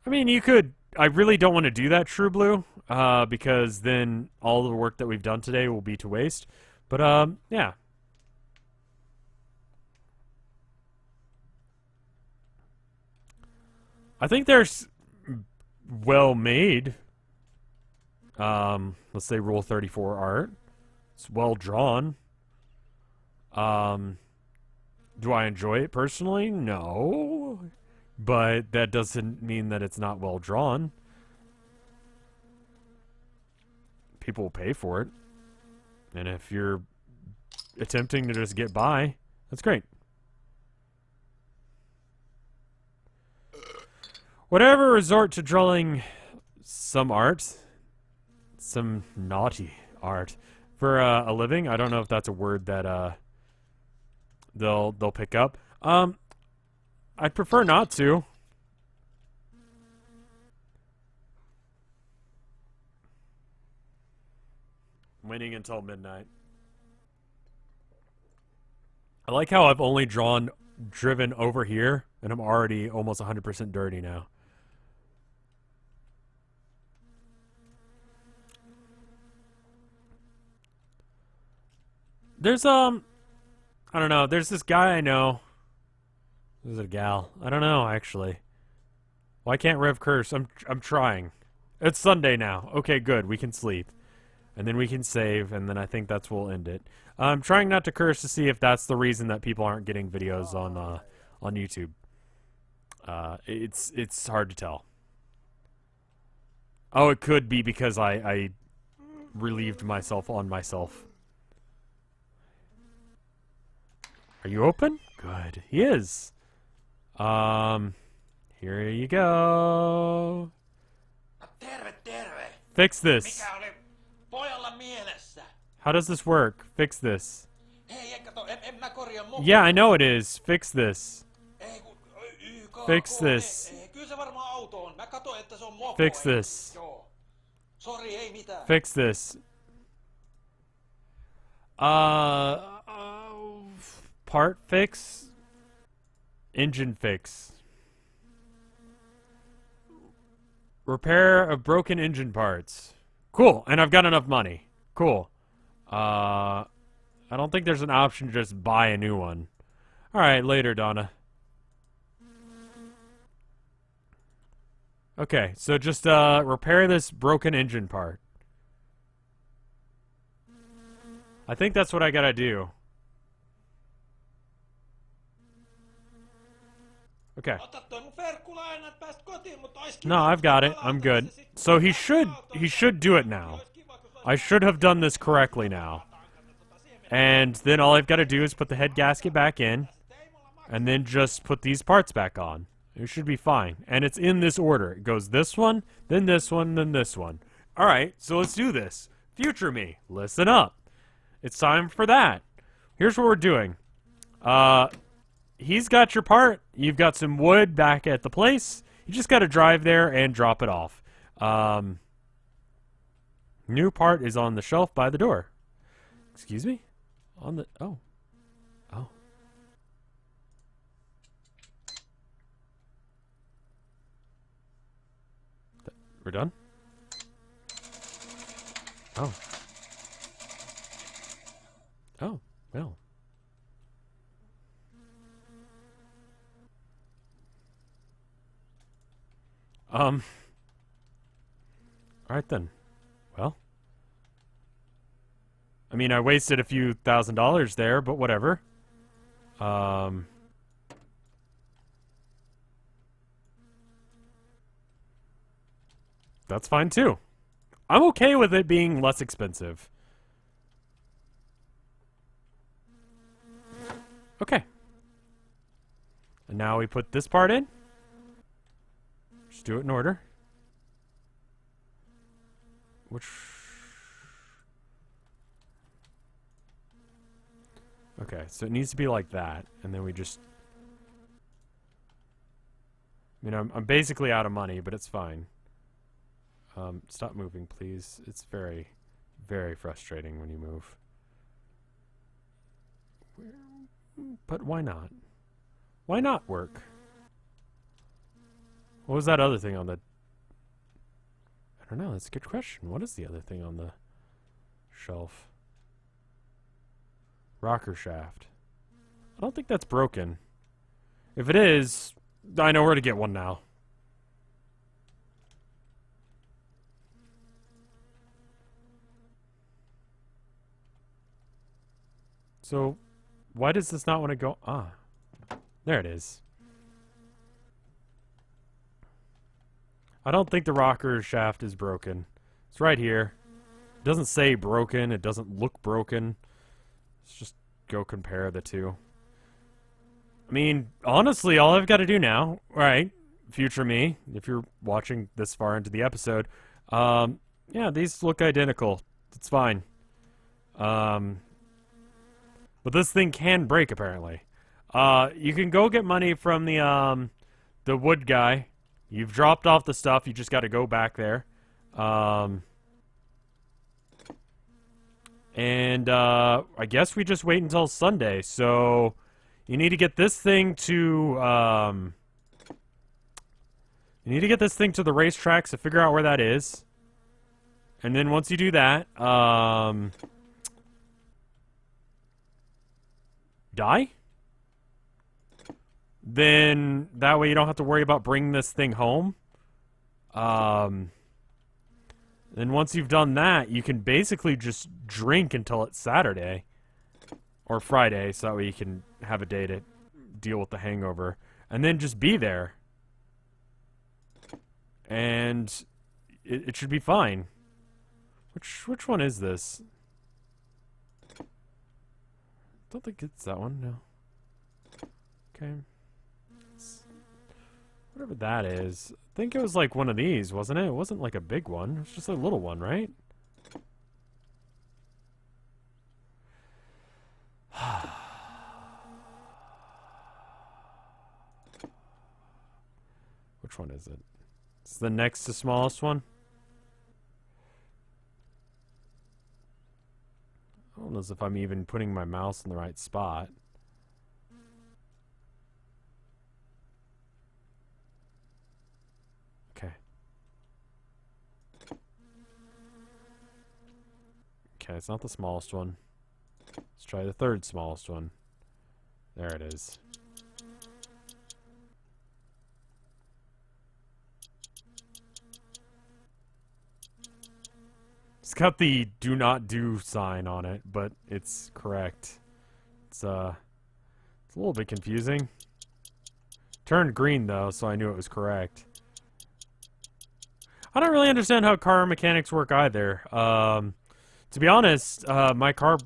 Speaker 1: mean, you could, I really don't want to do that, True Blue, because then all the work that we've done today will be to waste. But, yeah. I think there's well-made, let's say Rule 34 art. It's well-drawn. Do I enjoy it personally? No. But that doesn't mean that it's not well-drawn. People will pay for it. And if you're attempting to just get by, that's great. Whatever resort to drawing some art, some naughty art, for a living. I don't know if that's a word that they'll pick up. I'd prefer not to. Waiting until midnight. I like how I've only driven over here, and I'm already almost 100% dirty now. There's, I don't know, there's this guy I know. Is it a gal? I don't know, actually. Why can't Rev curse? I'm trying. It's Sunday now. Okay, good. We can sleep. And then we can save, and then I think that's where we'll end it. I'm trying not to curse to see if that's the reason that people aren't getting videos on YouTube. It's hard to tell. Oh, it could be because I relieved myself on myself. Are you open? Good. He is. Here you go.
Speaker 3: Terve, terve.
Speaker 1: Fix this.
Speaker 3: Mikä oli pojalla mielessä?
Speaker 1: How does this work? Fix this.
Speaker 3: Hei, kato, en mä korjaa mun.
Speaker 1: Yeah, I know it is. Fix this.
Speaker 3: Ei, kun YK.
Speaker 1: Fix this.
Speaker 3: Kyllä se varmaan auto on. Mä katon, että se on mopo.
Speaker 1: Fix this.
Speaker 3: Joo. Sori, ei mitään.
Speaker 1: Fix this. Part fix? Engine fix. Repair of broken engine parts. Cool, and I've got enough money. Cool. I don't think there's an option to just buy a new one. Alright, later, Donna. Okay, so just, repair this broken engine part. I think that's what I gotta do. Okay. No, I've got it. I'm good. So he should do it now. I should have done this correctly now. And then all I've got to do is put the head gasket back in, and then just put these parts back on. It should be fine. And it's in this order. It goes this one, then this one, then this one. Alright, so let's do this. Future me, listen up. It's time for that. Here's what we're doing. He's got your part. You've got some wood back at the place. You just got to drive there and drop it off. New part is on the shelf by the door. Excuse me? On the... Oh. Oh. We're done? Oh. Oh, well. Alright then. Well. I mean, I wasted a few $1,000s there, but whatever. That's fine too. I'm okay with it being less expensive. Okay. And now we put this part in. Just do it in order. Which... Okay, so it needs to be like that, and then we just... I mean, I'm basically out of money, but it's fine. Stop moving, please. It's very, very frustrating when you move. But why not? Why not work? What was that other thing on the... I don't know, that's a good question. What is the other thing on the shelf? Rocker shaft. I don't think that's broken. If it is, I know where to get one now. So, why does this not want to go... Ah. There it is. I don't think the rocker shaft is broken. It's right here. It doesn't say broken. It doesn't look broken. Let's just go compare the two. I mean, honestly, all I've got to do now, right, future me, if you're watching this far into the episode, yeah, these look identical. It's fine. But this thing can break, apparently. You can go get money from the wood guy. You've dropped off the stuff. You just got to go back there. And I guess we just wait until Sunday. So you need to get this thing to the racetrack. So figure out where that is. And then once you do that, die? Then that way you don't have to worry about bringing this thing home. Then once you've done that, you can basically just drink until it's Saturday or Friday, so that way you can have a day to deal with the hangover, and then just be there. And it should be fine. Which one is this? Don't think it's that one, no. Okay. Whatever that is. I think it was like one of these, wasn't it? It wasn't like a big one. It was just a little one, right? Which one is it? It's the next to smallest one? I don't know if I'm even putting my mouse in the right spot. Okay. Okay, it's not the smallest one. Let's try the third smallest one. There it is. It's got the do not do sign on it, but it's correct. It's a little bit confusing. Turned green though, so I knew it was correct. I don't really understand how car mechanics work either. To be honest, my car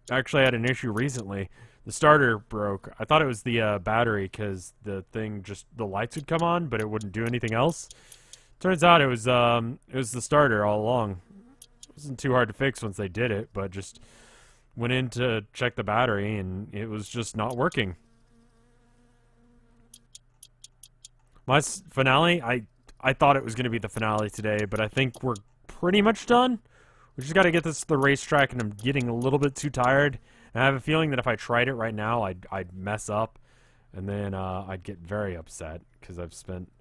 Speaker 1: actually had an issue recently. The starter broke. I thought it was the battery because the thing the lights would come on, but it wouldn't do anything else. Turns out it was the starter all along. It wasn't too hard to fix once they did it, but just went in to check the battery and it was just not working. My finale, I thought it was going to be the finale today, but I think we're pretty much done. We just got to get this to the racetrack, and I'm getting a little bit too tired. And I have a feeling that if I tried it right now, I'd mess up, and then I'd get very upset because I've spent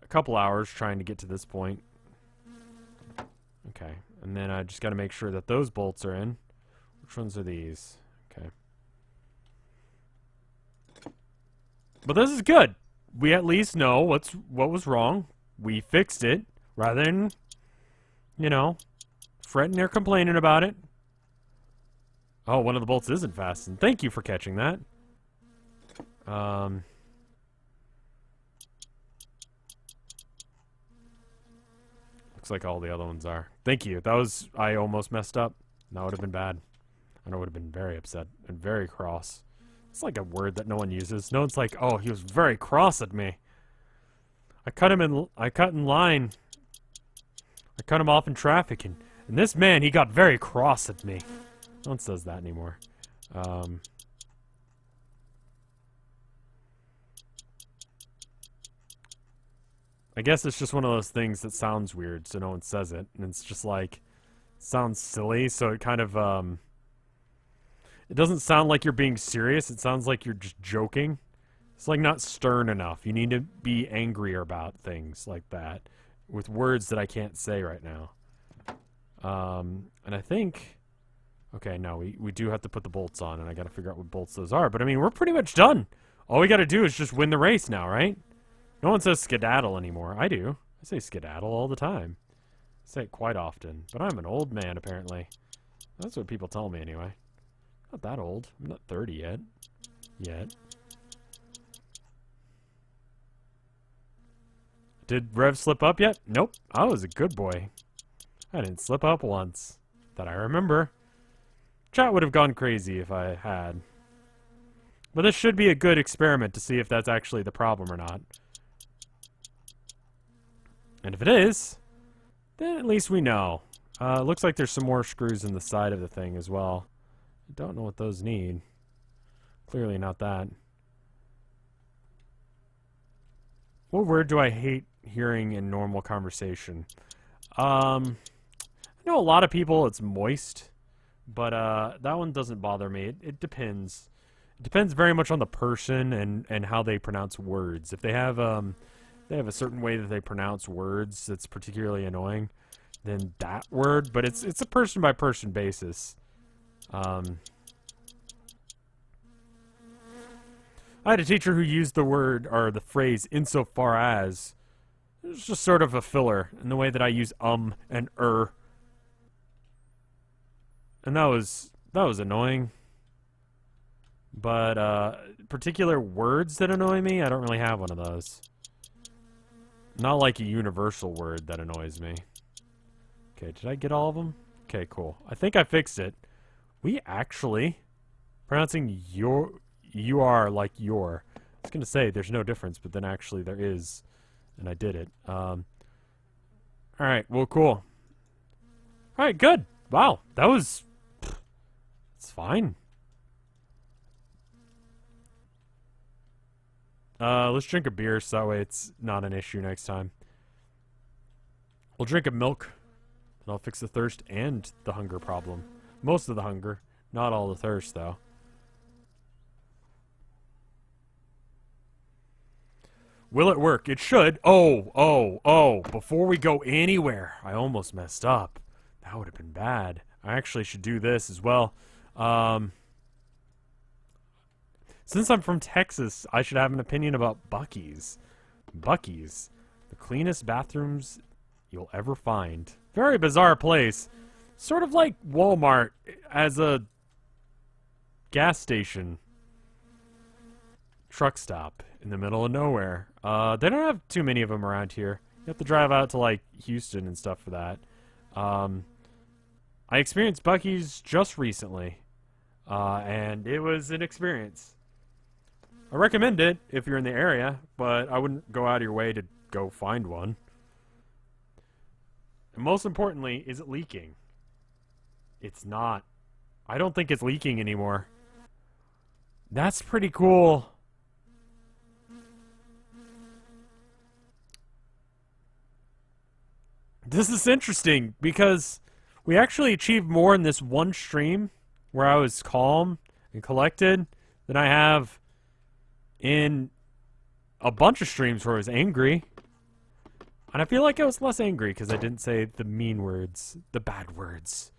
Speaker 1: a couple hours trying to get to this point. Okay, and then I just got to make sure that those bolts are in. Which ones are these? Okay. But this is good. We at least know what was wrong. We fixed it, rather than, you know, fretting or complaining about it. Oh, one of the bolts isn't fastened. Thank you for catching that. Looks like all the other ones are. Thank you. I almost messed up. That would have been bad. And I would have been very upset and very cross. It's like a word that no one uses. No one's like, oh, he was very cross at me. I cut in line. I cut him off in traffic, and this man, he got very cross at me. No one says that anymore. I guess it's just one of those things that sounds weird, so no one says it. And it's just like, sounds silly, so it kind of, it doesn't sound like you're being serious. It sounds like you're just joking. It's like not stern enough. You need to be angrier about things like that with words that I can't say right now. And I think... Okay, no, we do have to put the bolts on, and I gotta figure out what bolts those are. But, I mean, we're pretty much done. All we gotta do is just win the race now, right? No one says skedaddle anymore. I do. I say skedaddle all the time. I say it quite often. But I'm an old man, apparently. That's what people tell me, anyway. Not that old. I'm not 30 yet. Did Rev slip up yet? Nope. I was a good boy. I didn't slip up once. That I remember. Chat would have gone crazy if I had. But this should be a good experiment to see if that's actually the problem or not. And if it is, then at least we know. It looks like there's some more screws in the side of the thing as well. I don't know what those need. Clearly not that. What word do I hate hearing in normal conversation? I know a lot of people it's moist, but that one doesn't bother me. It depends. It depends very much on the person and how they pronounce words. If they have a certain way that they pronounce words that's particularly annoying, then that word. But it's a person by person basis. I had a teacher who used the word or the phrase insofar as. It was just sort of a filler in the way that I use and and that was annoying. But particular words that annoy me, I don't really have one of those. Not like a universal word that annoys me. Okay, did I get all of them? Okay, cool. I think I fixed it. We actually... Pronouncing you are like your. I was going to say there's no difference, but then actually there is. And I did it. Alright, well, cool. Alright, good. Wow, that was... It's fine. Let's drink a beer so that way it's not an issue next time. We'll drink a milk. And I'll fix the thirst and the hunger problem. Most of the hunger. Not all the thirst, though. Will it work? It should. Oh. Before we go anywhere, I almost messed up. That would have been bad. I actually should do this as well. Since I'm from Texas, I should have an opinion about Buc-ee's. Buc-ee's. The cleanest bathrooms you'll ever find. Very bizarre place. Sort of like Walmart as a gas station. Truck stop in the middle of nowhere. They don't have too many of them around here. You have to drive out to, like, Houston and stuff for that. I experienced Buc-ee's just recently. And it was an experience. I recommend it if you're in the area, but I wouldn't go out of your way to go find one. And most importantly, is it leaking? It's not. I don't think it's leaking anymore. That's pretty cool. This is interesting because we actually achieved more in this one stream where I was calm and collected than I have in a bunch of streams where I was angry. And I feel like I was less angry because I didn't say the mean words, the bad words.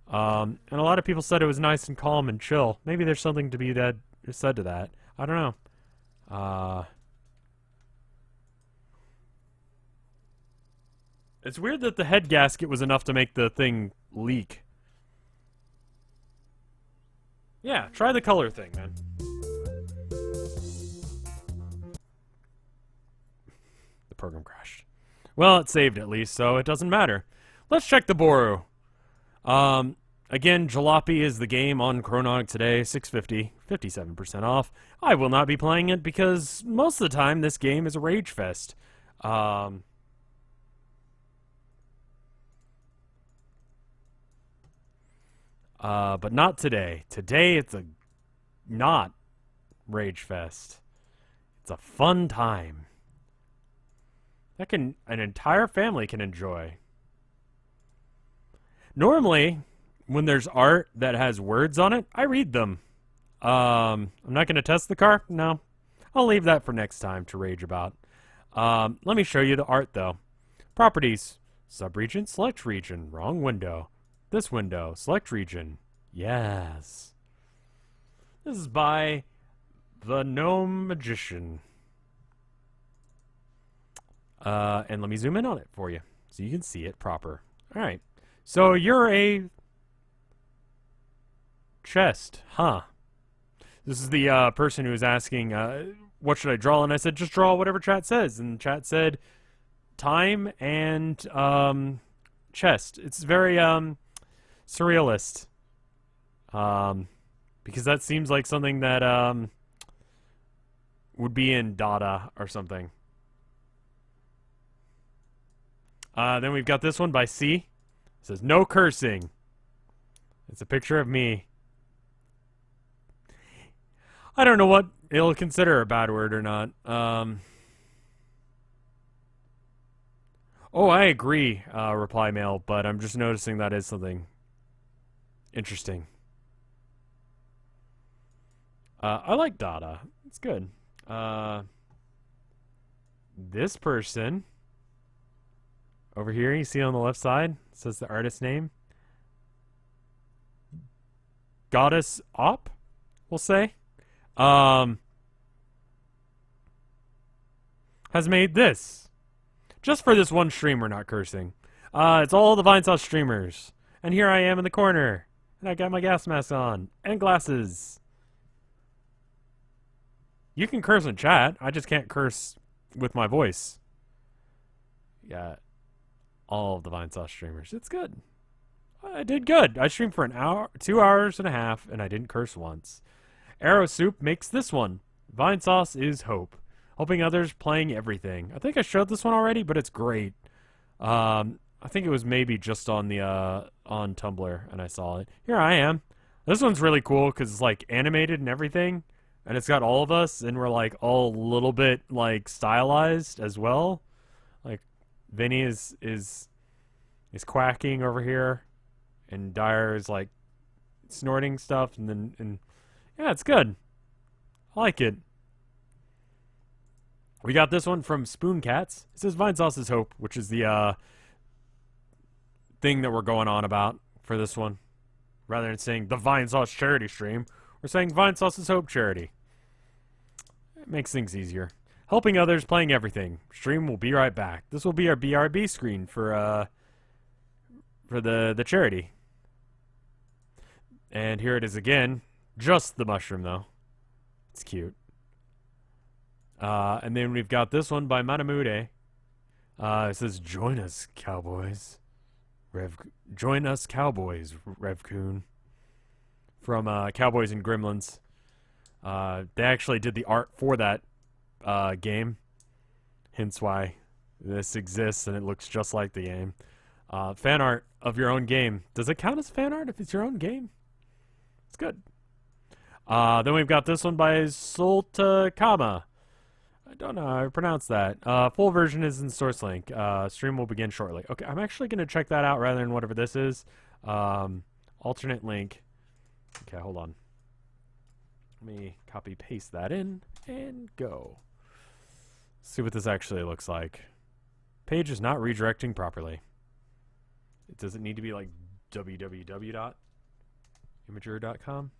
Speaker 1: And a lot of people said it was nice and calm and chill. Maybe there's something to be said to that. I don't know. It's weird that the head gasket was enough to make the thing leak. Yeah, try the color thing, man. The program crashed. Well, it saved at least, so it doesn't matter. Let's check the Boru. Again, Jalopy is the game on Chronog today, $6.50, 57% off. I will not be playing it because most of the time this game is a rage fest. But not today. Today it's a not rage fest. It's a fun time that an entire family can enjoy. Normally, when there's art that has words on it, I read them. I'm not going to test the car. No, I'll leave that for next time to rage about. Let me show you the art though. Properties: subregion, select region, wrong window. This window, select region. Yes. This is by the Gnome Magician. And let me zoom in on it for you so you can see it proper. Alright. So you're a chest, huh? This is the person who was asking, what should I draw? And I said, just draw whatever chat says. And chat said, time and chest. It's very surrealist. Because that seems like something that would be in Dada or something. Then we've got this one by C. It says, no cursing. It's a picture of me. I don't know what it'll consider a bad word or not. Oh, I agree, reply mail, but I'm just noticing that is something interesting. I like Dada. It's good. This person over here, you see on the left side, says the artist's name. Goddess Op, we'll say. Has made this. Just for this one stream, we're not cursing. It's all the Vinesauce streamers. And here I am in the corner. And I got my gas mask on. And glasses. You can curse in chat. I just can't curse with my voice. Yeah. all of the Vinesauce streamers. It's good. I did good. I streamed for an hour, 2 hours and a half, and I didn't curse once. Arrow Soup makes this one. Vinesauce is hope. Helping others, playing everything. I think I showed this one already, but it's great. I think it was maybe just on the on Tumblr, and I saw it. Here I am. This one's really cool because it's like animated and everything, and it's got all of us, and we're like all a little bit like stylized as well. Like Vinny is quacking over here, and Dyer is like snorting stuff, and yeah, it's good. I like it. We got this one from Spoon Cats. It says Vinesauce is hope, which is the thing that we're going on about for this one. Rather than saying the Vinesauce charity stream, we're saying Vinesauce is hope charity. It makes things easier. Helping others, playing everything. Stream will be right back. This will be our BRB screen for the charity. And here it is again. Just the mushroom though. It's cute. And then we've got this one by Manamude. It says, "Join us, cowboys." Join us, cowboys, Revcoon. From Cowboys and Gremlins. They actually did the art for that game. Hence why this exists and it looks just like the game. Fan art of your own game. Does it count as fan art if it's your own game? It's good. Then we've got this one by Soltakama. I don't know how I pronounce that. Full version is in source link. Stream will begin shortly. Okay, I'm actually going to check that out rather than whatever this is. Alternate link. Okay, hold on. Let me copy paste that in and go. See what this actually looks like. Page is not redirecting properly. It doesn't need to be like www.imager.com.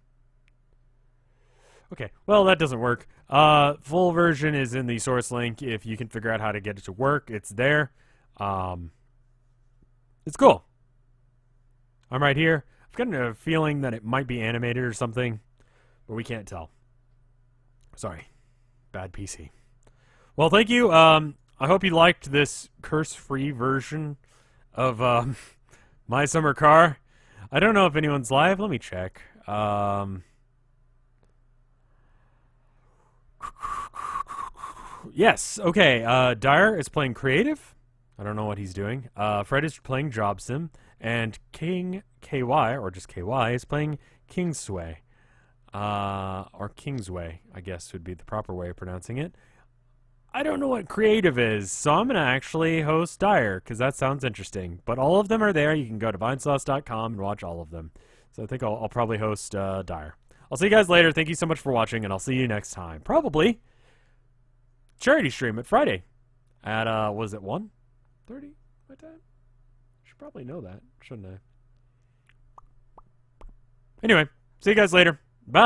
Speaker 1: Okay, well, that doesn't work. Full version is in the source link. If you can figure out how to get it to work, it's there. It's cool. I'm right here. I've got a feeling that it might be animated or something, but we can't tell. Sorry. Bad PC. Well, thank you. I hope you liked this curse-free version of My Summer Car. I don't know if anyone's live. Let me check. Yes, okay. Dyer is playing creative. I don't know what he's doing. Fred is playing Job Sim. And King KY, or just KY, is playing Kingsway. Or Kingsway, I guess would be the proper way of pronouncing it. I don't know what creative is, so I'm going to actually host Dyer, because that sounds interesting. But all of them are there. You can go to vinesauce.com and watch all of them. So I think I'll probably host Dyer. I'll see you guys later. Thank you so much for watching, and I'll see you next time. Probably charity stream at Friday at, was it 1:30 my time? Should probably know that, shouldn't I? Anyway, see you guys later. Bye!